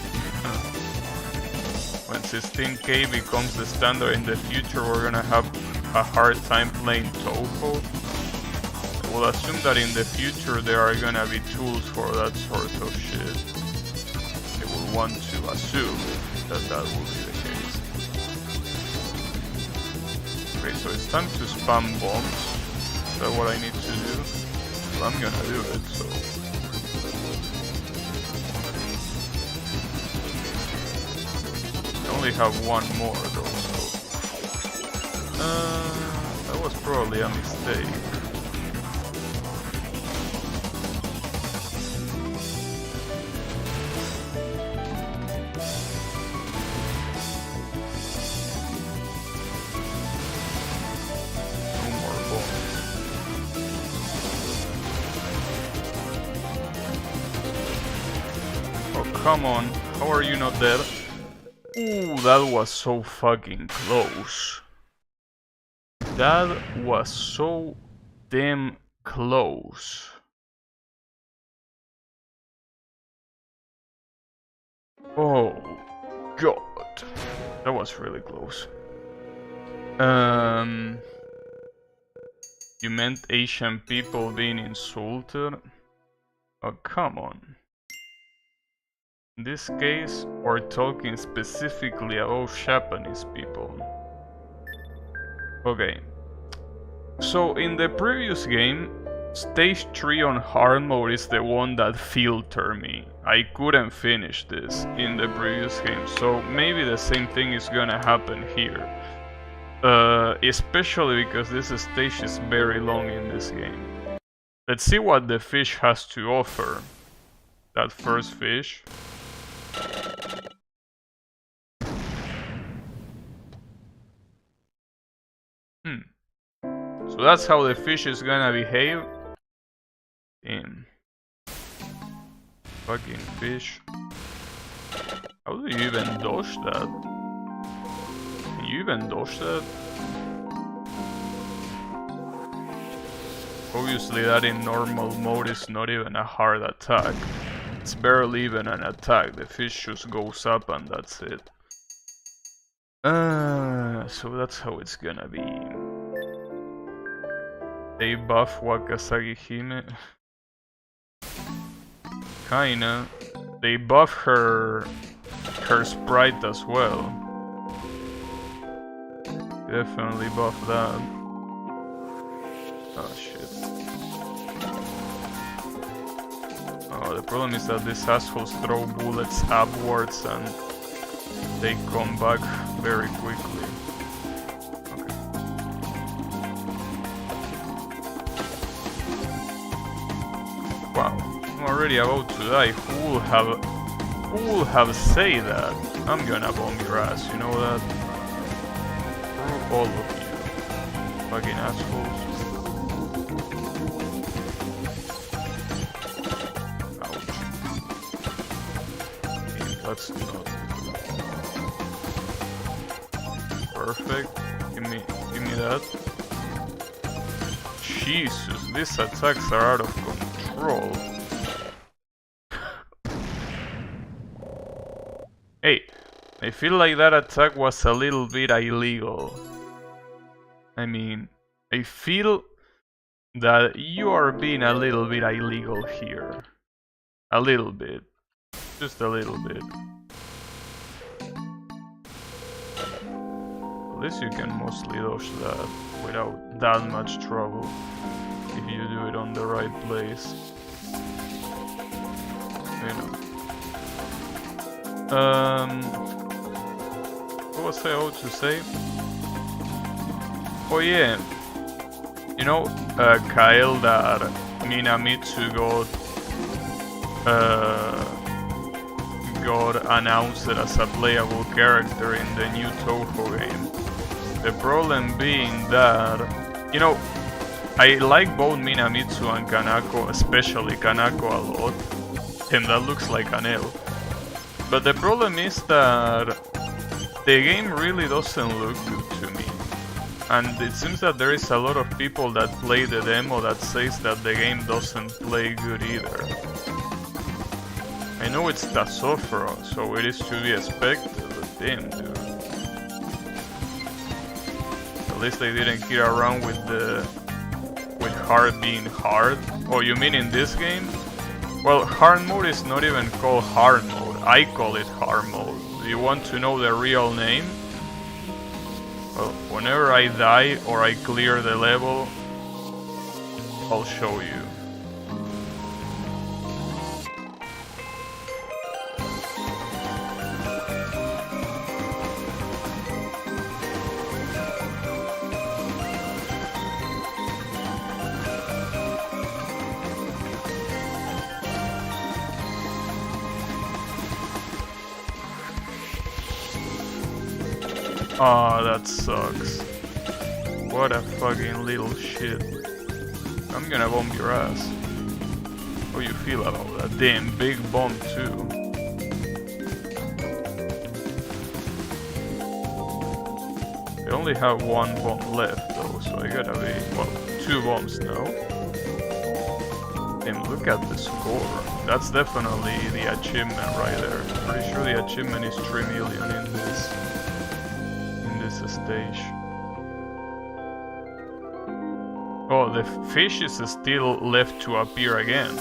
When 16k becomes the standard in the future, we're gonna have a hard time playing Touhou. We'll assume that in the future there are gonna be tools for that sort of shit. I will want to assume that that will be the case. Okay, so it's time to spam bombs. Is that what I need to do? Well, I'm gonna do it, so... I only have one more though, so... that was probably a mistake. No more bombs. Oh, come on. How are you not dead? Ooh, that was so fucking close. That was so damn close. Oh god. That was really close. You meant Asian people being insulted? Oh, come on. In this case, we're talking specifically about Japanese people. Okay. So in the previous game, stage 3 on hard mode is the one that filtered me. I couldn't finish this in the previous game, so maybe the same thing is gonna happen here. Especially because this stage is very long in this game. Let's see what the fish has to offer. That first fish. So that's how the fish is gonna behave. Damn. Fucking fish. How do you even dodge that? Can you even dodge that? Obviously that in normal mode is not even a hard attack. It's barely even an attack. The fish just goes up and that's it. So that's how it's gonna be. They buff Wakasagi Hime. Kinda. They buff her sprite as well. Definitely buff that. Oh shit. Oh, the problem is that these assholes throw bullets upwards and they come back very quickly. Okay. Wow, I'm already about to die. Who will have say that? I'm gonna bomb your ass, you know that? Through all of you. Fucking assholes. That's not perfect. Give me that. Jesus, these attacks are out of control. Hey, I feel like that attack was a little bit illegal. I mean, I feel that you are being a little bit illegal here. A little bit. Just a little bit. At least you can mostly dodge that without that much trouble if you do it on the right place. you know. What was I about to say? Oh yeah, you know, Kyle, that Minamitsu got announced as a playable character in the new Toho game. The problem being that, you know, I like both Minamitsu and Kanako, especially Kanako a lot, and that looks like an elf. But the problem is that the game really doesn't look good to me. And it seems that there is a lot of people that play the demo that says that the game doesn't play good either. I know it's Tasofro, so it is to be expected, but damn, dude. At least they didn't kid around with hard being hard. Oh, you mean in this game? Well, hard mode is not even called hard mode. I call it hard mode. Do you want to know the real name? Well, whenever I die or I clear the level, I'll show you. Aw, that sucks. What a fucking little shit. I'm gonna bomb your ass. How you feel about that? Damn, big bomb too. I only have one bomb left though, so I gotta be, well, 2 bombs now. Damn, look at the score. That's definitely the achievement right there. Pretty sure the achievement is 3 million in this stage. Oh, the fish is still left to appear again.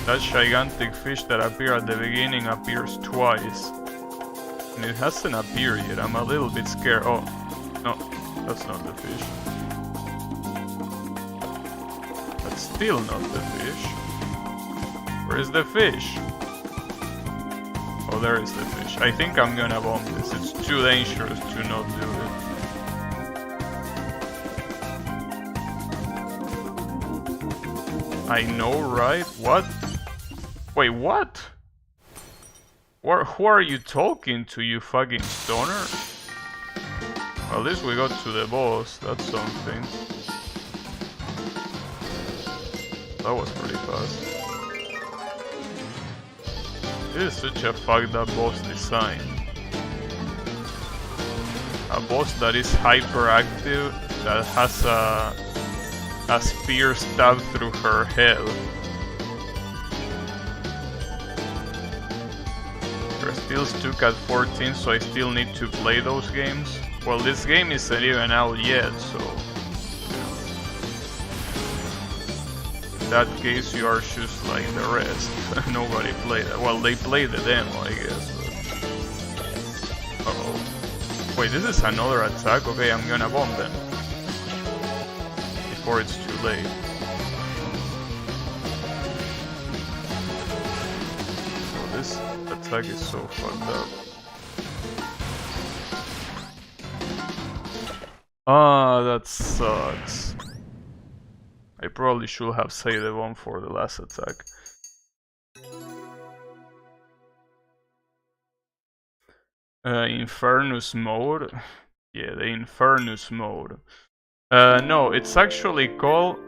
That gigantic fish that appeared at the beginning appears twice. And it hasn't appeared yet. I'm a little bit scared. Oh, no, that's not the fish. That's still not the fish. Where is the fish? Oh, there is the fish. I think I'm gonna bomb this. It's too dangerous to not do it. I know, right? What? Wait, what? Who are you talking to, you fucking stoner? Well, at least we got to the boss. That's something. That was pretty fast. This is such a fucked up boss design. A boss that is hyperactive, that has a spear stabbed through her head. We're still stuck at 14, so I still need to play those games. Well, this game isn't even out yet, so... In that case, you are just like the rest. Nobody played that. Well, they played the demo, I guess. But... Uh-oh. Wait, this is another attack? Okay, I'm gonna bomb them. Before it's too late. Oh, this attack is so fucked up. Ah, that sucks. I probably should have saved the bomb for the last attack. Infernus mode? Yeah, the Infernus mode. No, it's actually called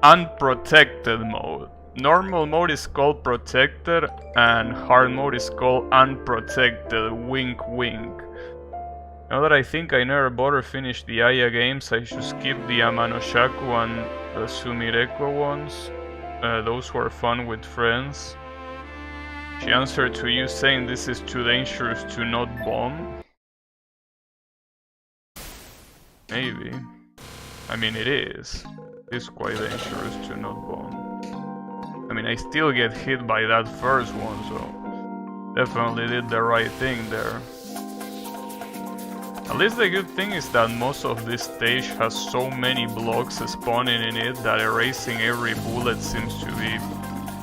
Unprotected mode. Normal mode is called Protected, and hard mode is called Unprotected. Wink wink. Now that I think I never bother finish the Aya games, I should skip the Amanoshaku and the Sumireko ones. Those were fun with friends. She answered to you saying this is too dangerous to not bomb. Maybe. I mean, it is. It's quite dangerous to not bomb. I mean, I still get hit by that first one, so definitely did the right thing there. At least the good thing is that most of this stage has so many blocks spawning in it that erasing every bullet seems to be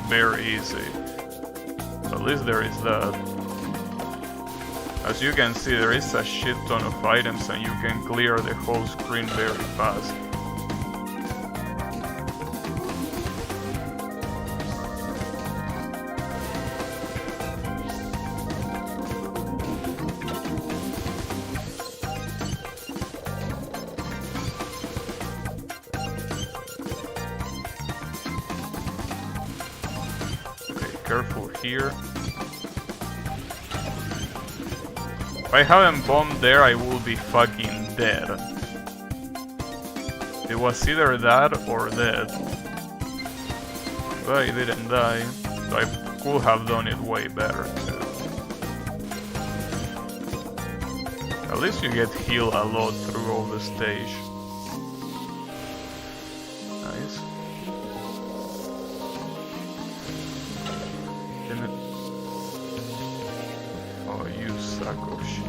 very easy. At least there is that. As you can see, there is a shit ton of items and you can clear the whole screen very fast. Okay, careful here. If I haven't bombed there, I will be fucking dead. It was either that or dead. But I didn't die, so I could have done it way better too. At least you get healed a lot through all the stage. Nice. Oh, you suck of shit.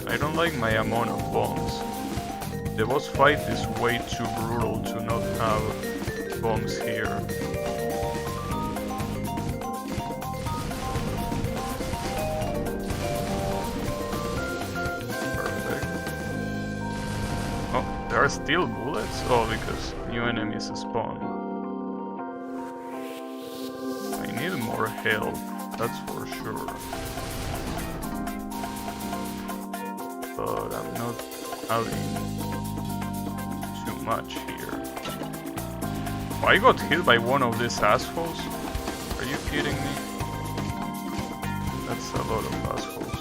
I don't like my amount of bombs. The boss fight is way too brutal to not have bombs here. Perfect. Oh, there are still bullets? Oh, because new enemies spawn. I need more health, that's for sure. But I'm not having too much here. Oh, I got hit by one of these assholes? Are you kidding me? That's a lot of assholes.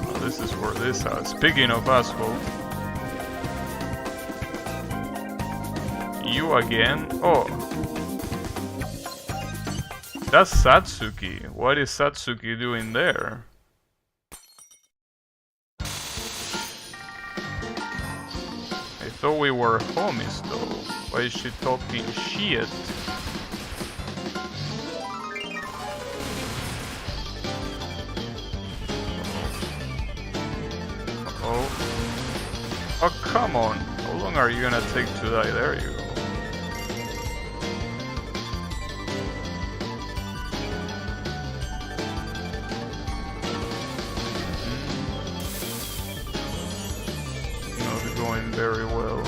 Oh, this is where this is. Speaking of asshole. You again? Oh. That's Satsuki. What is Satsuki doing there? I thought we were homies though. Why is she talking shit? Oh. Oh, come on. How long are you gonna take to die? There you go. Not going very well.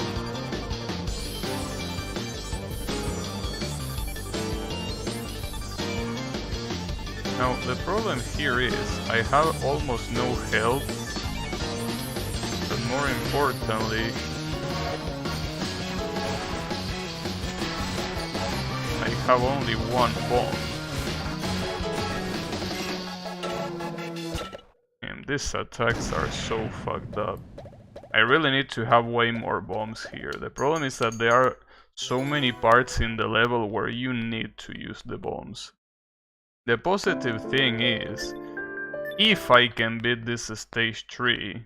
Now, the problem here is I have almost no health, but more importantly, I have only one bomb. And these attacks are so fucked up. I really need to have way more bombs here. The problem is that there are so many parts in the level where you need to use the bombs. The positive thing is, if I can beat this stage 3,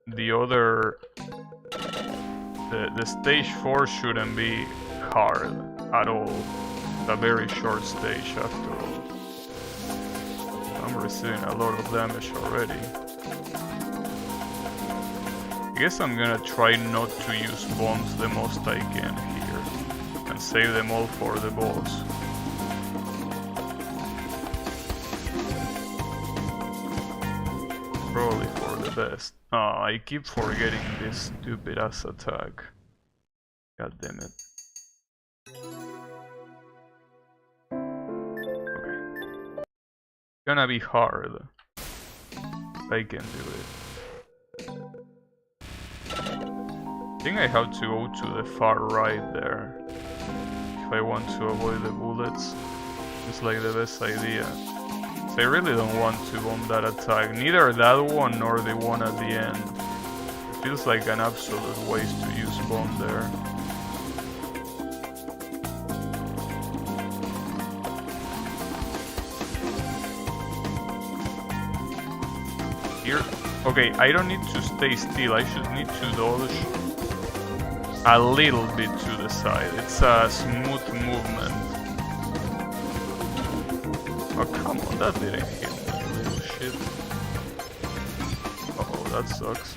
the stage 4 shouldn't be hard at all. It's a very short stage after all. I'm receiving a lot of damage already. I guess I'm gonna try not to use bombs the most I can here, and save them all for the boss. Probably for the best. Oh, I keep forgetting this stupid ass attack. God damn it. Okay. It's gonna be hard. I can do it. I think I have to go to the far right there. If I want to avoid the bullets. It's like the best idea. So I really don't want to bomb that attack. Neither that one nor the one at the end. It feels like an absolute waste to use bomb there. Here, okay, I don't need to stay still. I should need to dodge a little bit to the side. It's a smooth movement. Oh, come on, that didn't hit me, you little shit. Oh, that sucks.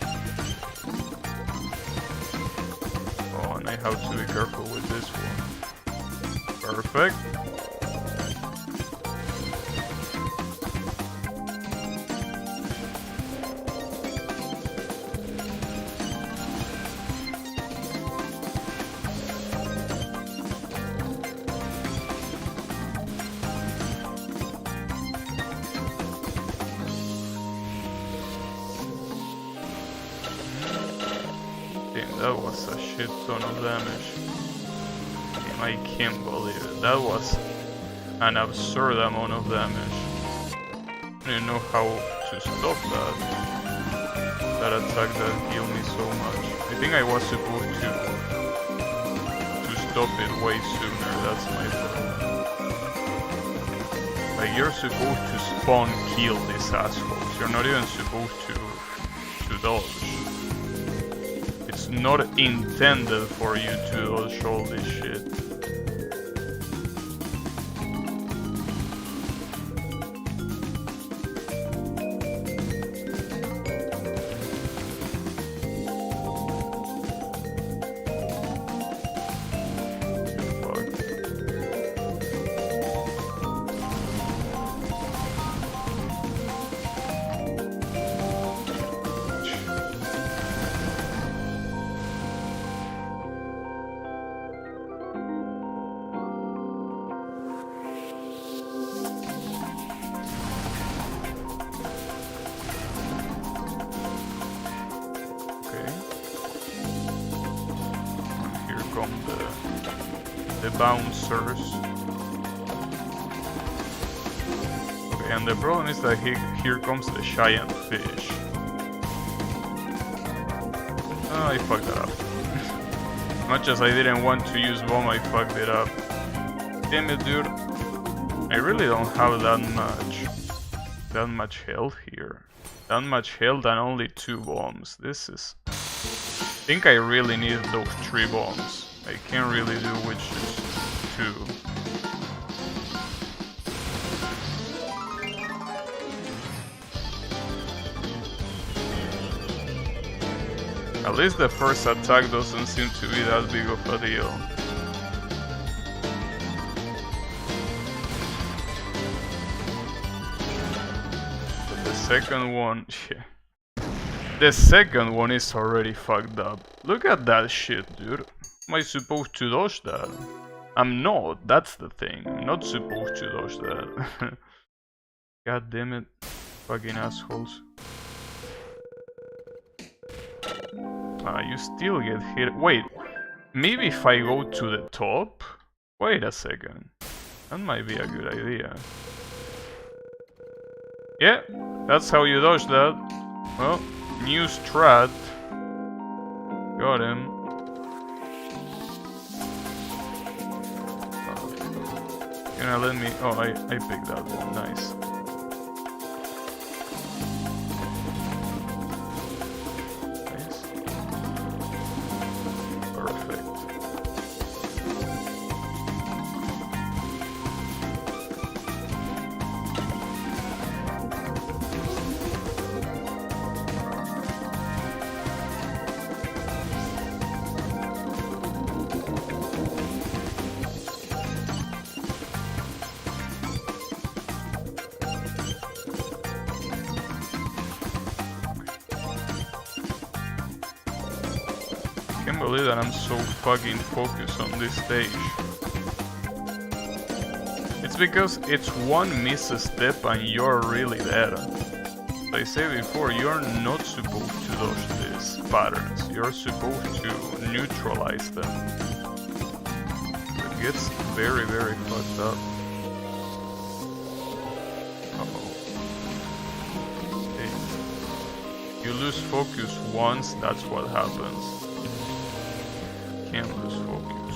Oh, and I have to be careful with this one. Perfect. That was a shit ton of damage. I can't believe it. That was an absurd amount of damage. I didn't know how to stop that. That attack that healed me so much. I think I was supposed to stop it way sooner. That's my problem. Like, you're supposed to spawn kill these assholes. You're not even supposed to dodge. It's not intended for you to dodge all this shit. The bouncers. Okay, and the problem is that here comes the giant fish. Oh, I fucked that up. Much as I didn't want to use bomb, I fucked it up. Damn it, dude. I really don't have that much health here. That much health and only 2 bombs. This is... I think I really need those 3 bombs. I can't really do witches 2. At least the first attack doesn't seem to be that big of a deal. But the second one... yeah. The second one is already fucked up. Look at that shit, dude. Am I supposed to dodge that? I'm not, that's the thing. I'm not supposed to dodge that. God damn it. Fucking assholes. You still get hit. Wait, maybe if I go to the top? Wait a second. That might be a good idea. Yeah, that's how you dodge that. Well, new strat. Got him. Gonna let me... oh, I picked that one. Nice. I can't believe that I'm so fucking focused on this stage. It's because it's one misstep and you're really dead. As I said before, you're not supposed to dodge these patterns. You're supposed to neutralize them. It gets very, very fucked up. Uh-oh. you lose focus once, that's what happens. Can't lose focus.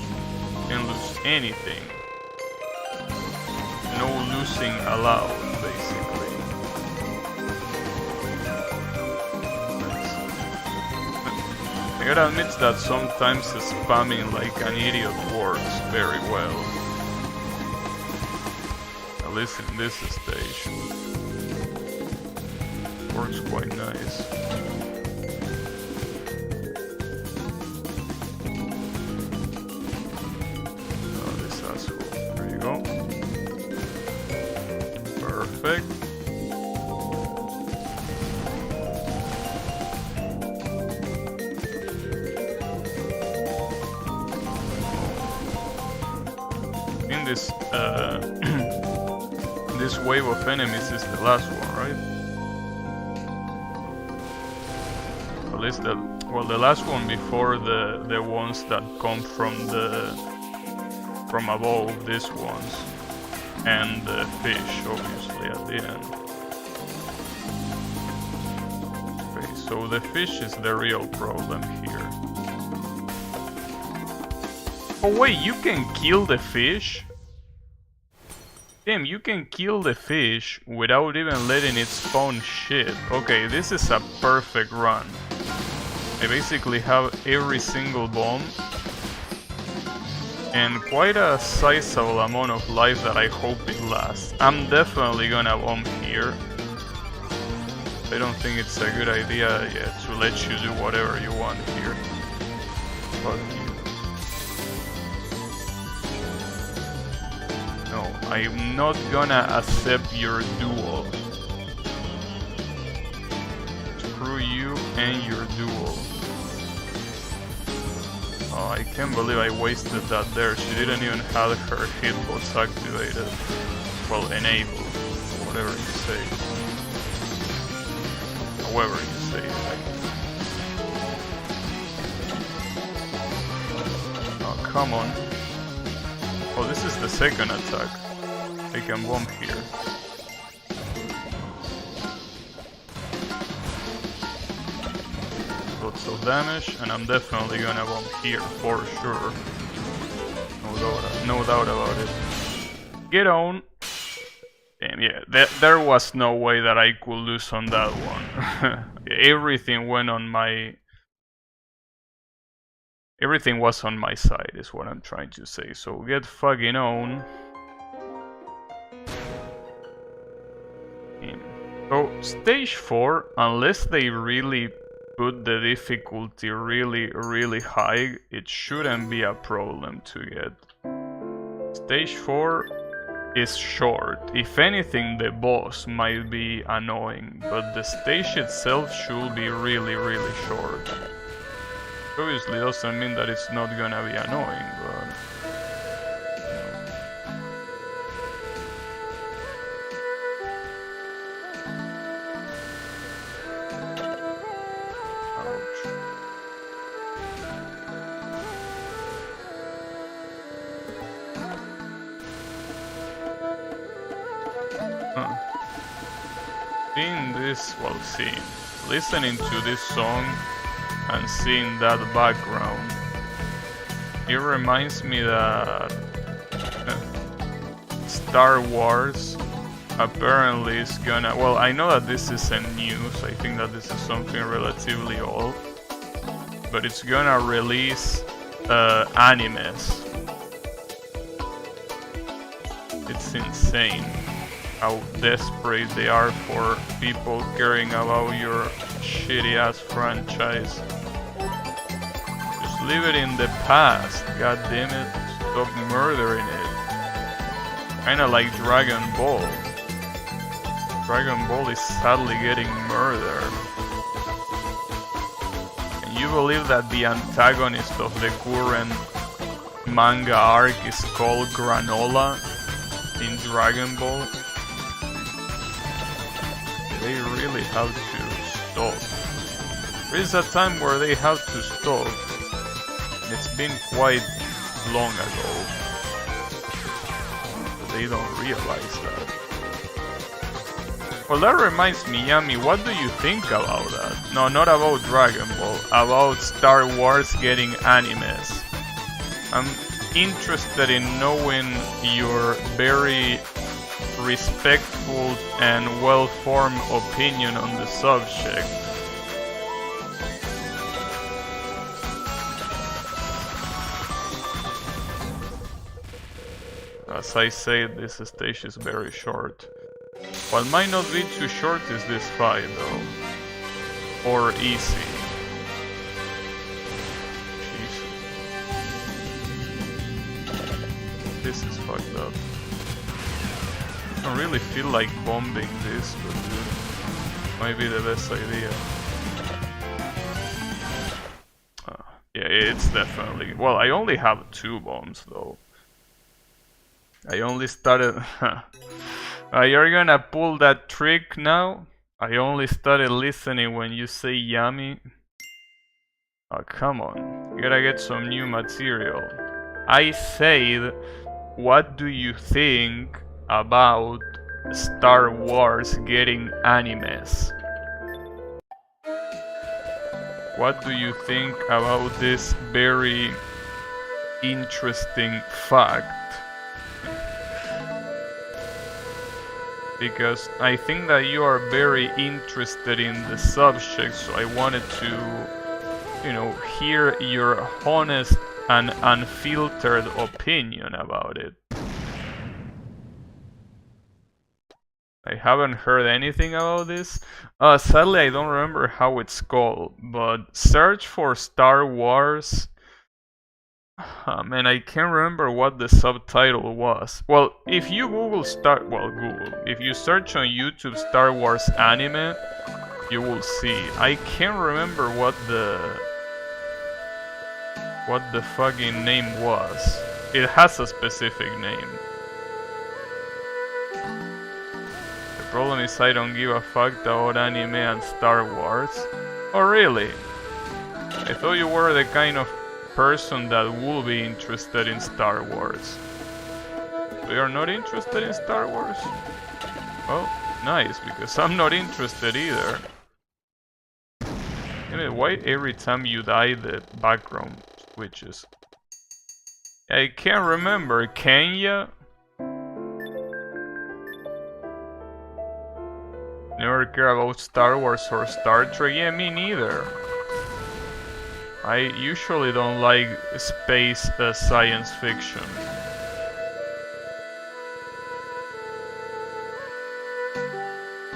Can't lose anything. No losing allowed, basically. I gotta admit that sometimes spamming like an idiot works very well. At least in this stage. Works quite nice. Oh, this asshole. There you go. Perfect. In this this wave of enemies is the last one, right? At least the last one before the ones that come from above, these ones, and the fish, obviously, at the end. Okay, so the fish is the real problem here. Oh wait, you can kill the fish? Damn, you can kill the fish without even letting it spawn shit. Okay, this is a perfect run. I basically have every single bomb and quite a sizable amount of life that I hope it lasts. I'm definitely gonna bomb here. I don't think it's a good idea yet to let you do whatever you want here. Fuck you. No, I'm not gonna accept your duel. Screw you and your duel. Oh, I can't believe I wasted that there. She didn't even have her hitbox activated. Well, enabled. Whatever you say. However you say it. Oh, come on. Oh, this is the second attack. I can bomb here. Lots of damage, and I'm definitely gonna bomb here for sure. No doubt about it. Get on! Damn, yeah, there was no way that I could lose on that one. Everything went on my... Everything was on my side, is what I'm trying to say. So get fucking on. So stage 4, unless they really put the difficulty really high, it shouldn't be a problem to get. Stage 4 is short. If anything, the boss might be annoying, but the stage itself should be really short. Obviously doesn't mean that it's not gonna be annoying, but... Ouch. Huh. Seeing this, well, listening to this song and seeing that background, it reminds me that Star Wars apparently is gonna... Well, I know that this isn't news, I think that this is something relatively old, but it's gonna release animes. It's insane how desperate they are for people caring about your shitty ass franchise. Just leave it in the past, god damn it, stop murdering it. Kinda like Dragon Ball. Dragon Ball is sadly getting murdered. Can you believe that the antagonist of the current manga arc is called Granola in Dragon Ball? They really have to stop. There is a time where they have to stop. It's been quite long ago. But they don't realize that. Well, that reminds me, Yami, what do you think about that? No, not about Dragon Ball, about Star Wars getting animes. I'm interested in knowing your very respectful and well-formed opinion on the subject. As I said, this stage is very short. What might not be too short is this fight, though. Or easy. Jesus. This is fucked up. I don't really feel like bombing this, but it might be the best idea. Yeah, it's definitely... Well, I only have 2 bombs, though. I only started... You're gonna pull that trick now? I only started listening when you say Yami. Oh, come on. You gotta get some new material. I said, what do you think about Star Wars getting animes? What do you think about this very interesting fact? Because I think that you are very interested in the subject, so I wanted to, you know, hear your honest and unfiltered opinion about it. I haven't heard anything about this. Sadly, I don't remember how it's called, but search for Star Wars. And I can't remember what the subtitle was. Well, if you Google if you search on YouTube Star Wars anime, you will see. I can't remember what the fucking name was. It has a specific name. The problem is I don't give a fuck about anime and Star Wars. Oh really? I thought you were the kind of person that will be interested in Star Wars. So you're not interested in Star Wars? Well, nice, because I'm not interested either. Anyway, why every time you die the background switches? I can't remember, can ya? Never care about Star Wars or Star Trek? Yeah, me neither. I usually don't like space science fiction.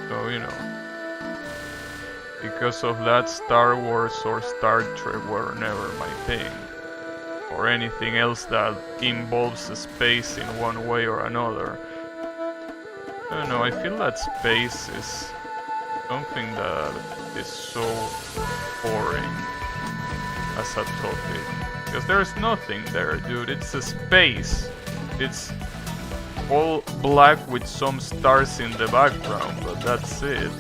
So, you know. Because of that, Star Wars or Star Trek were never my thing. Or anything else that involves space in one way or another. I don't know, I feel that space is something that is so boring as a topic, because there's nothing there, dude. It's a space. It's all black with some stars in the background, but that's it.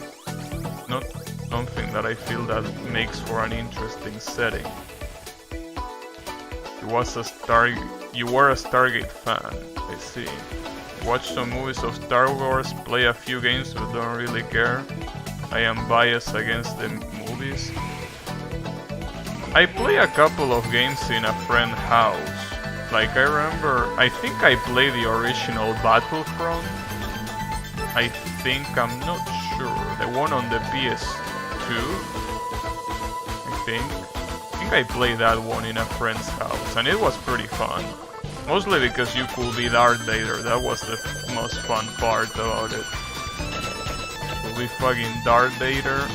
Not something that I feel that makes for an interesting setting. You were a Stargate fan, I see. Watch some movies of Star Wars, play a few games but don't really care. I am biased against the movies. I play a couple of games in a friend's house. Like I remember, I think I played the original Battlefront. I think, I'm not sure. The one on the PS2. I think I played that one in a friend's house and it was pretty fun. Mostly because you could be Darth Vader, that was the most fun part about it. Could be fucking Darth Vader.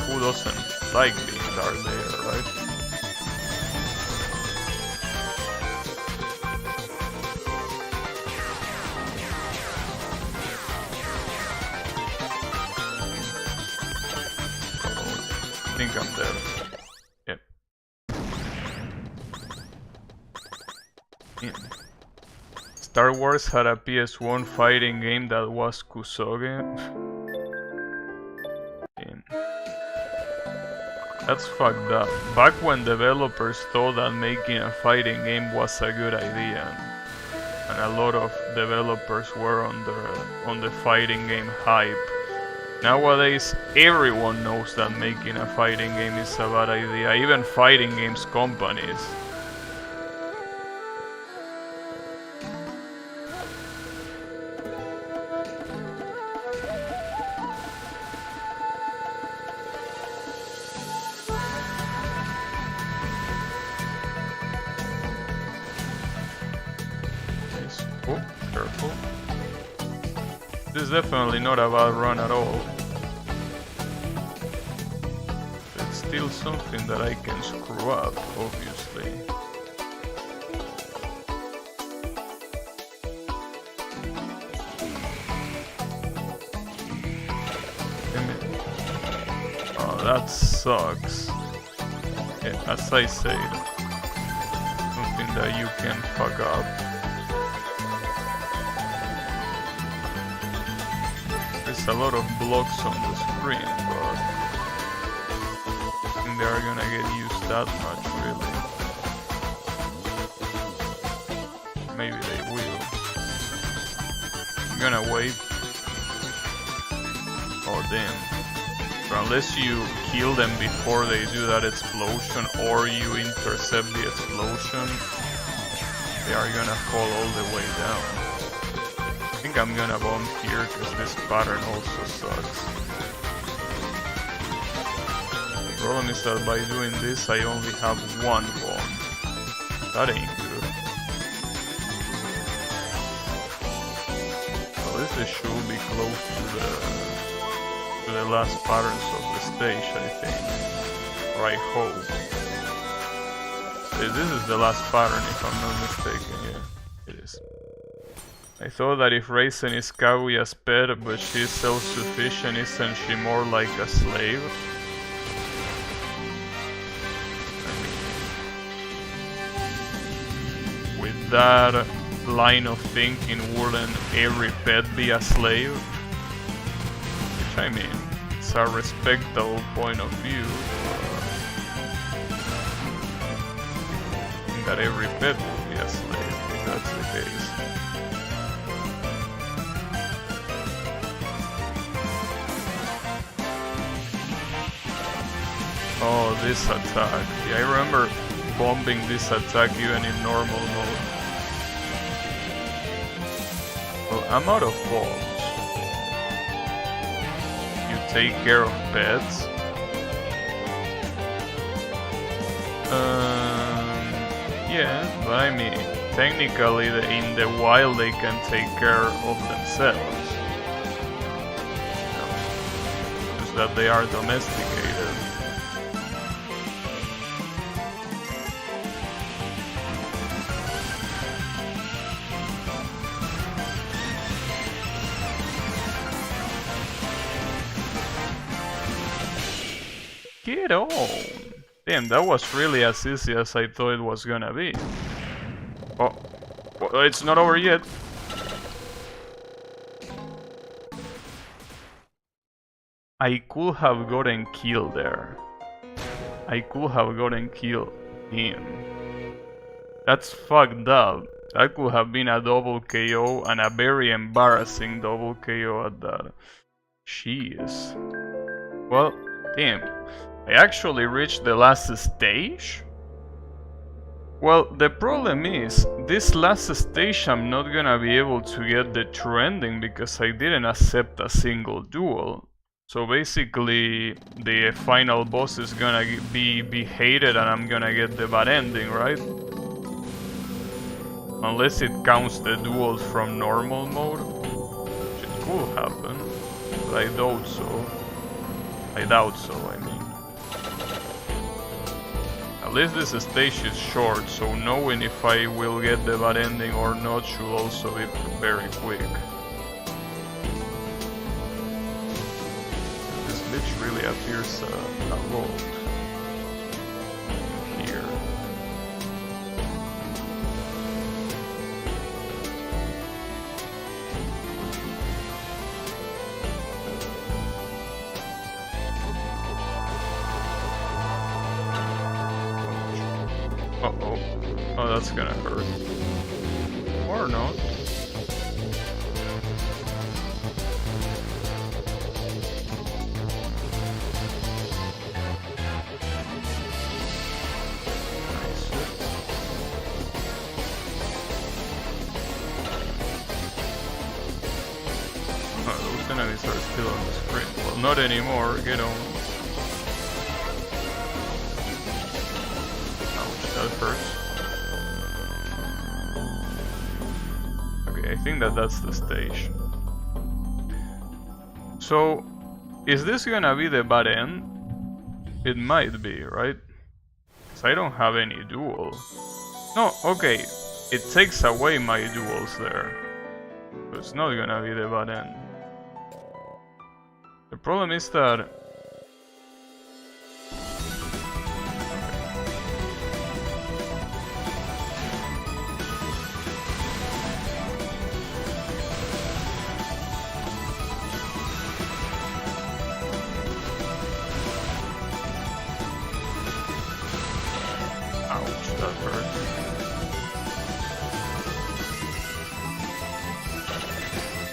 Who doesn't like being Darth Vader, right? I think I'm dead. Yep. Yeah. Star Wars had a PS1 fighting game that was Kusoge. That's fucked up. Back when developers thought that making a fighting game was a good idea. and a lot of developers were on the fighting game hype. Nowadays, everyone knows that making a fighting game is a bad idea, even fighting games companies. Oh, careful. This is definitely not a bad run at all. It's still something that I can screw up, obviously. Oh, that sucks. Yeah, as I said, something that you can fuck up. There's a lot of blocks on the screen, but I think they are gonna get used that much, really. Maybe they will. I'm gonna wait. Oh damn. But unless you kill them before they do that explosion, or you intercept the explosion, they are gonna fall all the way down. I think I'm gonna bomb here because this pattern also sucks. The problem is that by doing this I only have one bomb. That ain't good. At least it should be close to the last patterns of the stage, I think. Or I hope. This is the last pattern if I'm not mistaken, yeah. It is. I thought that if Raisin is Kaguya's pet, but she's self-sufficient, isn't she more like a slave? With that line of thinking, wouldn't every pet be a slave? Which, I mean, it's a respectable point of view. I think that every pet would be a slave, if that's the case. Oh, this attack. Yeah, I remember bombing this attack even in normal mode. Well, I'm out of bombs. You take care of pets? Yeah, but I mean, technically in the wild they can take care of themselves. You know, just that they are domesticated. Get on! Damn, that was really as easy as I thought it was gonna be. Oh, well, it's not over yet. I could have gotten killed there. I could have gotten killed him. That's fucked up. That could have been a double KO and a very embarrassing double KO at that. Jeez. Well, damn. I actually reached the last stage? Well, the problem is, this last stage I'm not gonna be able to get the true ending because I didn't accept a single duel. So basically, the final boss is gonna be hated and I'm gonna get the bad ending, right? Unless it counts the duels from normal mode, which it could happen, but I doubt so. I doubt so, I mean. At least this stage is short, so knowing if I will get the bad ending or not should also be very quick. This glitch really appears a lot here. Uh-oh. Oh, that's gonna hurt. Or not. Those enemies are still on the screen. Well, not anymore, get on. Ouch, that hurts. Okay, I think that's the stage. So, is this gonna be the bad end? It might be, right? Because I don't have any duel. No, okay, it takes away my duels there. But it's not gonna be the bad end. The problem is that... Ouch, that hurts.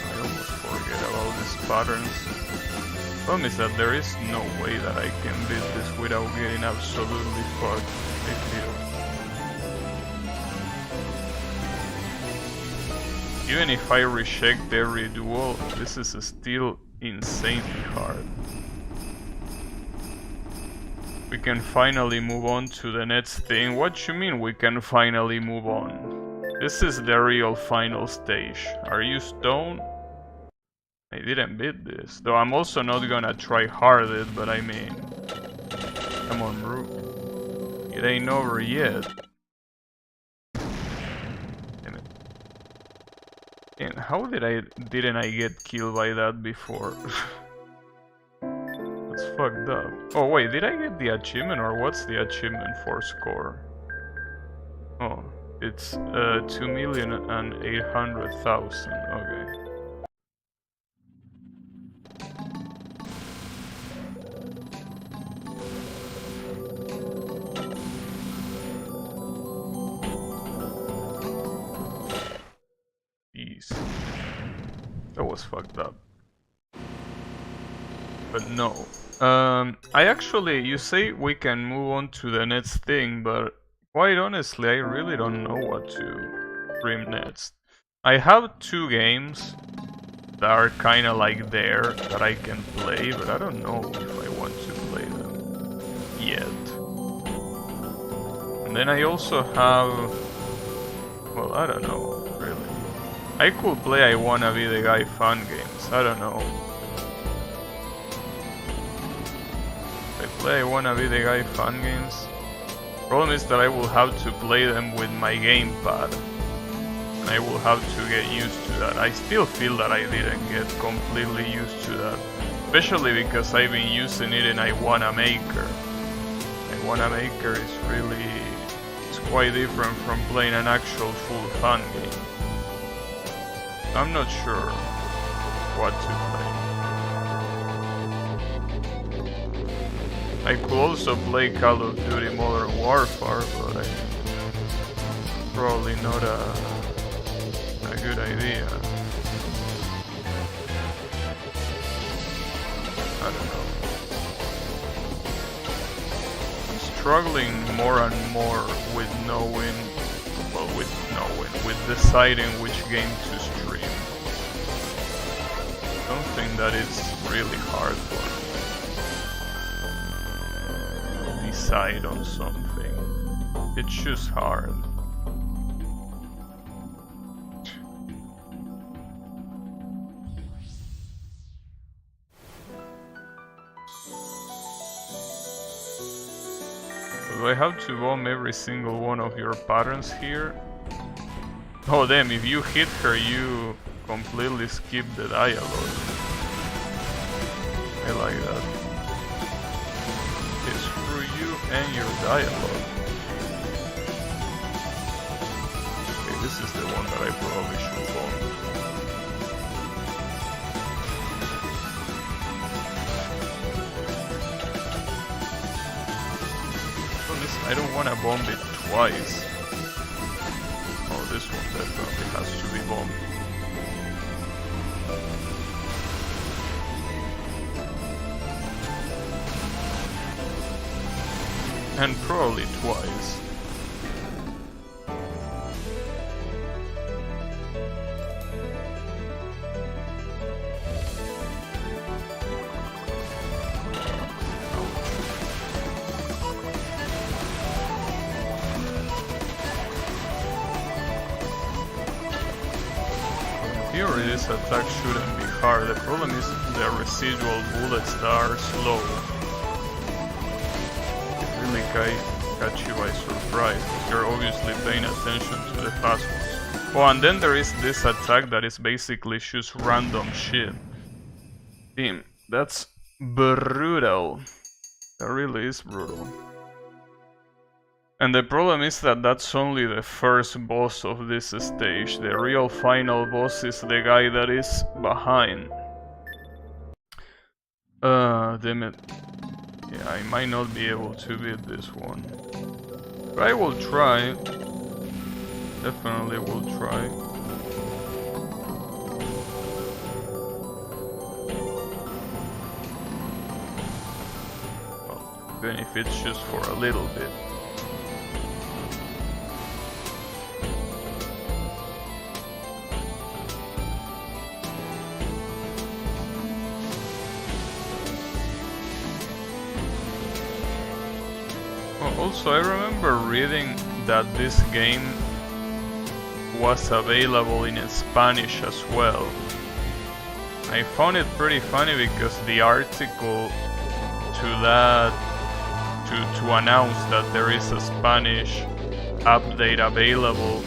I almost forget about these patterns. The problem is that there is no way that I can beat this without getting absolutely fucked, I feel. Even if I reject every duel, this is still insanely hard. We can finally move on to the next thing. What you mean we can finally move on? This is the real final stage. Are you stoned? I didn't beat this, though I'm also not gonna try hard it, but I mean... Come on, bro. It ain't over yet. Damn it. And how didn't I get killed by that before? That's fucked up. Oh wait, did I get the achievement, or what's the achievement for score? Oh, it's 2,800,000, okay. That was fucked up. But no. I actually, you say we can move on to the next thing, but quite honestly, I really don't know what to stream next. I have 2 games that are kinda like there that I can play, but I don't know if I want to play them yet. And then I also have, well, I don't know, really. I could play I Wanna Be the Guy fun games, I don't know. If I play I Wanna Be the Guy fun games, problem is that I will have to play them with my gamepad. And I will have to get used to that. I still feel that I didn't get completely used to that. Especially because I've been using it in I Wanna Maker. I Wanna Maker is really... it's quite different from playing an actual full fun game. I'm not sure what to play. I could also play Call of Duty Modern Warfare, but probably not a good idea. I don't know. I'm struggling more and more with with deciding which game to stream. I don't think that it's really hard for me to decide on something. It's just hard. Do I have to bomb every single one of your patterns here? Oh damn, if you hit her you completely skip the dialogue. I like that. Okay, screw you and your dialogue. Okay, this is the one that I probably should bomb. I don't want to bomb it twice. Oh, this one definitely has and probably twice. Theory, this attack shouldn't be hard. The problem is the residual bullets that are slow. It really catch you by surprise, because you're obviously paying attention to the fast ones. Oh, and then there is this attack that is basically just random shit. Damn, that's brutal. That really is brutal. And the problem is that that's only the first boss of this stage. The real final boss is the guy that is behind. Damn it. Yeah, I might not be able to beat this one. But I will try. Definitely will try. Well, even if it's just for a little bit. Also, I remember reading that this game was available in Spanish as well. I found it pretty funny because the article to announce that there is a Spanish update available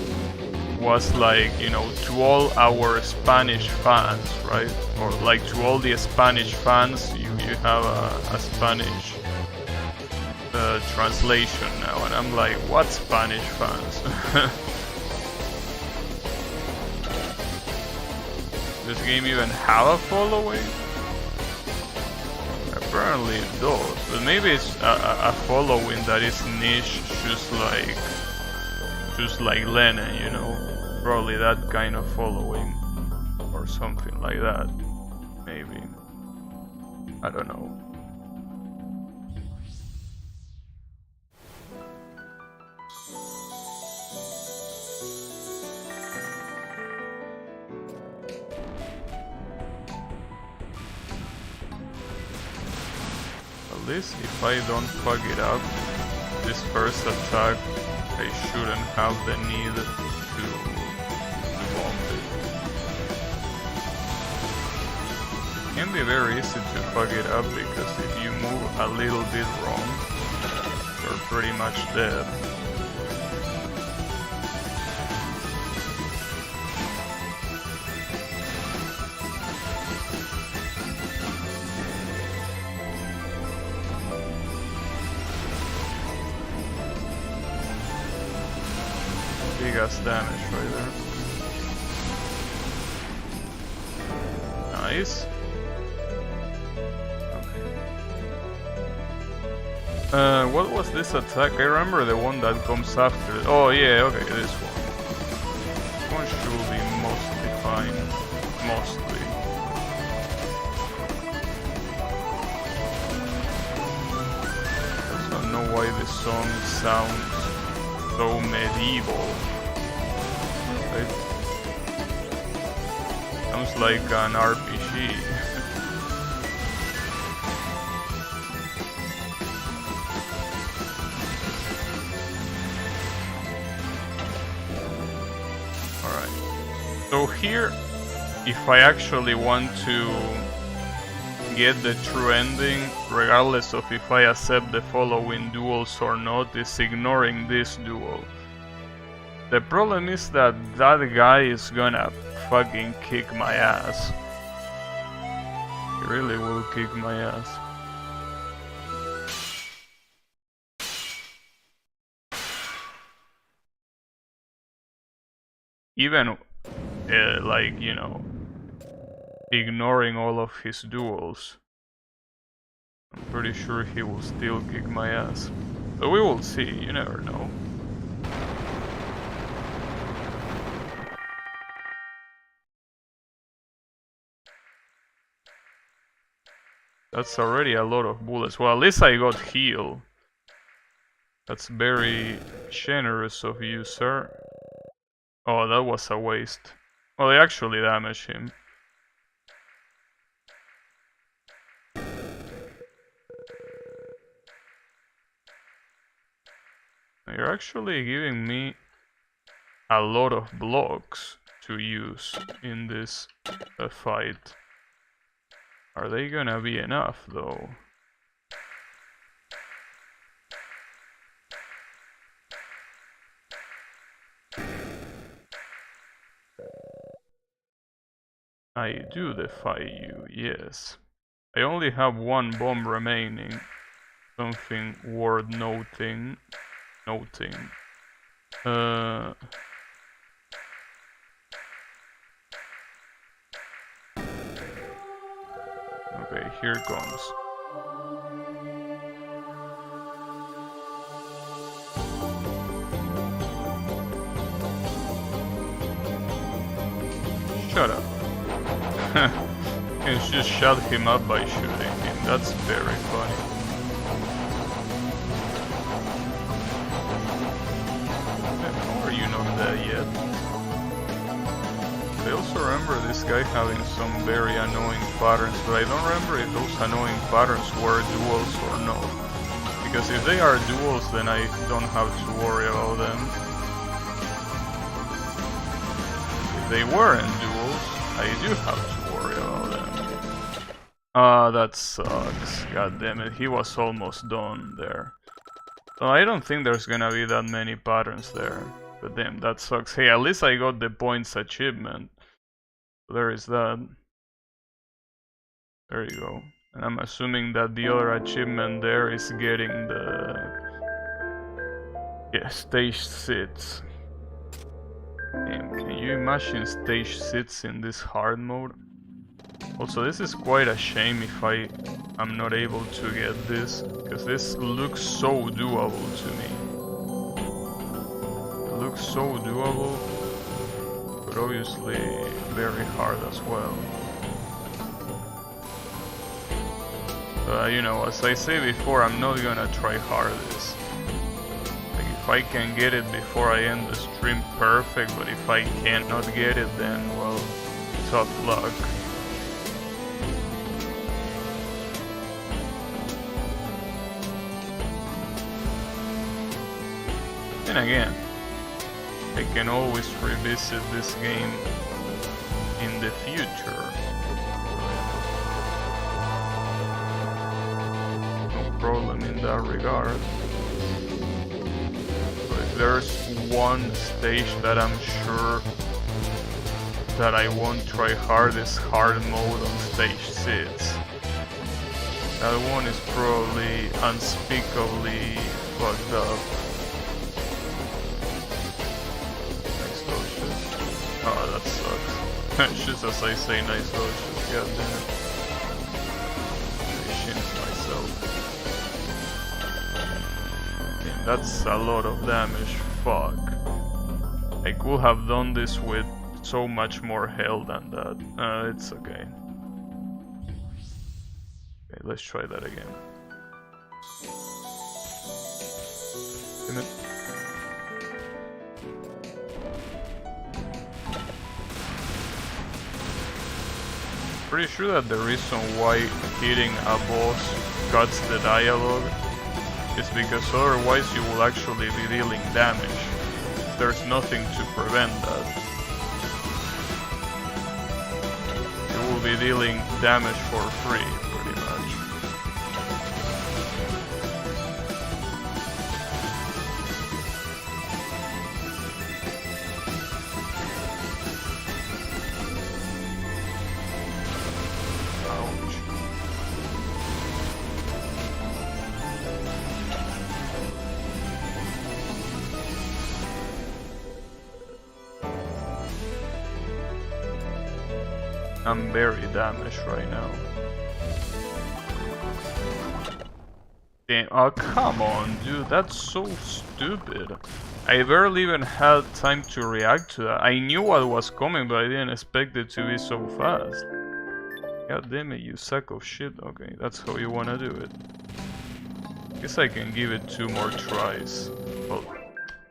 was like, you know, to all our Spanish fans, right? Or like to all the Spanish fans, you have a Spanish translation now, and I'm like, what Spanish fans? Does this game even have a following? Apparently it does, but maybe it's a following that is niche, just like Lennon, you know, probably that kind of following, or something like that, maybe. I don't know. At least if I don't fuck it up, this first attack, I shouldn't have the need to bomb it. It can be very easy to fuck it up because if you move a little bit wrong, you're pretty much dead. Big ass damage right there. Nice. Okay. What was this attack? I remember the one that comes after. Oh yeah, okay, this one. This one should be mostly fine. Mostly. I don't know why this song sounds so medieval. Right? Sounds like an RPG. Alright. So here, if I actually want to get the true ending, regardless of if I accept the following duels or not, is ignoring this duel. The problem is that that guy is gonna fucking kick my ass. He really will kick my ass. Even, like, you know, ignoring all of his duels, I'm pretty sure he will still kick my ass. But we will see, you never know. That's already a lot of bullets. Well, at least I got heal. That's very generous of you, sir. Oh, that was a waste. Well, they actually damaged him. You're actually giving me a lot of blocks to use in this fight. Are they gonna be enough, though? I do defy you, yes. I only have one bomb remaining. Something worth noting. Okay, here it comes. Shut up. You just shut him up by shooting him. That's very funny. How are you not there yet? I also remember this guy having some very annoying patterns, but I don't remember if those annoying patterns were duels or not. Because if they are duels, then I don't have to worry about them. If they weren't duels, I do have to worry about them. Ah, that sucks. God damn it, he was almost done there. So I don't think there's gonna be that many patterns there. But damn, that sucks. Hey, at least I got the points achievement. So there is that. There you go. And I'm assuming that the other achievement there is getting the... yeah, stage 6. Damn, can you imagine stage 6 in this hard mode? Also, this is quite a shame if I'm not able to get this, because this looks so doable to me. It looks so doable, but obviously very hard as well. You know, as I say before, I'm not gonna try hard this. Like, if I can get it before I end the stream, perfect, but if I cannot get it, then, well, tough luck. And again, I can always revisit this game in the future. No problem in that regard. But if there's one stage that I'm sure that I won't try hard, is hard mode on stage 6. That one is probably unspeakably fucked up. Oh, that sucks. Just as I say nice dodges, god damn it. I shinned myself. Damn, that's a lot of damage, fuck. I could have done this with so much more health than that. It's okay. Okay, let's try that again. Damn it. Pretty sure that the reason why hitting a boss cuts the dialogue is because otherwise you will actually be dealing damage. There's nothing to prevent that. You will be dealing damage for free, pretty much. I'm very damaged right now. Damn, oh come on dude, that's so stupid. I barely even had time to react to that. I knew what was coming, but I didn't expect it to be so fast. God damn it, you sack of shit. Okay, that's how you wanna do it. Guess I can give it 2 more tries. Well,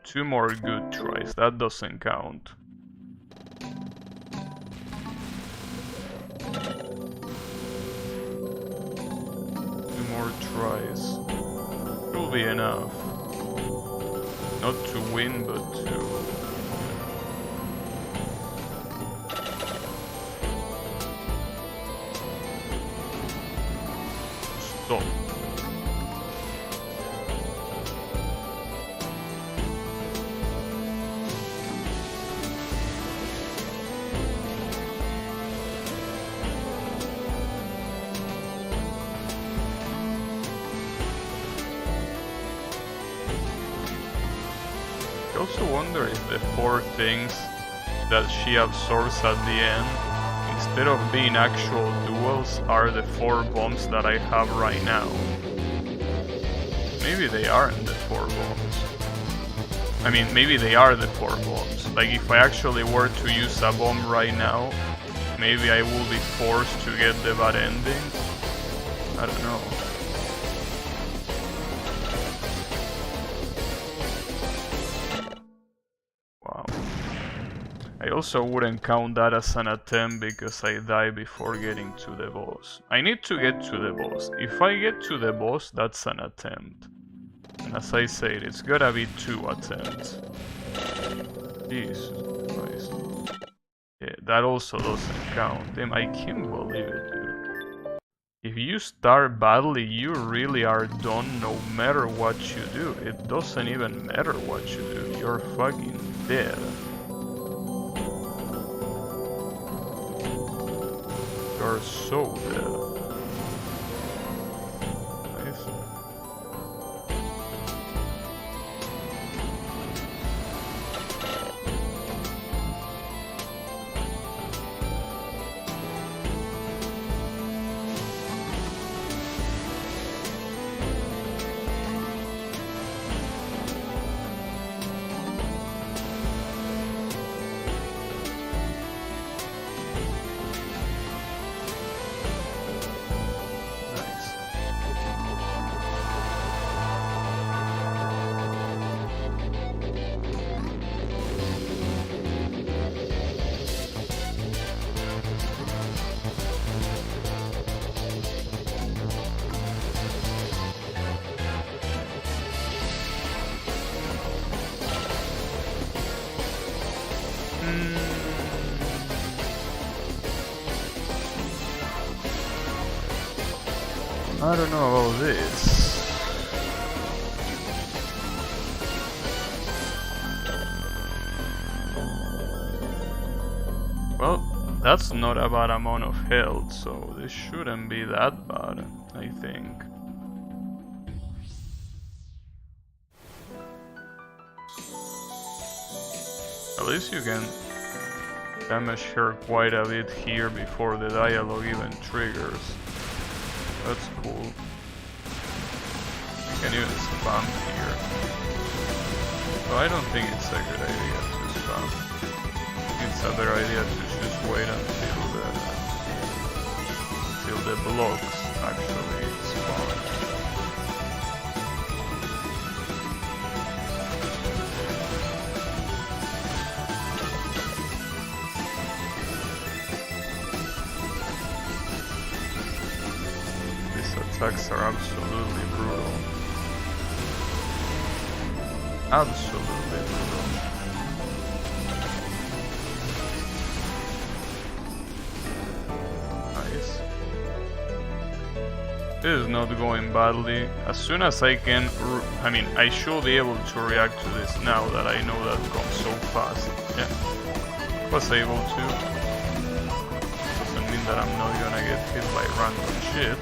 2 more good tries. That doesn't count. 2 more tries. Will be enough. Not to win, but to... stop. I also wonder if the 4 things that she absorbs at the end, instead of being actual duels, are the 4 bombs that I have right now. Maybe they aren't the 4 bombs. I mean, maybe they are the 4 bombs. Like, if I actually were to use a bomb right now, maybe I will be forced to get the bad ending. I don't know. I also wouldn't count that as an attempt because I die before getting to the boss. I need to get to the boss. If I get to the boss, that's an attempt. And as I said, it's gotta be 2 attempts. Jesus Christ. Yeah, that also doesn't count. Damn, I can't believe it, dude. If you start badly, you really are done no matter what you do. It doesn't even matter what you do. You're fucking dead. You're so dead. Nice. I don't know about this. Well, that's not a bad amount of health, so this shouldn't be that bad, I think. At least you can damage her quite a bit here before the dialogue even triggers. That's cool. You can even spam here. So I don't think it's a good idea to spam. It's a better idea to just wait until the blocks actually spawn. Attacks are absolutely brutal. Absolutely brutal. Nice. This is not going badly. As soon as I can, I should be able to react to this now that I know that comes so fast. Yeah, was able to. Doesn't mean that I'm not gonna get hit by random shit.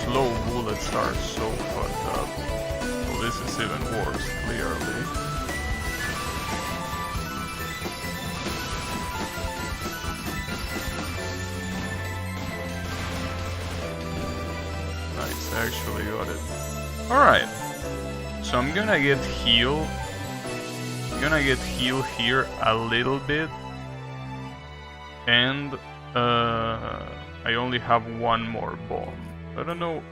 Slow bullets are so fucked up. Well, this is even worse, clearly. Nice, I actually got it. Alright. So I'm gonna get heal. I'm gonna get heal here a little bit. And I only have one more bomb. I don't know if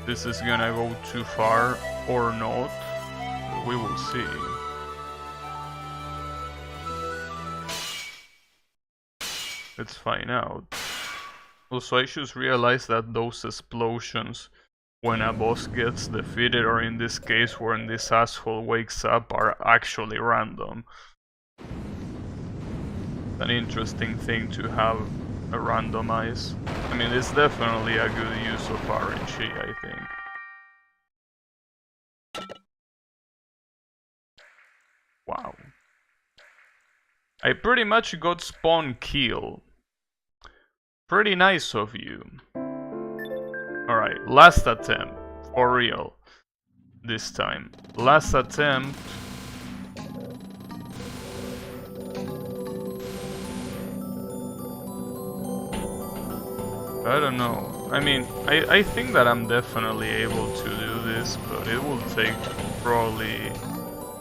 this is gonna go too far or not. We will see. Let's find out. Also, I just realized that those explosions when a boss gets defeated, or in this case when this asshole wakes up, are actually random. An interesting thing to have a randomize. I mean, it's definitely a good use of RNG, I think. Wow. I pretty much got spawn kill. Pretty nice of you. Alright, last attempt. For real. This time. Last attempt. I don't know. I mean, I think that I'm definitely able to do this, but it will take probably...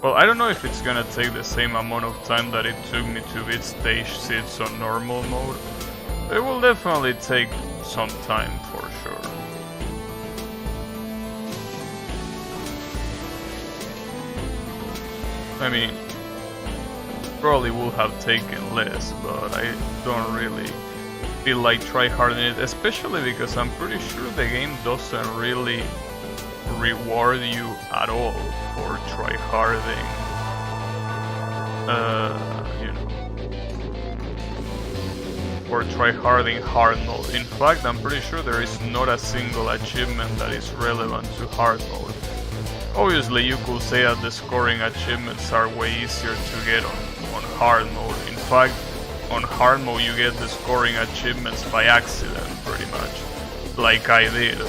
Well, I don't know if it's gonna take the same amount of time that it took me to beat stage 6 on normal mode. It will definitely take some time for sure. I mean, probably would have taken less, but I don't really feel like tryharding it, especially because I'm pretty sure the game doesn't really reward you at all for tryharding, you know, for tryharding hard mode. In fact, I'm pretty sure there is not a single achievement that is relevant to hard mode. Obviously, you could say that the scoring achievements are way easier to get on hard mode. In fact, on hard mode you get the scoring achievements by accident, pretty much, like I did.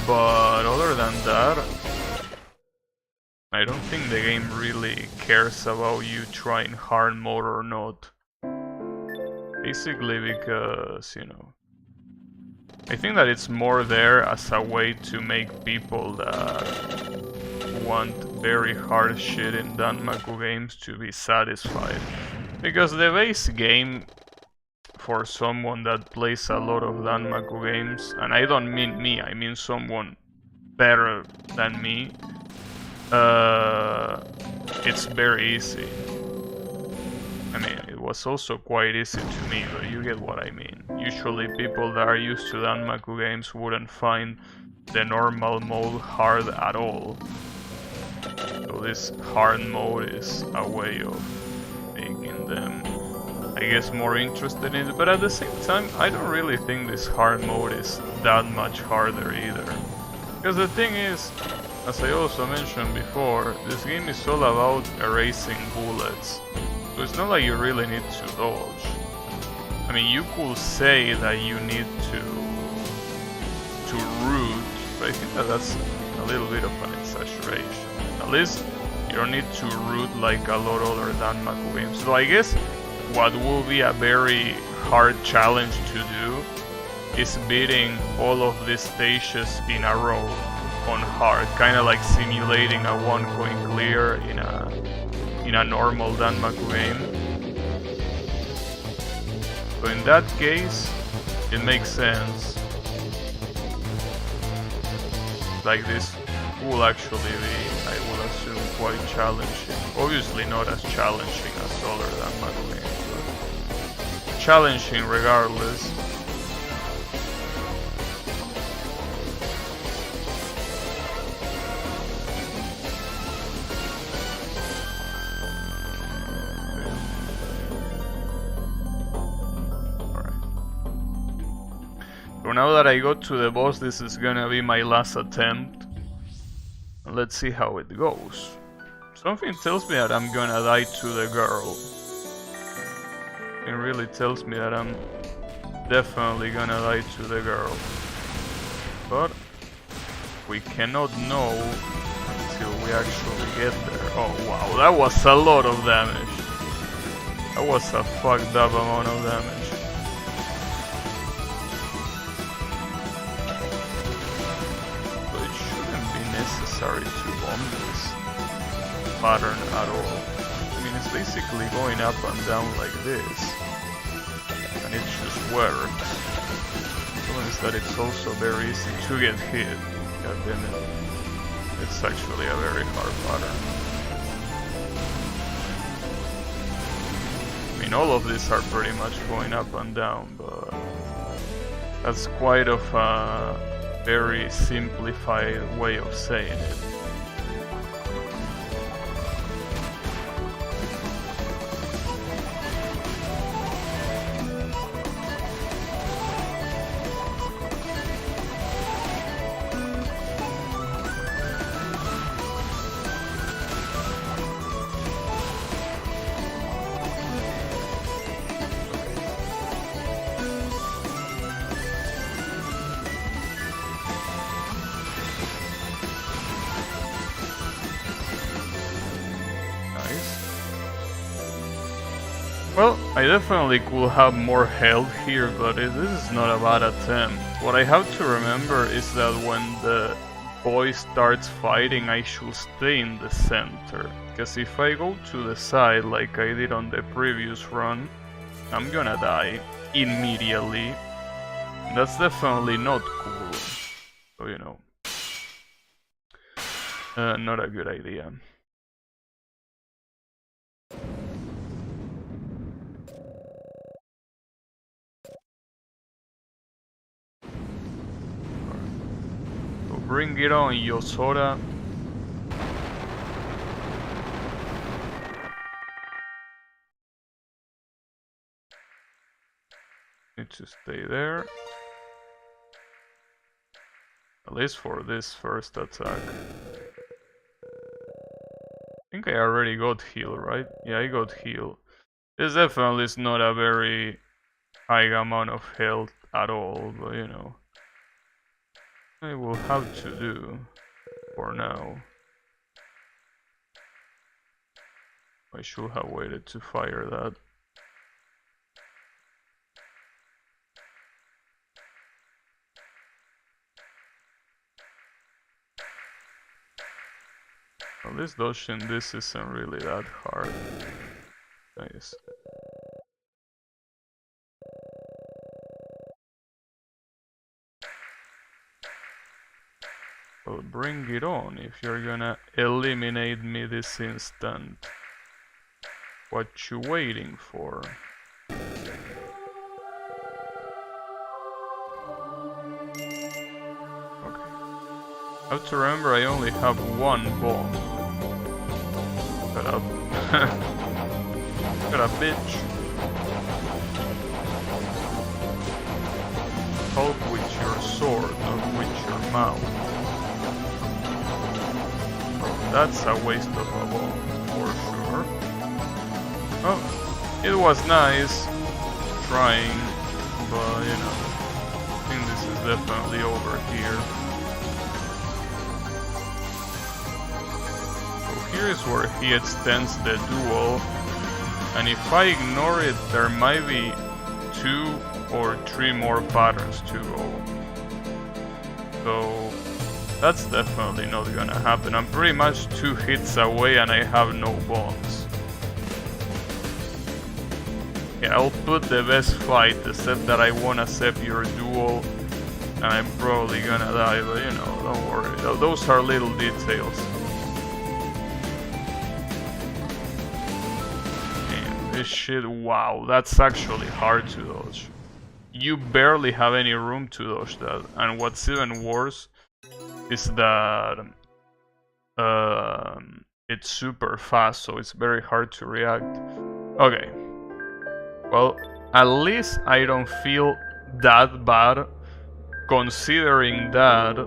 But other than that, I don't think the game really cares about you trying hard mode or not. Basically because, you know, I think that it's more there as a way to make people that want very hard shit in Danmaku games to be satisfied. Because the base game, for someone that plays a lot of Danmaku games, and I don't mean me, I mean someone better than me, it's very easy. I mean, it was also quite easy to me, but you get what I mean. Usually people that are used to Danmaku games wouldn't find the normal mode hard at all. So this hard mode is a way of making them, I guess, more interested in it. But at the same time, I don't really think this hard mode is that much harder either. Because the thing is, as I also mentioned before, this game is all about erasing bullets. So it's not like you really need to dodge. I mean, you could say that you need to root, but I think that that's a little bit of an exaggeration. At least you don't need to root like a lot of other Danmaku games. So I guess what will be a very hard challenge to do is beating all of these stages in a row on hard, kind of like simulating a one coin clear in a normal Danmaku game. So in that case, it makes sense. Like this will actually be, I will assume, quite challenging. Obviously not as challenging as other Danmaku games, but challenging regardless. So now that I got to the boss, this is gonna be my last attempt. Let's see how it goes. Something tells me that I'm gonna die to the girl. It really tells me that I'm definitely gonna die to the girl. But we cannot know until we actually get there. Oh wow, that was a lot of damage. That was a fucked up amount of damage. Necessary to bomb this pattern at all. I mean, It's basically going up and down like this. And it just works. The problem is that it's also very easy to get hit. God damn it. It's actually a very hard pattern. I mean, all of these are pretty much going up and down, but that's quite of a very simplified way of saying it. Well, I definitely could have more health here, but this is not a bad attempt. What I have to remember is that when the boy starts fighting, I should stay in the center. Because if I go to the side like I did on the previous run, I'm gonna die immediately. That's definitely not cool. So, you know, not a good idea. Bring it on, Yosora. Need to stay there. At least for this first attack. I think I already got heal, right? Yeah, I got heal. This definitely is not a very high amount of health at all, but you know. I will have to do for now. I should have waited to fire that. At least dodging this isn't really that hard. Nice. Well, bring it on if you're gonna eliminate me this instant. What you waiting for? Okay. I have to remember I only have one bomb. Shut up. Shut up, bitch. Talk with your sword, not with your mouth. That's a waste of a bomb, for sure. Oh, it was nice trying, but you know, I think this is definitely over here. So here is where he extends the duel, and if I ignore it, there might be 2 or 3 more patterns to go. So that's definitely not gonna happen. I'm pretty much 2 hits away and I have no bombs. Yeah, I'll put the best fight, except that I wanna save your duel and I'm probably gonna die, but you know, don't worry. Those are little details. Man, this shit, wow, that's actually hard to dodge. You barely have any room to dodge that, and what's even worse is that it's super fast, so it's very hard to react. Okay. Well, at least I don't feel that bad, considering that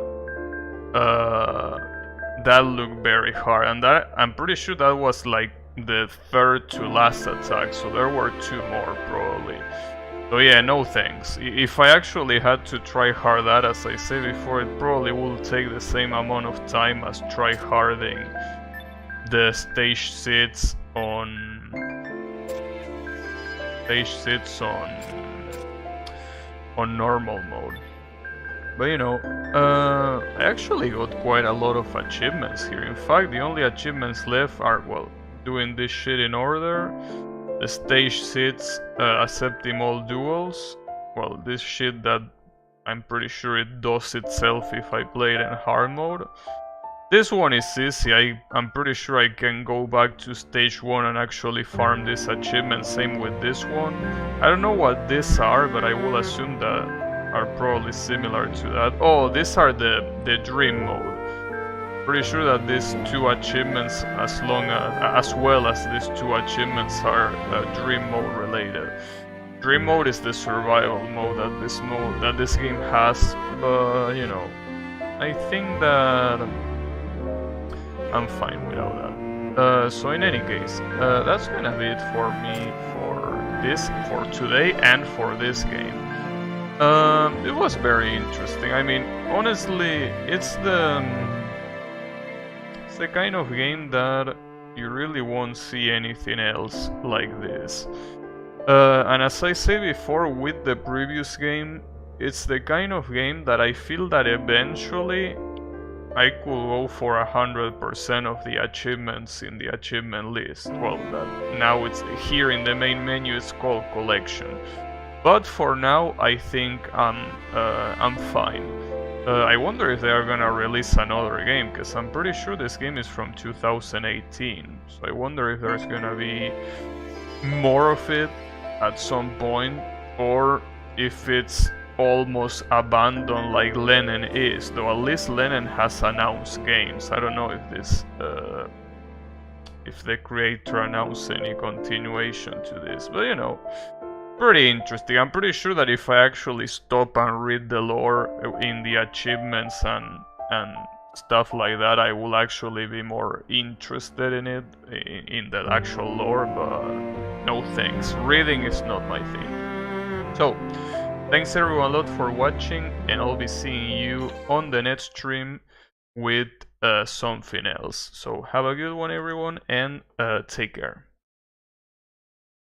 that looked very hard, and that I'm pretty sure that was like the 3rd to last attack, so there were 2 more probably. So yeah, no thanks. If I actually had to try hard that, as I said before, it probably would take the same amount of time as try harding the stage sits on normal mode. But you know, I actually got quite a lot of achievements here. In fact, the only achievements left are, well, doing this shit in order. The stage sits accepting all duels. Well, this shit that I'm pretty sure it does itself if I play it in hard mode. This one is easy. I'm pretty sure I can go back to stage 1 and actually farm this achievement. Same with this one. I don't know what these are, but I will assume that are probably similar to that. Oh, these are the dream mode. Pretty sure that these two achievements, as well as these two achievements, are dream mode related. Dream mode is the survival mode that this game has, but you know, I think that I'm fine without that. So in any case, that's gonna be it for me for today and for this game. It was very interesting. I mean, honestly, it's the kind of game that you really won't see anything else like this. And as I said before with the previous game, it's the kind of game that I feel that eventually I could go for 100% of the achievements in the achievement list. Well, that now it's here in the main menu, it's called collection. But for now, I think I'm fine. I wonder if they are gonna release another game, because I'm pretty sure this game is from 2018. So I wonder if there's gonna be more of it at some point, or if it's almost abandoned like Lennon is. Though at least Lennon has announced games. I don't know if this, if the creator announced any continuation to this, but you know. Pretty interesting. I'm pretty sure that if I actually stop and read the lore in the achievements and stuff like that, I will actually be more interested in it, in the actual lore, but no thanks. Reading is not my thing. So, thanks everyone a lot for watching, and I'll be seeing you on the next stream with something else. So have a good one everyone, and take care.